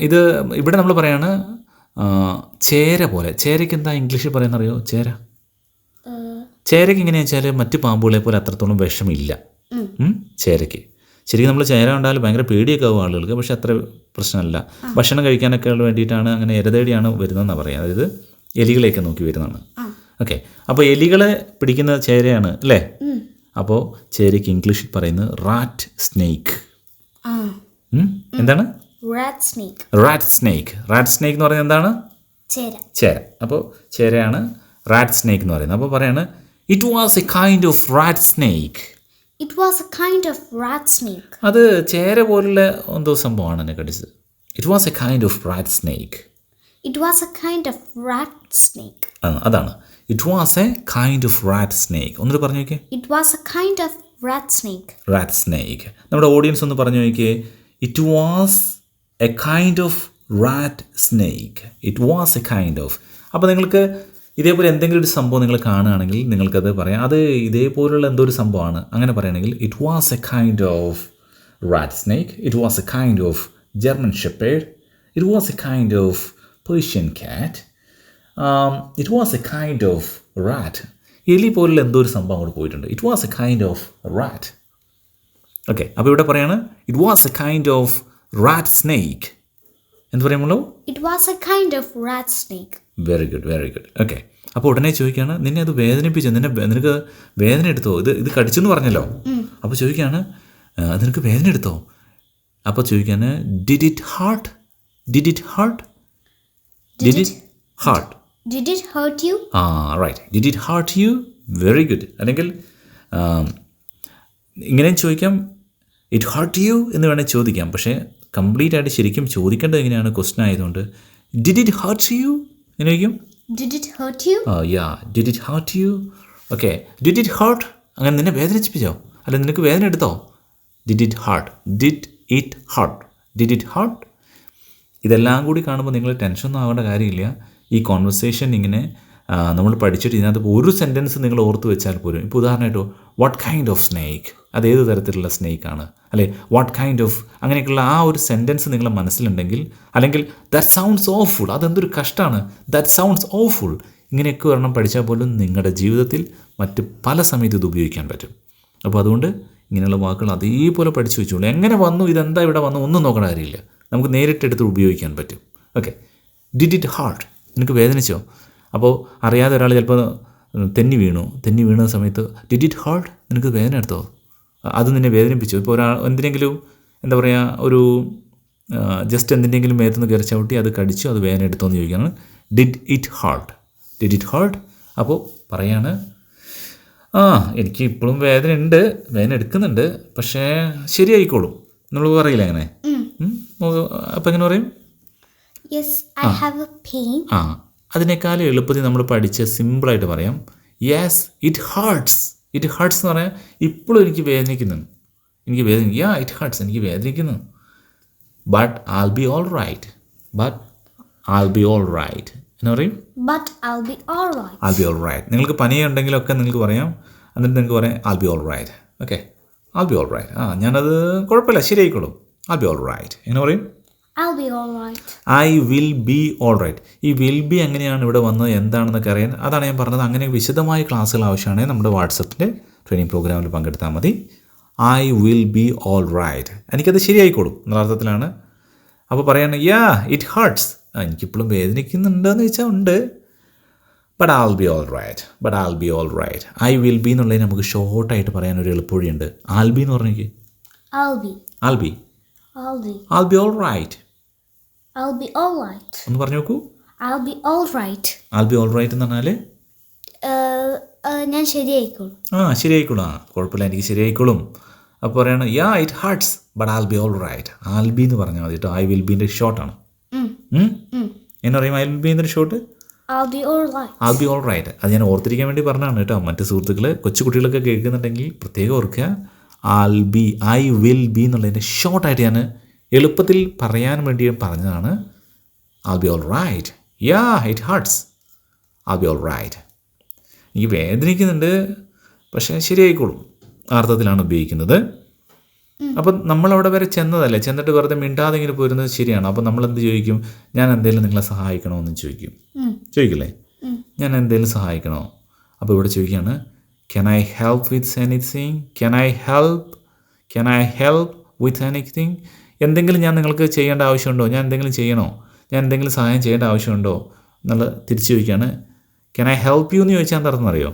ഇത് ഇവിടെ നമ്മൾ പറയാണ് ചേര പോലെ. ചേരയ്ക്ക് എന്താ ഇംഗ്ലീഷിൽ പറയുന്നറിയോ? ചേരയ്ക്ക് എങ്ങനെയാണെന്ന് വെച്ചാൽ മറ്റ് പാമ്പുകളെ പോലെ അത്രത്തോളം വിഷമില്ല ചേരയ്ക്ക്. ശരിക്കും നമ്മൾ ചേര കണ്ടാൽ ഭയങ്കര പേടിയൊക്കെ ആവും ആളുകൾക്ക്, പക്ഷെ അത്ര പ്രശ്നമല്ല. ഭക്ഷണം കഴിക്കാനൊക്കെ വേണ്ടിയിട്ടാണ് അങ്ങനെ ഇരതേടിയാണ് വരുന്നതെന്നാണ് പറയുക. അതായത് എലികളെയൊക്കെ നോക്കി വരുന്നതാണ്. ഓക്കെ, അപ്പോൾ എലികളെ പിടിക്കുന്ന ചേരയാണ് അല്ലേ? അപ്പോൾ ചേരയ്ക്ക് ഇംഗ്ലീഷിൽ പറയുന്നത് റാറ്റ് സ്നേക്ക്. എന്താണ്? Rat snake. റാറ്റ് സ്നേക്ക് എന്ന് പറയുന്നത് എന്താണ്? ചേര. അപ്പോൾ ചേരയാണ് റാറ്റ് സ്നേക്ക് എന്ന് പറയുന്നത്. അപ്പോൾ പറയാണ് it was a kind of rat snake. It was a kind of rat snake. അത് ചേര പോലുള്ള എന്തോ സംഭവമാണ് എന്നെ കടിച്ചത്. It was a kind of rat snake. It was a kind of rat snake. അതാണ് it was a kind of rat snake. ഒന്നുകൂടി പറഞ്ഞു നോക്കിയേ. It was a kind of rat snake. Rat snake. നമ്മുടെ ഓഡിയൻസ് ഒന്ന് പറഞ്ഞു നോക്കിയേ. It was a kind of rat snake. It was a kind of. അപ്പോൾ നിങ്ങൾക്ക് ഇതേപോലെ എന്തെങ്കിലും ഒരു സംഭവം നിങ്ങൾ കാണുകയാണെങ്കിൽ നിങ്ങൾക്കത് പറയാം, അത് ഇതേപോലുള്ള എന്തോ ഒരു സംഭവമാണ്. അങ്ങനെ പറയുകയാണെങ്കിൽ it was a kind of rat snake. It was a kind of German shepherd. It was a kind of Persian cat. It was a kind of rat. എലി പോലുള്ള എന്തോ ഒരു സംഭവം അങ്ങോട്ട് പോയിട്ടുണ്ട്. It was a kind of rat. Okay, അപ്പോൾ ഇവിടെ പറയാണ് it was a kind of rat snake. എന്ത് പറയുമ്പോൾ? It was a kind of rat snake. Very good. Okay, അപ്പോൾ ഉടനെ ചോദിക്കുകയാണ് നിന്നെ അത് വേദനിപ്പിച്ചോ, നിനക്ക് വേദന എടുത്തോ? ഇത് കടിച്ചെന്ന് പറഞ്ഞല്ലോ. അപ്പോൾ ചോദിക്കുകയാണ് നിനക്ക് വേദന എടുത്തോ? അപ്പോൾ ചോദിക്കുകയാണ് did it hurt. Did it hurt you? Right. Did it hurt you. Very good. അല്ലെങ്കിൽ ഇങ്ങനെയും ചോദിക്കാം, ഇറ്റ് ഹേർട്ട് യു എന്ന് വേണേൽ ചോദിക്കാം. പക്ഷേ കംപ്ലീറ്റ് ആയിട്ട് ശരിക്കും ചോദിക്കേണ്ടത് എങ്ങനെയാണ്? ക്വസ്റ്റൻ ആയതുകൊണ്ട് ഡിഡ് ഇറ്റ് ഹേർട്ട് യു എന്ന് ചോദിക്കും. Did it hurt you? Did it hurt you. Okay, did it hurt. അങ്ങനെ നിന്നെ വേദനിപ്പിച്ചോ? അല്ല നിനക്ക് വേദന എടുത്തോ? Did it hurt. Did it hurt. ഇതെല്ലാം കൂടി കാണുമ്പോൾ നിങ്ങൾ ടെൻഷനൊന്നും ആവേണ്ട കാര്യമില്ല. ഈ കോൺവെർസേഷൻ ഇങ്ങനെ നമ്മൾ പഠിച്ചിട്ട് ഇതിനകത്ത് ഒരു സെൻറ്റൻസ് നിങ്ങൾ ഓർത്ത് വെച്ചാൽ പോലും, ഇപ്പോൾ ഉദാഹരണമായിട്ടോ വാട്ട് കൈൻഡ് ഓഫ് സ്നേക്ക്, അതേത് തരത്തിലുള്ള സ്നേക്കാണ്, അല്ലെ വാട്ട് കൈൻഡ് ഓഫ്, അങ്ങനെയൊക്കെയുള്ള ആ ഒരു സെൻറ്റൻസ് നിങ്ങളുടെ മനസ്സിലുണ്ടെങ്കിൽ, അല്ലെങ്കിൽ ദാറ്റ് സൗണ്ട്സ് ഓഫുൾ, അതെന്തൊരു കഷ്ടമാണ്, ദാറ്റ് സൗണ്ട്സ് ഓഫുൾ, ഇങ്ങനെയൊക്കെ ഒരെണ്ണം പഠിച്ചാൽ പോലും നിങ്ങളുടെ ജീവിതത്തിൽ മറ്റ് പല സമയത്ത് ഇത് ഉപയോഗിക്കാൻ പറ്റും. അപ്പോൾ അതുകൊണ്ട് ഇങ്ങനെയുള്ള വാക്കുകൾ അതേപോലെ പഠിച്ചു വെച്ചോളൂ. എങ്ങനെ വന്നു, ഇതെന്താ ഇവിടെ വന്നു, ഒന്നും നോക്കണ കാര്യമില്ല, നമുക്ക് നേരിട്ടെടുത്ത് ഉപയോഗിക്കാൻ പറ്റും. ഓക്കെ. ഡിഡ് ഇറ്റ് ഹേർട്ട്, നിനക്ക് വേദനിച്ചോ? അപ്പോൾ അറിയാതെ ഒരാൾ ചിലപ്പോൾ തെന്നി വീണ സമയത്ത് ഡിഡ് ഇറ്റ് ഹേർട്ട്, നിനക്ക് വേദന എടുത്തോ, അത് നിന്നെ വേദനിപ്പിച്ചു. ഇപ്പോൾ എന്തിനെങ്കിലും എന്താ പറയുക, ഒരു ജസ്റ്റ് എന്തിൻ്റെങ്കിലും മേത്തുനിന്ന് കയറി ചവിട്ടി അത് കടിച്ചു, അത് വേദന എടുത്തോ എന്ന് ചോദിക്കുകയാണ്. Did it hurt, did it hurt. അപ്പോൾ പറയാണ് എനിക്ക് ഇപ്പോഴും വേദന ഉണ്ട്, വേദന എടുക്കുന്നുണ്ട്, പക്ഷേ ശരിയായിക്കോളും. നമ്മൾ പറയില്ല അങ്ങനെ. അപ്പം എങ്ങനെ പറയും? Yes, I have a pain. അതിനേക്കാളും എളുപ്പത്തിൽ നമ്മൾ പഠിച്ച് സിമ്പിളായിട്ട് പറയാം. Yes it hurts. It hurts എന്ന് പറയാൻ ഇപ്പോഴും എനിക്ക് വേദനിക്കുന്നു, ഇറ്റ് ഹേർട്സ്, എനിക്ക് വേദനിക്കുന്നു. But I'll be all right. എന്ന് പറയും. But I'll be all right. I'll be all right. നിങ്ങൾക്ക് പനിയുണ്ടെങ്കിലൊക്കെ നിങ്ങൾക്ക് പറയാം, എന്നിട്ട് നിങ്ങൾക്ക് പറയാം I'll be all right. Okay, I'll be all right. ഞാനത് കുഴപ്പമില്ല, ശരിയായിക്കോളും. I'll be all right. എങ്ങനെ പറയും? I'll be all right. I will be all right. ഈ വിൽ ബി എങ്ങനെയാണ് ഇവിടെ വന്നത്, എന്താണെന്നൊക്കെ അറിയാൻ, അതാണ് ഞാൻ പറഞ്ഞത്. അങ്ങനെ വിശദമായ ക്ലാസ്സുകൾ ആവശ്യമാണെങ്കിൽ നമ്മുടെ വാട്സപ്പിൻ്റെ ട്രെയിനിങ് പ്രോഗ്രാമിൽ പങ്കെടുത്താൽ മതി. I will be all right. എനിക്കത് ശരിയായിക്കോളും എന്ന അർത്ഥത്തിലാണ്. അപ്പോൾ പറയാണ് it hurts. എനിക്കിപ്പോഴും വേദനിക്കുന്നുണ്ടെന്ന് വെച്ചാൽ ഉണ്ട്. But I'll be all right. I will be എന്നുള്ളതിന് നമുക്ക് ഷോർട്ടായിട്ട് പറയാനൊരു എളുപ്പവഴിയുണ്ട്. I'll be എന്ന് പറഞ്ഞേക്ക്. I'll be I'll be all right. ഒന്ന് പറഞ്ഞു നോക്കൂ. I'll be all right. I'll be all right എന്ന് പറഞ്ഞാൽ ഞാൻ ശരിയായിക്കോളും. ശരിയായിക്കോളും. കുഴപ്പമില്ല, എനിക്ക് ശരിയായിക്കോളും. അപ്പോൾ പറയാണ് it hurts but I'll be all right. I'll be എന്ന് പറഞ്ഞാൽ മതി കേട്ടോ. I will be ൻ്റെ ഷോർട്ടാണ്. എന്ന് പറയും I will be ൻ്റെ short I'll be all right. അത് ഞാൻ ഓർത്തിരിക്കാൻ വേണ്ടി പറഞ്ഞതാണ് കേട്ടോ. മറ്റ് സുഹൃത്തുക്കൾ, കൊച്ചു കുട്ടികളൊക്കെ കേൾക്കുന്നുണ്ടെങ്കിൽ പ്രത്യേകം ഓർക്കുക. I will be എന്നുള്ളതിൻ്റെ ഷോർട്ടായിട്ട് ഞാൻ എളുപ്പത്തിൽ പറയാൻ വേണ്ടി പറഞ്ഞതാണ്. I'll be all right. It hurts. I'll be all right. എനിക്ക് വേദനിക്കുന്നുണ്ട്, പക്ഷേ ശരിയായിക്കോളും അർത്ഥത്തിലാണ് ഉപയോഗിക്കുന്നത്. അപ്പം നമ്മളവിടെ വരെ ചെന്നതല്ലേ, ചെന്നിട്ട് വെറുതെ മിണ്ടാതെ ഇങ്ങനെ പോരുന്നത് ശരിയാണ്. അപ്പോൾ നമ്മളെന്ത് ചോദിക്കും? ഞാൻ എന്തെങ്കിലും നിങ്ങളെ സഹായിക്കണോ എന്ന് ചോദിക്കില്ലേ? ഞാൻ എന്തെങ്കിലും സഹായിക്കണോ? അപ്പോൾ ഇവിടെ ചോദിക്കുകയാണ് Can I help with anything? Can I help with anything? എന്തെങ്കിലും ഞാൻ നിങ്ങൾക്ക് ചെയ്യേണ്ട ആവശ്യമുണ്ടോ? ഞാൻ എന്തെങ്കിലും ചെയ്യണോ? ഞാൻ എന്തെങ്കിലും സഹായം ചെയ്യേണ്ട ആവശ്യമുണ്ടോ എന്നുള്ള തിരിച്ചു ചോദിക്കുകയാണ്. Can I help you എന്ന് ചോദിച്ചാൽ എന്താ അർത്ഥം അറിയോ?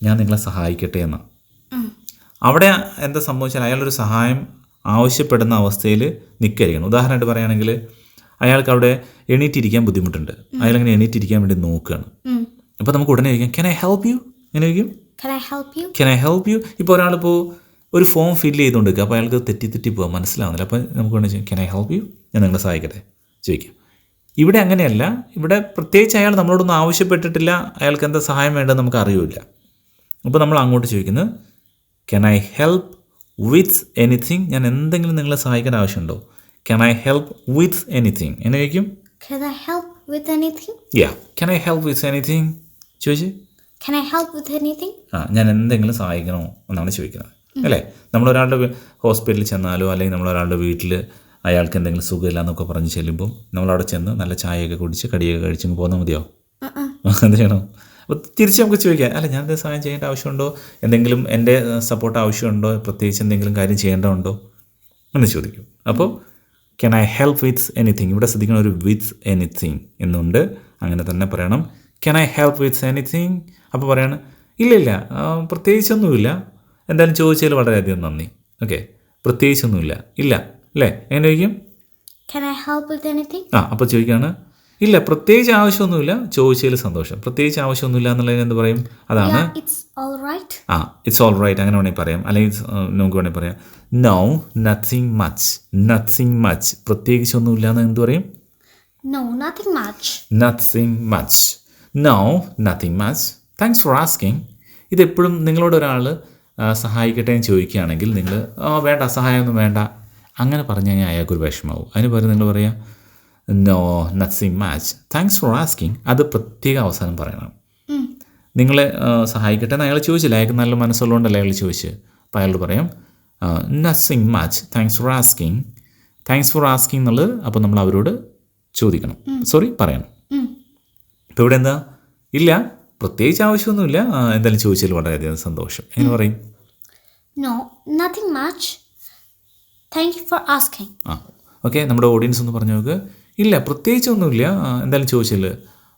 ഞാൻ നിങ്ങളെ സഹായിക്കട്ടെ എന്ന്. അവിടെ എന്താ സംഭവിച്ചാൽ അയാളൊരു സഹായം ആവശ്യപ്പെടുന്ന അവസ്ഥയിൽ നിൽക്കുകയായിരിക്കണം. ഉദാഹരണമായിട്ട് പറയുകയാണെങ്കിൽ അയാൾക്ക് അവിടെ എണീറ്റിരിക്കാൻ ബുദ്ധിമുട്ടുണ്ട്, അയാളങ്ങനെ എണീറ്റിരിക്കാൻ വേണ്ടി നോക്കുകയാണ്. അപ്പോൾ നമുക്ക് ഉടനെ ചോദിക്കാം Can I help you? എങ്ങനെ ചോദിക്കും? Can I help you? ഇപ്പോൾ ഒരാളിപ്പോൾ ഒരു ഫോം ഫില്ല് ചെയ്തുകൊണ്ടിരിക്കുക, അപ്പോൾ അയാൾക്ക് തെറ്റി പോകാൻ മനസ്സിലാവുന്നില്ല. അപ്പോൾ നമുക്ക് വേണ്ടി ചോദിക്കാം Can I help you? ഞാൻ നിങ്ങളെ സഹായിക്കട്ടെ ചോദിക്കാം. ഇവിടെ അങ്ങനെയല്ല. ഇവിടെ പ്രത്യേകിച്ച് അയാൾ നമ്മളോടൊന്നും ആവശ്യപ്പെട്ടിട്ടില്ല, അയാൾക്ക് എന്താ സഹായം വേണ്ടതെന്ന് നമുക്ക് അറിയില്ല. അപ്പോൾ നമ്മൾ അങ്ങോട്ട് ചോദിക്കുന്നത് Can I help with anything? ഞാൻ എന്തെങ്കിലും നിങ്ങളെ സഹായിക്കേണ്ട ആവശ്യമുണ്ടോ? Can I help with anything? എന്നെ ചോദിക്കും Can I help with anything? Can I help with anything? ചോദിച്ചേ. Can I help with anything? ഞാൻ എന്തെങ്കിലും സഹായിക്കണോ എന്നാണ് ചോദിക്കുന്നത്, അല്ലേ? നമ്മളൊരാളുടെ ഹോസ്പിറ്റലിൽ ചെന്നാലോ അല്ലെങ്കിൽ നമ്മളൊരാളുടെ വീട്ടിൽ അയാൾക്ക് എന്തെങ്കിലും സുഖമില്ല എന്നൊക്കെ പറഞ്ഞ് ചെല്ലുമ്പം നമ്മളവിടെ ചെന്ന് നല്ല ചായയൊക്കെ കുടിച്ച് കടിയൊക്കെ കഴിച്ചങ്ങ് പോന്നാൽ മതിയോ? എന്ത് ചെയ്യണോ? അപ്പോൾ തിരിച്ച് നമുക്ക് ചോദിക്കാം, അല്ല ഞാൻ എന്തെങ്കിലും സഹായം ചെയ്യേണ്ട ആവശ്യമുണ്ടോ, എന്തെങ്കിലും എൻ്റെ സപ്പോർട്ട് ആവശ്യമുണ്ടോ, പ്രത്യേകിച്ച് എന്തെങ്കിലും കാര്യം ചെയ്യേണ്ടതുണ്ടോ എന്ന് ചോദിക്കും. അപ്പോൾ Can I help with anything? ഇവിടെ ശ്രദ്ധിക്കണം, ഒരു വിത്ത് എനിത്തിങ് എന്നുണ്ട്, അങ്ങനെ തന്നെ പറയണം. Can I help with anything? അപ്പോൾ പറയാണ് ഇല്ല പ്രത്യേകിച്ചൊന്നുമില്ല, എന്തായാലും ചോദിച്ചതിൽ വളരെയധികം നന്ദി. ഓക്കെ, പ്രത്യേകിച്ചൊന്നുമില്ല, ഇല്ല അല്ലേ? എങ്ങനെ ചോദിക്കും? Can I help with anything? അപ്പോൾ ചോദിക്കുകയാണ് ഇല്ല പ്രത്യേകിച്ച് ആവശ്യമൊന്നുമില്ല, ചോദിച്ചതിൽ സന്തോഷം. പ്രത്യേകിച്ച് ആവശ്യമൊന്നുമില്ല എന്നുള്ളതിന് എന്ത് പറയും? അതാണ് It's all right. It's all right, അങ്ങനെ വേണമെങ്കിൽ പറയാം. അല്ലെങ്കിൽ നമുക്ക് വേണമെങ്കിൽ പറയാം No, nothing much. പ്രത്യേകിച്ചൊന്നുമില്ല എന്ന് എന്ത് പറയും? No, nothing much. No, nothing much. Thanks for asking. ഇതെപ്പോഴും നിങ്ങളോട് ഒരാൾ സഹായിക്കട്ടെ എന്ന് ചോദിക്കുകയാണെങ്കിൽ നിങ്ങൾ വേണ്ട, സഹായമൊന്നും വേണ്ട അങ്ങനെ പറഞ്ഞു കഴിഞ്ഞാൽ അയാൾക്കൊരു വിഷമാവും. അതിന് പകരം നിങ്ങൾ പറയാം no nothing much thanks for asking. അത് പ്രത്യേക അവസാനം പറയണം. നിങ്ങളെ സഹായിക്കട്ടെ എന്ന് അയാൾ ചോദിച്ചില്ല, അയാൾക്ക് നല്ല മനസ്സുള്ളതുകൊണ്ടല്ലേ അയാൾ ചോദിച്ച്. അപ്പോൾ അയാളോട് പറയാം nothing much thanks for asking. Thanks for asking എന്നുള്ളത് അപ്പോൾ നമ്മൾ അവരോട് ചോദിക്കണം, പറയണം. ഇപ്പോൾ ഇവിടെ എന്താ ഇല്ല, പ്രത്യേകിച്ച് ആവശ്യമൊന്നുമില്ല, എന്തായാലും ചോദിച്ചാൽ വളരെയധികം സന്തോഷം. എങ്ങനെ പറയും? No, nothing much. Thank you for asking. Okay, നമ്മുടെ ഓഡിയൻസ് ഒന്ന് പറഞ്ഞു നോക്ക്. ഇല്ല, പ്രത്യേകിച്ചൊന്നുമില്ല, എന്തായാലും ചോദിച്ചതിൽ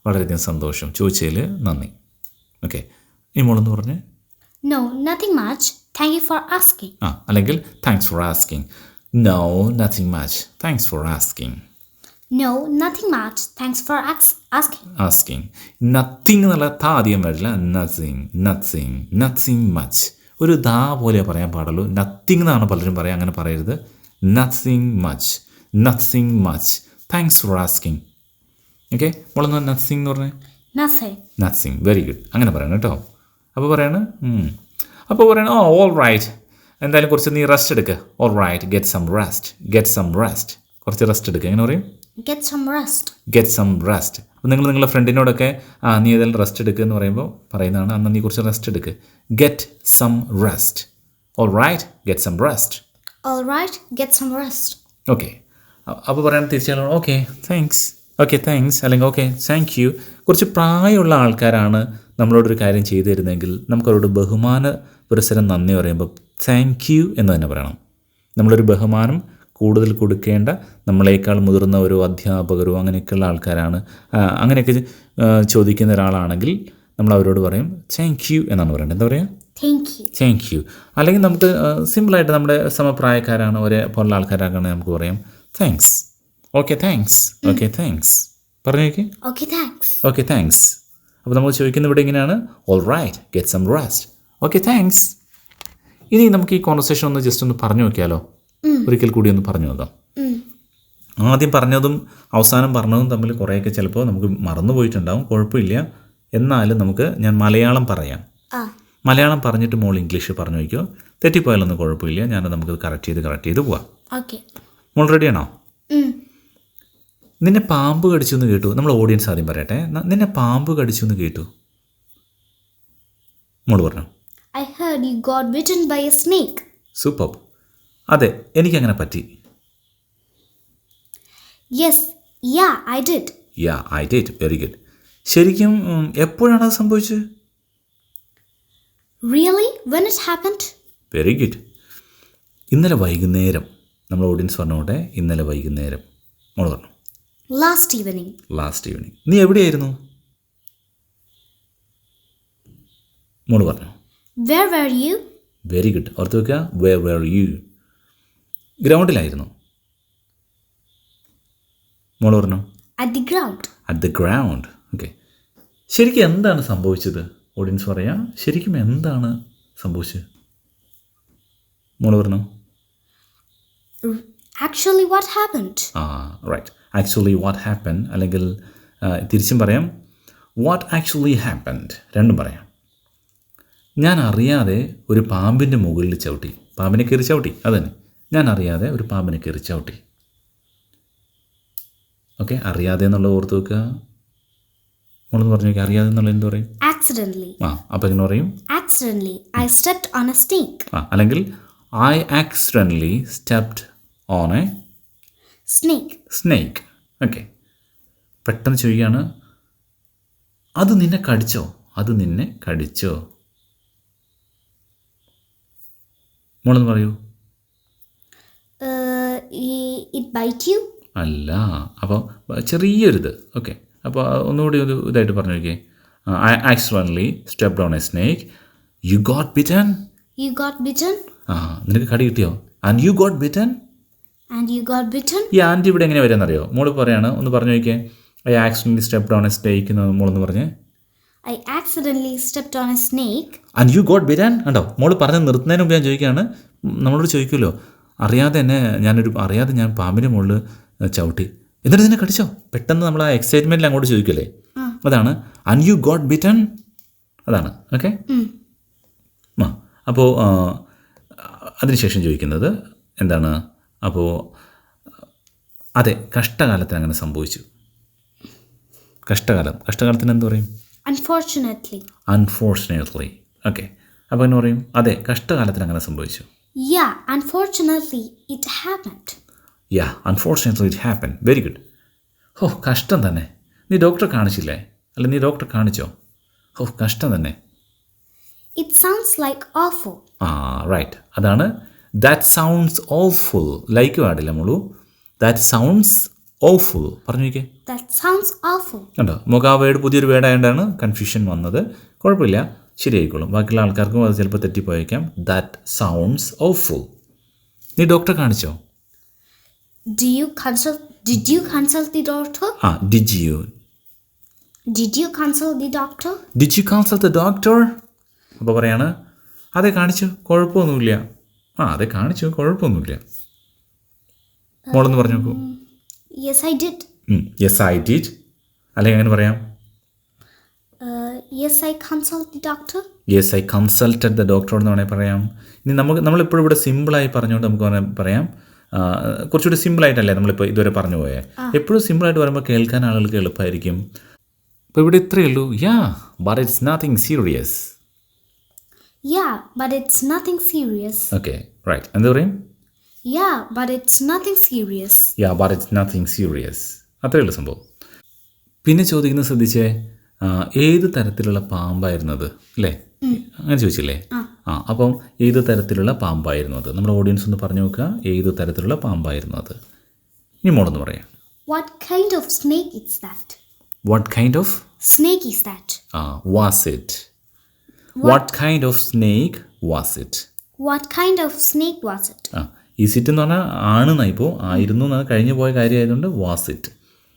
വളരെയധികം സന്തോഷം, ചോദിച്ചതിൽ നന്ദി. ഓക്കെ, ഈ മോളെന്ന് പറഞ്ഞ് No, nothing much. Thank you for asking. അല്ലെങ്കിൽ thanks for asking. No nothing much thanks for asking. No, nothing much. Thanks for asking. Asking. Nothing എന്നുള്ള താ അധികം വരില്ല. Nothing much. ഒരു ദാ പോലെ പറയാൻ പാടുള്ളൂ. നത്തിങ് എന്നാണ് പലരും പറയാം, അങ്ങനെ പറയരുത്. Nothing much thanks for asking. Okay, മോളെന്ന് നത്തിങ് എന്ന് പറഞ്ഞേ. Nothing. വെരി ഗുഡ്, അങ്ങനെ പറയണം കേട്ടോ. അപ്പോൾ പറയണം ഓൾ റൈറ്റ്, എന്തായാലും കുറച്ച് നീ റെസ്റ്റ് എടുക്കുക. All right, get some rest. കുറച്ച് റെസ്റ്റ് എടുക്കുക. എങ്ങനെ പറയും? Get some rest. അപ്പോൾ നിങ്ങൾ നിങ്ങളുടെ ഫ്രണ്ടിനോടൊക്കെ നീ ഏതായാലും റെസ്റ്റ് എടുക്കുക എന്ന് പറയുമ്പോൾ പറയുന്നതാണ്, അന്ന് നീ കുറച്ച് റെസ്റ്റ് എടുക്കുക. Get some rest. All right, get some rest. All right, get some rest. Okay, അപ്പോൾ പറയാൻ തിരിച്ചാലും ഓക്കെ താങ്ക്സ് അല്ലെങ്കിൽ ഓക്കെ താങ്ക് യു. കുറച്ച് പ്രായമുള്ള ആൾക്കാരാണ് നമ്മളോടൊരു കാര്യം ചെയ്തു തരുന്നതെങ്കിൽ നമുക്കവരോട് ബഹുമാന പുരസ്സരം നന്ദി പറയുമ്പോൾ താങ്ക് യു എന്ന് തന്നെ പറയണം. നമ്മളൊരു ബഹുമാനം കൂടുതൽ കൊടുക്കേണ്ട നമ്മളെക്കാൾ മുതിർന്ന ഒരു അധ്യാപകരോ അങ്ങനെയൊക്കെയുള്ള ആൾക്കാരാണ്, അങ്ങനെയൊക്കെ ചോദിക്കുന്ന ഒരാളാണെങ്കിൽ നമ്മൾ അവരോട് പറയും താങ്ക് യു എന്നാണ് പറയേണ്ടത്. എന്താ പറയുക? Thank you. അല്ലെങ്കിൽ നമുക്ക് സിമ്പിളായിട്ട് നമ്മുടെ സമപ്രായക്കാരാണ് ഒരേ പോലുള്ള ആൾക്കാരാണെങ്കിൽ നമുക്ക് പറയാം താങ്ക്സ്. ഓക്കെ താങ്ക്സ് പറഞ്ഞേക്ക്. Okay thanks. അപ്പോൾ നമ്മൾ ചോദിക്കുന്ന ഇവിടെ ഇങ്ങനെയാണ്, all right, get some rest. Okay thanks. ഇനി നമുക്ക് ഈ കോൺവെർസേഷൻ ഒന്ന് ജസ്റ്റ് ഒന്ന് പറഞ്ഞു നോക്കിയാലോ? ഒരിക്കൽ കൂടി ഒന്ന് പറഞ്ഞു നോക്കാം. ആദ്യം പറഞ്ഞതും അവസാനം പറഞ്ഞതും തമ്മിൽ കുറേയൊക്കെ ചിലപ്പോൾ നമുക്ക് മറന്നു പോയിട്ടുണ്ടാവും, കുഴപ്പമില്ല. എന്നാലും ഞാൻ മലയാളം പറയാം. മലയാളം പറഞ്ഞിട്ട് മോൾ ഇംഗ്ലീഷ് പറഞ്ഞു വയ്ക്കോ. തെറ്റിപ്പോയാലൊന്നും കുഴപ്പമില്ല, നമുക്കത് കറക്റ്റ് ചെയ്ത് പോവാം. മോൾ റെഡിയാണോ? നിന്നെ പാമ്പ് കടിച്ചു എന്ന് കേട്ടു. നമ്മൾ ഓഡിയൻസ് ആദ്യം പറയട്ടെ. നിന്നെ പാമ്പ് കടിച്ചു എന്ന് കേട്ടു. മോൾ പറഞ്ഞു. I heard you got bitten by a snake. Super. അതെ, എനിക്കങ്ങനെ പറ്റി. Yeah, I did. Very good. ശരിക്കും എപ്പോഴാണ് അത് സംഭവിച്ചത്? Really? When it happened? Very good. ഇന്നലെ വൈകുന്നേരം. നമ്മൾ ഓഡിയൻസ് പറഞ്ഞോട്ടെ, ഇന്നലെ വൈകുന്നേരം. മോൾ പറഞ്ഞു. Last evening. നീ എവിടെയായിരുന്നു? മോൾ പറഞ്ഞു. Where were you? Very good. ഓർത്ത് വെക്കുക, where were you? ഗ്രൗണ്ടിലായിരുന്നു. മോൾ പറഞ്ഞു. At the ground. ഓക്കെ. ശരിക്കും എന്താണ് സംഭവിച്ചത്? ഓഡിയൻസ് പറയാം, ശരിക്കും എന്താണ് സംഭവിച്ചത്? മോൾ പറഞ്ഞു. Actually, what happened? Right. Actually what happen, അല്ലെങ്കിൽ തിരിച്ചും പറയാം വാട്ട് ആക്ച്വലി ഹാപ്പൻഡ്, രണ്ടും പറയാം. ഞാൻ അറിയാതെ ഒരു പാമ്പിൻ്റെ മുകളിൽ ചവിട്ടി. പാമ്പിനെ കയറി ചവിട്ടി, അതന്നെ. ഞാൻ അറിയാതെ ഒരു പാമ്പിനെ കയറി ചവിട്ടി. ഓക്കെ, അറിയാതെ എന്നുള്ളത് ഓർത്ത് വെക്കുക. മോളെന്ന് പറഞ്ഞു നോക്കി, അറിയാതെ എന്നുള്ളത് എന്ത് പറയും? Accidentally. അപ്പോൾ എങ്ങനെ പറയും? Accidentally, I stepped on a snake. അല്ലെങ്കിൽ I accidentally stepped on a snake. Okay, പെട്ടെന്ന് ചോദിക്കുകയാണ്, അത് നിന്നെ കടിച്ചോ? മോളെന്ന് പറയൂ. It bite you? അല്ല. അപ്പോൾ ചെറിയൊരിത്. ഓക്കെ, അപ്പോൾ ഒന്നുകൂടി ഒരു ഇതായിട്ട് പറഞ്ഞു നോക്കിയേ. I accidentally stepped on a snake. You got bitten? നിനക്ക് കടി കിട്ടിയോ? And you got bitten? ഈ ആൻറ്റി ഇവിടെ എങ്ങനെ വരാമെന്നറിയോ? മോള് പറയാണ്, ഒന്ന് പറഞ്ഞു നോക്കിയേ. I accidentally stepped on a snake എന്ന് മോളൊന്ന് പറഞ്ഞേ. I accidentally stepped on a snake. And you got bitten? കണ്ടോ, മോള് പറഞ്ഞ് നിർത്തുന്നതിന് മുമ്പ് ഞാൻ ചോദിക്കുകയാണ്, നമ്മളോട് ചോദിക്കുമല്ലോ, അറിയാതെ ഞാൻ പാമ്പിൻ്റെ മുകളിൽ ചവിട്ടി, എന്നിട്ട് നിന്നെ കടിച്ചോ? പെട്ടെന്ന് നമ്മൾ ആ എക്സൈറ്റ്മെൻറ്റിൽ അങ്ങോട്ട് ചോദിക്കുമല്ലേ, അതാണ് and you got bitten. അതാണ്. ഓക്കെ. അപ്പോൾ അതിനുശേഷം ചോദിക്കുന്നത് എന്താണ്? അപ്പോൾ അതെ, കഷ്ടകാലത്തിന് അങ്ങനെ സംഭവിച്ചു. കഷ്ടകാലത്തിന് എന്ത് പറയും? Unfortunately. അൺഫോർച്ചുനേറ്റ്ലി. ഓക്കെ, അപ്പോൾ എന്ന് പറയും അതെ കഷ്ടകാലത്തിന് അങ്ങനെ സംഭവിച്ചു. Yeah, unfortunately, it happened. Yeah unfortunately it happen. Very good. ഓ കഷ്ടം തന്നെ. നീ ഡോക്ടറെ കാണിച്ചില്ലേ? അല്ല നീ ഡോക്ടറെ കാണിച്ചോ? ഓ കഷ്ടം തന്നെ. It sounds like awful. Right. അതാണ് ദാറ്റ് സൗണ്ട്സ് ഓഫുൾ. ലൈക്ക് പാടില്ല മോളൂ. That sounds awful. പറഞ്ഞു നോക്കിയേ. That sounds awful. കണ്ടോ, നമുക്ക് ആ വേർഡ് പുതിയൊരു വേർഡായതുകൊണ്ടാണ് കൺഫ്യൂഷൻ വന്നത്. കുഴപ്പമില്ല, ശരിയായിക്കോളും. ബാക്കിയുള്ള ആൾക്കാർക്കും അത് ചിലപ്പോൾ തെറ്റിപ്പോയേക്കാം. That sounds awful. നീ ഡോക്ടറെ കാണിച്ചോ? Did you consult the doctor? Did you consult the doctor? Did you consult the doctor? അപ്പോൾ പറയാണ് അതെ കാണിച്ചു, കുഴപ്പമൊന്നുമില്ല. അതെ കാണിച്ചു, കുഴപ്പമൊന്നുമില്ല. മോളെന്ന് പറഞ്ഞു നോക്കൂ. Yes, I did. Yes, I did. അല്ലെങ്കിൽ അങ്ങനെ പറയാം. Yes, I consult the doctor. Yes, I consulted the doctor എന്ന് വേണമെങ്കിൽ പറയാം. ഇനി നമ്മളിപ്പോഴും ഇവിടെ സിമ്പിളായി പറഞ്ഞുകൊണ്ട് നമുക്ക് പറയാം. കുറച്ചുകൂടി സിമ്പിളായിട്ടല്ലേ നമ്മളിപ്പോൾ ഇതുവരെ പറഞ്ഞു പോയേ. എപ്പോഴും സിമ്പിളായിട്ട് പറയുമ്പോൾ കേൾക്കാൻ ആളുകൾക്ക് എളുപ്പമായിരിക്കും. അപ്പോൾ ഇവിടെ ഇത്രയേ ഉള്ളൂ. But it's nothing serious. Yeah, but it's nothing serious. Okay, right. എന്താ പറയും? Yeah, but it's nothing serious. But it's nothing serious. അത്രയേ ഉള്ളൂ സംഭവം. പിന്നെ ചോദിക്കുന്നത് ശ്രദ്ധിച്ചേ, ഏത് തരത്തിലുള്ള പാമ്പായിരുന്നത് അല്ലേ? അങ്ങനെ ചോദിച്ചില്ലേ? അപ്പം ഏത് തരത്തിലുള്ള പാമ്പായിരുന്നു അത്? നമ്മുടെ ഓഡിയൻസ് ഒന്ന് പറഞ്ഞു നോക്കുക. ഏത് തരത്തിലുള്ള പാമ്പായിരുന്നു അത്? ഇനി മോളൊന്ന് പറയാം. What kind of snake is that? What kind of snake is that? Was it? What kind of snake was it? What kind of snake was it? Is it എന്ന് പറഞ്ഞാൽ ആണെന്നായി ഇപ്പോൾ, ആയിരുന്നു എന്നാണ് കഴിഞ്ഞു പോയ കാര്യമായതുകൊണ്ട് was it.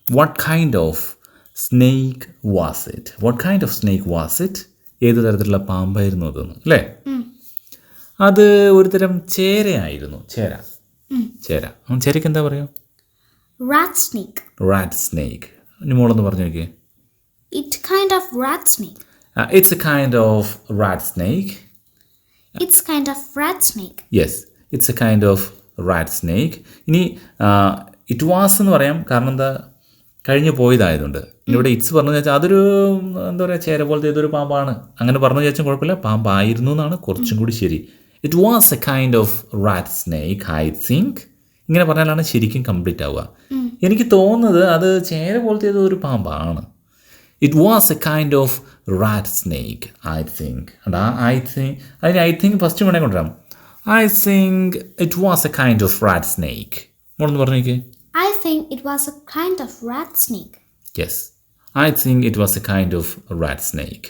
What kind of snake was it? What kind of snake was it? ഏത് തരത്തിലുള്ള പാമ്പായിരുന്നു അതെന്ന് അല്ലേ? അത് ഒരു തരം ചേരയായിരുന്നു. ചേരയ്ക്ക് എന്താ പറയുക? Rat snake. Rat snake. ഇനി മോളൊന്ന് പറഞ്ഞു നോക്കിയേ. It's kind of rat snake. It's a kind of rat snake. It's kind of rat snake. Yes, it's a kind of rat snake. ഇനി ഇറ്റ് വാസ് എന്ന് പറയാം, കാരണം എന്താ കഴിഞ്ഞു പോയതായതുകൊണ്ട്. ഇവിടെ ഇറ്റ്സ് പറഞ്ഞു വെച്ചാൽ അതൊരു എന്താ പറയുക, ചേര പോലത്തെ ഏതൊരു പാമ്പാണ് അങ്ങനെ പറഞ്ഞു വെച്ചാൽ കുഴപ്പമില്ല. പാമ്പായിരുന്നു എന്നാണ് കുറച്ചും കൂടി ശരി. It was a kind of rat snake I think. ഇങ്ങനെ പറഞ്ഞാലാണ് ശരിക്കും കംപ്ലീറ്റ് ആവുക. എനിക്ക് തോന്നുന്നത് അത് ചേര പോലത്തെ ഏതോ ഒരു പാമ്പാണ്. It was a kind of rat snake I think. അതിന് ഐ തിങ്ക് ഫസ്റ്റ് വേണേ കൊണ്ടുവരാം. I think it was a kind of rat snake. മോളൊന്ന് പറഞ്ഞേക്കേ. I think it was a kind of rat snake. Yes, I think it was a kind of rat snake.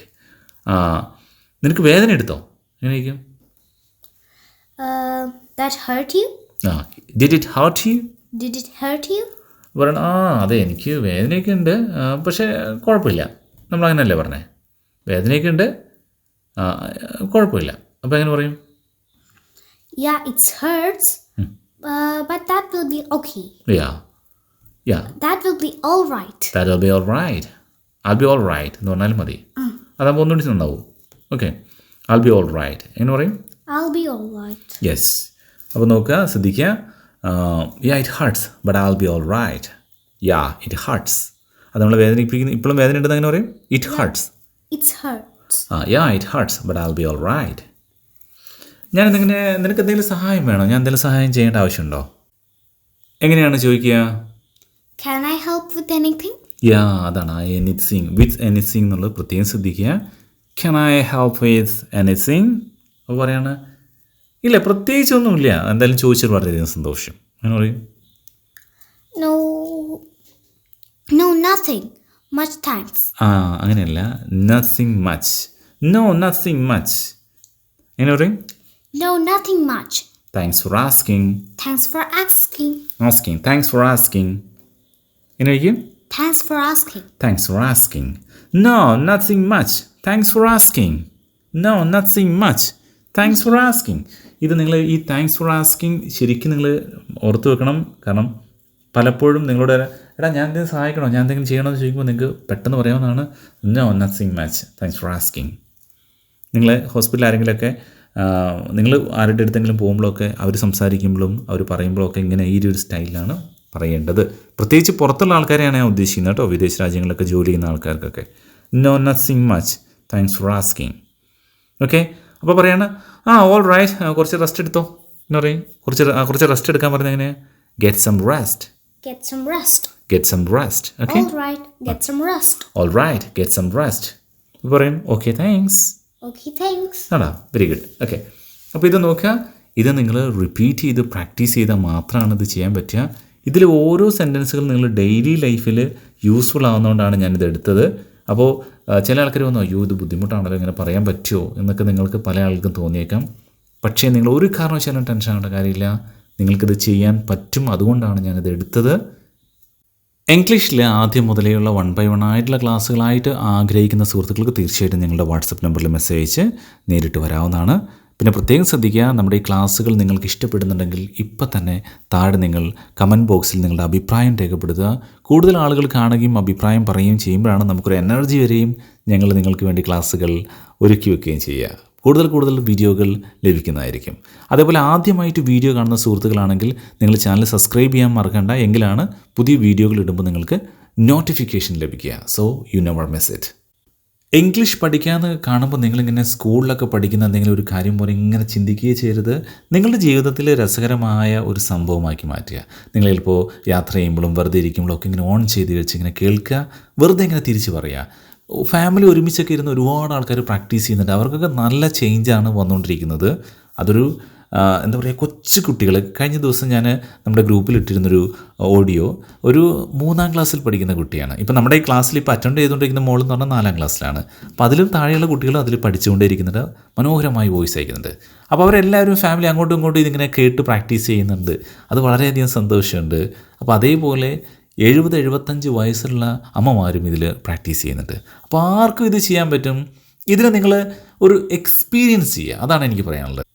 നിനക്ക് വേദന എടുത്തോ? എങ്ങനെയിരിക്കും? That hurt you? Did it hurt you? Did it hurt you? പറയണം അതെ എനിക്ക് വേദനയൊക്കെ ഉണ്ട്, പക്ഷേ കുഴപ്പമില്ല. നമ്മളങ്ങനെയല്ലേ പറഞ്ഞേ, വേദനയൊക്കെ ഉണ്ട്, കുഴപ്പമില്ല. അപ്പോൾ എങ്ങനെ പറയും? Yeah, it hurts. But that will be okay. Yeah. That will be all right. That will be all right. I'll be all right എന്ന് പറഞ്ഞാലും മതി. അതാകുമ്പോൾ ഒന്നുകൂടി നന്നാവും. Okay, I'll be all right എങ്ങനെ പറയും? I'll be all right. Yes. അപ്പോൾ നോക്കുക, ശ്രദ്ധിക്കുക. Yeah, it hurts, but I'll be all right. Yeah, it hurts. അത് നമ്മളെ വേദനിപ്പിക്കുന്ന, ഇപ്പോഴും വേദന ഉണ്ടെന്ന് അങ്ങനെ പറയും. It hurts. It hurts. Yeah, it hurts, but I'll be all right. ഞാൻ എന്തെങ്കിലും, നിനക്ക് എന്തെങ്കിലും സഹായം വേണോ? ഞാൻ എന്തെങ്കിലും സഹായം ചെയ്യേണ്ട ആവശ്യമുണ്ടോ? എങ്ങനെയാണ് ചോദിക്കുക? Can I help with anything? അതാണ് എനിത്തിങ്. വിത്ത് എനിത്തിങ് എന്നുള്ളത് പ്രത്യേകം ശ്രദ്ധിക്കുക. Can I help with anything? അപ്പോൾ പറയാണ് ഇല്ല പ്രത്യേകിച്ചൊന്നുമില്ല, എന്തായാലും ചോദിച്ചാൽ വളരെയധികം സന്തോഷം. അങ്ങനെ പറയും. No, nothing. Much thanks. അങ്ങനെയല്ല, nothing much. No, nothing much. എങ്ങനെ പറയും? No, nothing much. Thanks for asking. Thanks for asking. Thanks for asking. എങ്ങനെ കഴിക്കും? Thanks for asking. Thanks for asking. No, nothing much. Thanks for asking. No, nothing much. Thanks for asking. ഇത് നിങ്ങൾ ഈ thanks for asking ശരിക്കും നിങ്ങൾ ഓർത്ത് വെക്കണം. കാരണം പലപ്പോഴും നിങ്ങളോട് എടാ ഞാൻ എന്തെങ്കിലും സഹായിക്കണോ, ഞാൻ എന്തെങ്കിലും ചെയ്യണമെന്ന് ചോദിക്കുമ്പോൾ നിങ്ങൾക്ക് പെട്ടെന്ന് പറയാവുന്നതാണ് no nothing much, thanks for asking. നിങ്ങൾ ഹോസ്പിറ്റലിൽ ആരെങ്കിലുമൊക്കെ നിങ്ങൾ ആരുടെ അടുത്തെങ്കിലും പോകുമ്പോഴൊക്കെ അവർ സംസാരിക്കുമ്പോഴും അവർ പറയുമ്പോഴൊക്കെ ഇങ്ങനെ ഈ ഒരു സ്റ്റൈലിലാണ് പറയേണ്ടത്. പ്രത്യേകിച്ച് പുറത്തുള്ള ആൾക്കാരെയാണ് ഞാൻ ഉദ്ദേശിക്കുന്നത് കേട്ടോ, വിദേശ രാജ്യങ്ങളിലൊക്കെ ജോലി ചെയ്യുന്ന ആൾക്കാർക്കൊക്കെ. No nothing much, thanks for asking. Okay, അപ്പോൾ പറയാണ് ഓൾ റൈറ്റ്, കുറച്ച് റെസ്റ്റ് എടുത്തോ എന്ന് പറയും. കുറച്ച് റെസ്റ്റ് എടുക്കാൻ പറഞ്ഞാൽ എങ്ങനെയാണ്? Get some rest. Get some rest. Get some rest. Okay. All right, get some rest. All right, get some rest. പറയും ഓക്കെ താങ്ക്സ്. Okay, thanks. ആണോ, വെരി ഗുഡ്. ഓക്കെ, അപ്പോൾ ഇത് നോക്കുക, ഇത് നിങ്ങൾ റിപ്പീറ്റ് ചെയ്ത് പ്രാക്ടീസ് ചെയ്താൽ മാത്രമാണ് ഇത് ചെയ്യാൻ പറ്റുക. ഇതിൽ ഓരോ സെൻറ്റൻസുകൾ നിങ്ങൾ ഡെയിലി ലൈഫിൽ യൂസ്ഫുൾ ആവുന്നതുകൊണ്ടാണ് ഞാനിത് എടുത്തത്. അപ്പോൾ ചില ആൾക്കാർ വന്നു, അയ്യോ ഇത് ബുദ്ധിമുട്ടാണല്ലോ, ഇങ്ങനെ പറയാൻ പറ്റുമോ എന്നൊക്കെ നിങ്ങൾക്ക് പല ആൾക്കും തോന്നിയേക്കാം. പക്ഷേ നിങ്ങൾ ഒരു കാരണവശാലും ടെൻഷൻ ആവേണ്ട കാര്യമില്ല, നിങ്ങൾക്കിത് ചെയ്യാൻ പറ്റും. അതുകൊണ്ടാണ് ഞാനിത് എടുത്തത്. ഇംഗ്ലീഷിൽ ആദ്യം മുതലേയുള്ള 1 by 1 ആയിട്ടുള്ള ക്ലാസ്സുകളായിട്ട് ആഗ്രഹിക്കുന്ന സുഹൃത്തുക്കൾക്ക് തീർച്ചയായിട്ടും നിങ്ങളുടെ വാട്സപ്പ് നമ്പറിൽ മെസ്സേജ് അയച്ച് നേരിട്ട് വരാവുന്നതാണ്. പിന്നെ പ്രത്യേകം ശ്രദ്ധിക്കുക, നമ്മുടെ ഈ ക്ലാസ്സുകൾ നിങ്ങൾക്ക് ഇഷ്ടപ്പെടുന്നുണ്ടെങ്കിൽ ഇപ്പം തന്നെ താഴെ നിങ്ങൾ കമൻറ്റ് ബോക്സിൽ നിങ്ങളുടെ അഭിപ്രായം രേഖപ്പെടുത്തുക. കൂടുതൽ ആളുകൾ കാണുകയും അഭിപ്രായം പറയുകയും ചെയ്യുമ്പോഴാണ് നമുക്കൊരു എനർജി വരെയും ഞങ്ങൾ നിങ്ങൾക്ക് വേണ്ടി ക്ലാസ്സുകൾ ഒരുക്കി വെക്കുകയും ചെയ്യുക. കൂടുതൽ വീഡിയോകൾ ലഭിക്കുന്നതായിരിക്കും. അതേപോലെ ആദ്യമായിട്ട് വീഡിയോ കാണുന്ന സുഹൃത്തുക്കളാണെങ്കിൽ നിങ്ങൾ ചാനൽ സബ്സ്ക്രൈബ് ചെയ്യാൻ മറക്കണ്ട, എങ്കിലാണ് പുതിയ വീഡിയോകൾ ഇടുമ്പോൾ നിങ്ങൾക്ക് നോട്ടിഫിക്കേഷൻ ലഭിക്കുക. So you never miss it. English പഠിക്കാമെന്ന് കാണുമ്പോൾ നിങ്ങളിങ്ങനെ സ്കൂളിലൊക്കെ പഠിക്കുന്ന എന്തെങ്കിലും ഒരു കാര്യം പോലെ ഇങ്ങനെ ചിന്തിക്കുകയേ ചെയ്യരുത്. നിങ്ങളുടെ ജീവിതത്തിൽ രസകരമായ ഒരു സംഭവമാക്കി മാറ്റുക. നിങ്ങൾ ചിലപ്പോൾ യാത്ര ചെയ്യുമ്പോഴും വെറുതെ ഇരിക്കുമ്പോഴും ഒക്കെ ഇങ്ങനെ ഓൺ ചെയ്ത് വെച്ച് ഇങ്ങനെ കേൾക്കുക, വെറുതെ ഇങ്ങനെ തിരിച്ച് പറയുക. ഫാമിലി ഒരുമിച്ചൊക്കെ ഇരുന്ന് ഒരുപാട് ആൾക്കാർ പ്രാക്ടീസ് ചെയ്യുന്നുണ്ട്, അവർക്കൊക്കെ നല്ല ചേഞ്ചാണ് വന്നുകൊണ്ടിരിക്കുന്നത്. അതൊരു എന്താ പറയുക, കൊച്ചു കുട്ടികൾ. കഴിഞ്ഞ ദിവസം ഞാൻ നമ്മുടെ ഗ്രൂപ്പിലിട്ടിരുന്നൊരു ഓഡിയോ, ഒരു 3ാം ക്ലാസ്സിൽ പഠിക്കുന്ന കുട്ടിയാണ്. ഇപ്പം നമ്മുടെ ഈ ക്ലാസ്സിൽ ഇപ്പോൾ അറ്റൻഡ് ചെയ്തുകൊണ്ടിരിക്കുന്ന മോൾ എന്ന് പറഞ്ഞാൽ 4ാം ക്ലാസ്സിലാണ്. അപ്പോൾ അതിലും താഴെയുള്ള കുട്ടികളും അതിൽ പഠിച്ചുകൊണ്ടേയിരിക്കുന്നുണ്ട്, മനോഹരമായി വോയിസ് അയക്കുന്നുണ്ട്. അപ്പോൾ അവരെല്ലാവരും ഫാമിലി അങ്ങോട്ടും ഇങ്ങോട്ടും ഇതിങ്ങനെ കേട്ട് പ്രാക്ടീസ് ചെയ്യുന്നുണ്ട്. അത് വളരെയധികം സന്തോഷമുണ്ട്. അപ്പോൾ അതേപോലെ 70-75 വയസ്സുള്ള അമ്മമാരും ഇതിൽ പ്രാക്ടീസ് ചെയ്യുന്നുണ്ട്. അപ്പോൾ ആർക്കും ഇത് ചെയ്യാൻ പറ്റും. ഇതിൽ നിങ്ങൾ ഒരു എക്സ്പീരിയൻസ് ചെയ്യുക, അതാണ് എനിക്ക് പറയാനുള്ളത്.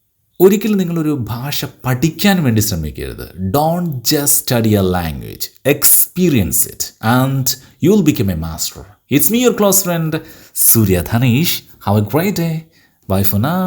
ഒരിക്കലും നിങ്ങളൊരു ഭാഷ പഠിക്കാൻ വേണ്ടി ശ്രമിക്കരുത്. Don't just study a language, experience it and you will become a master. It's me your close friend Surya Dhanish. Have a great day. Bye for now.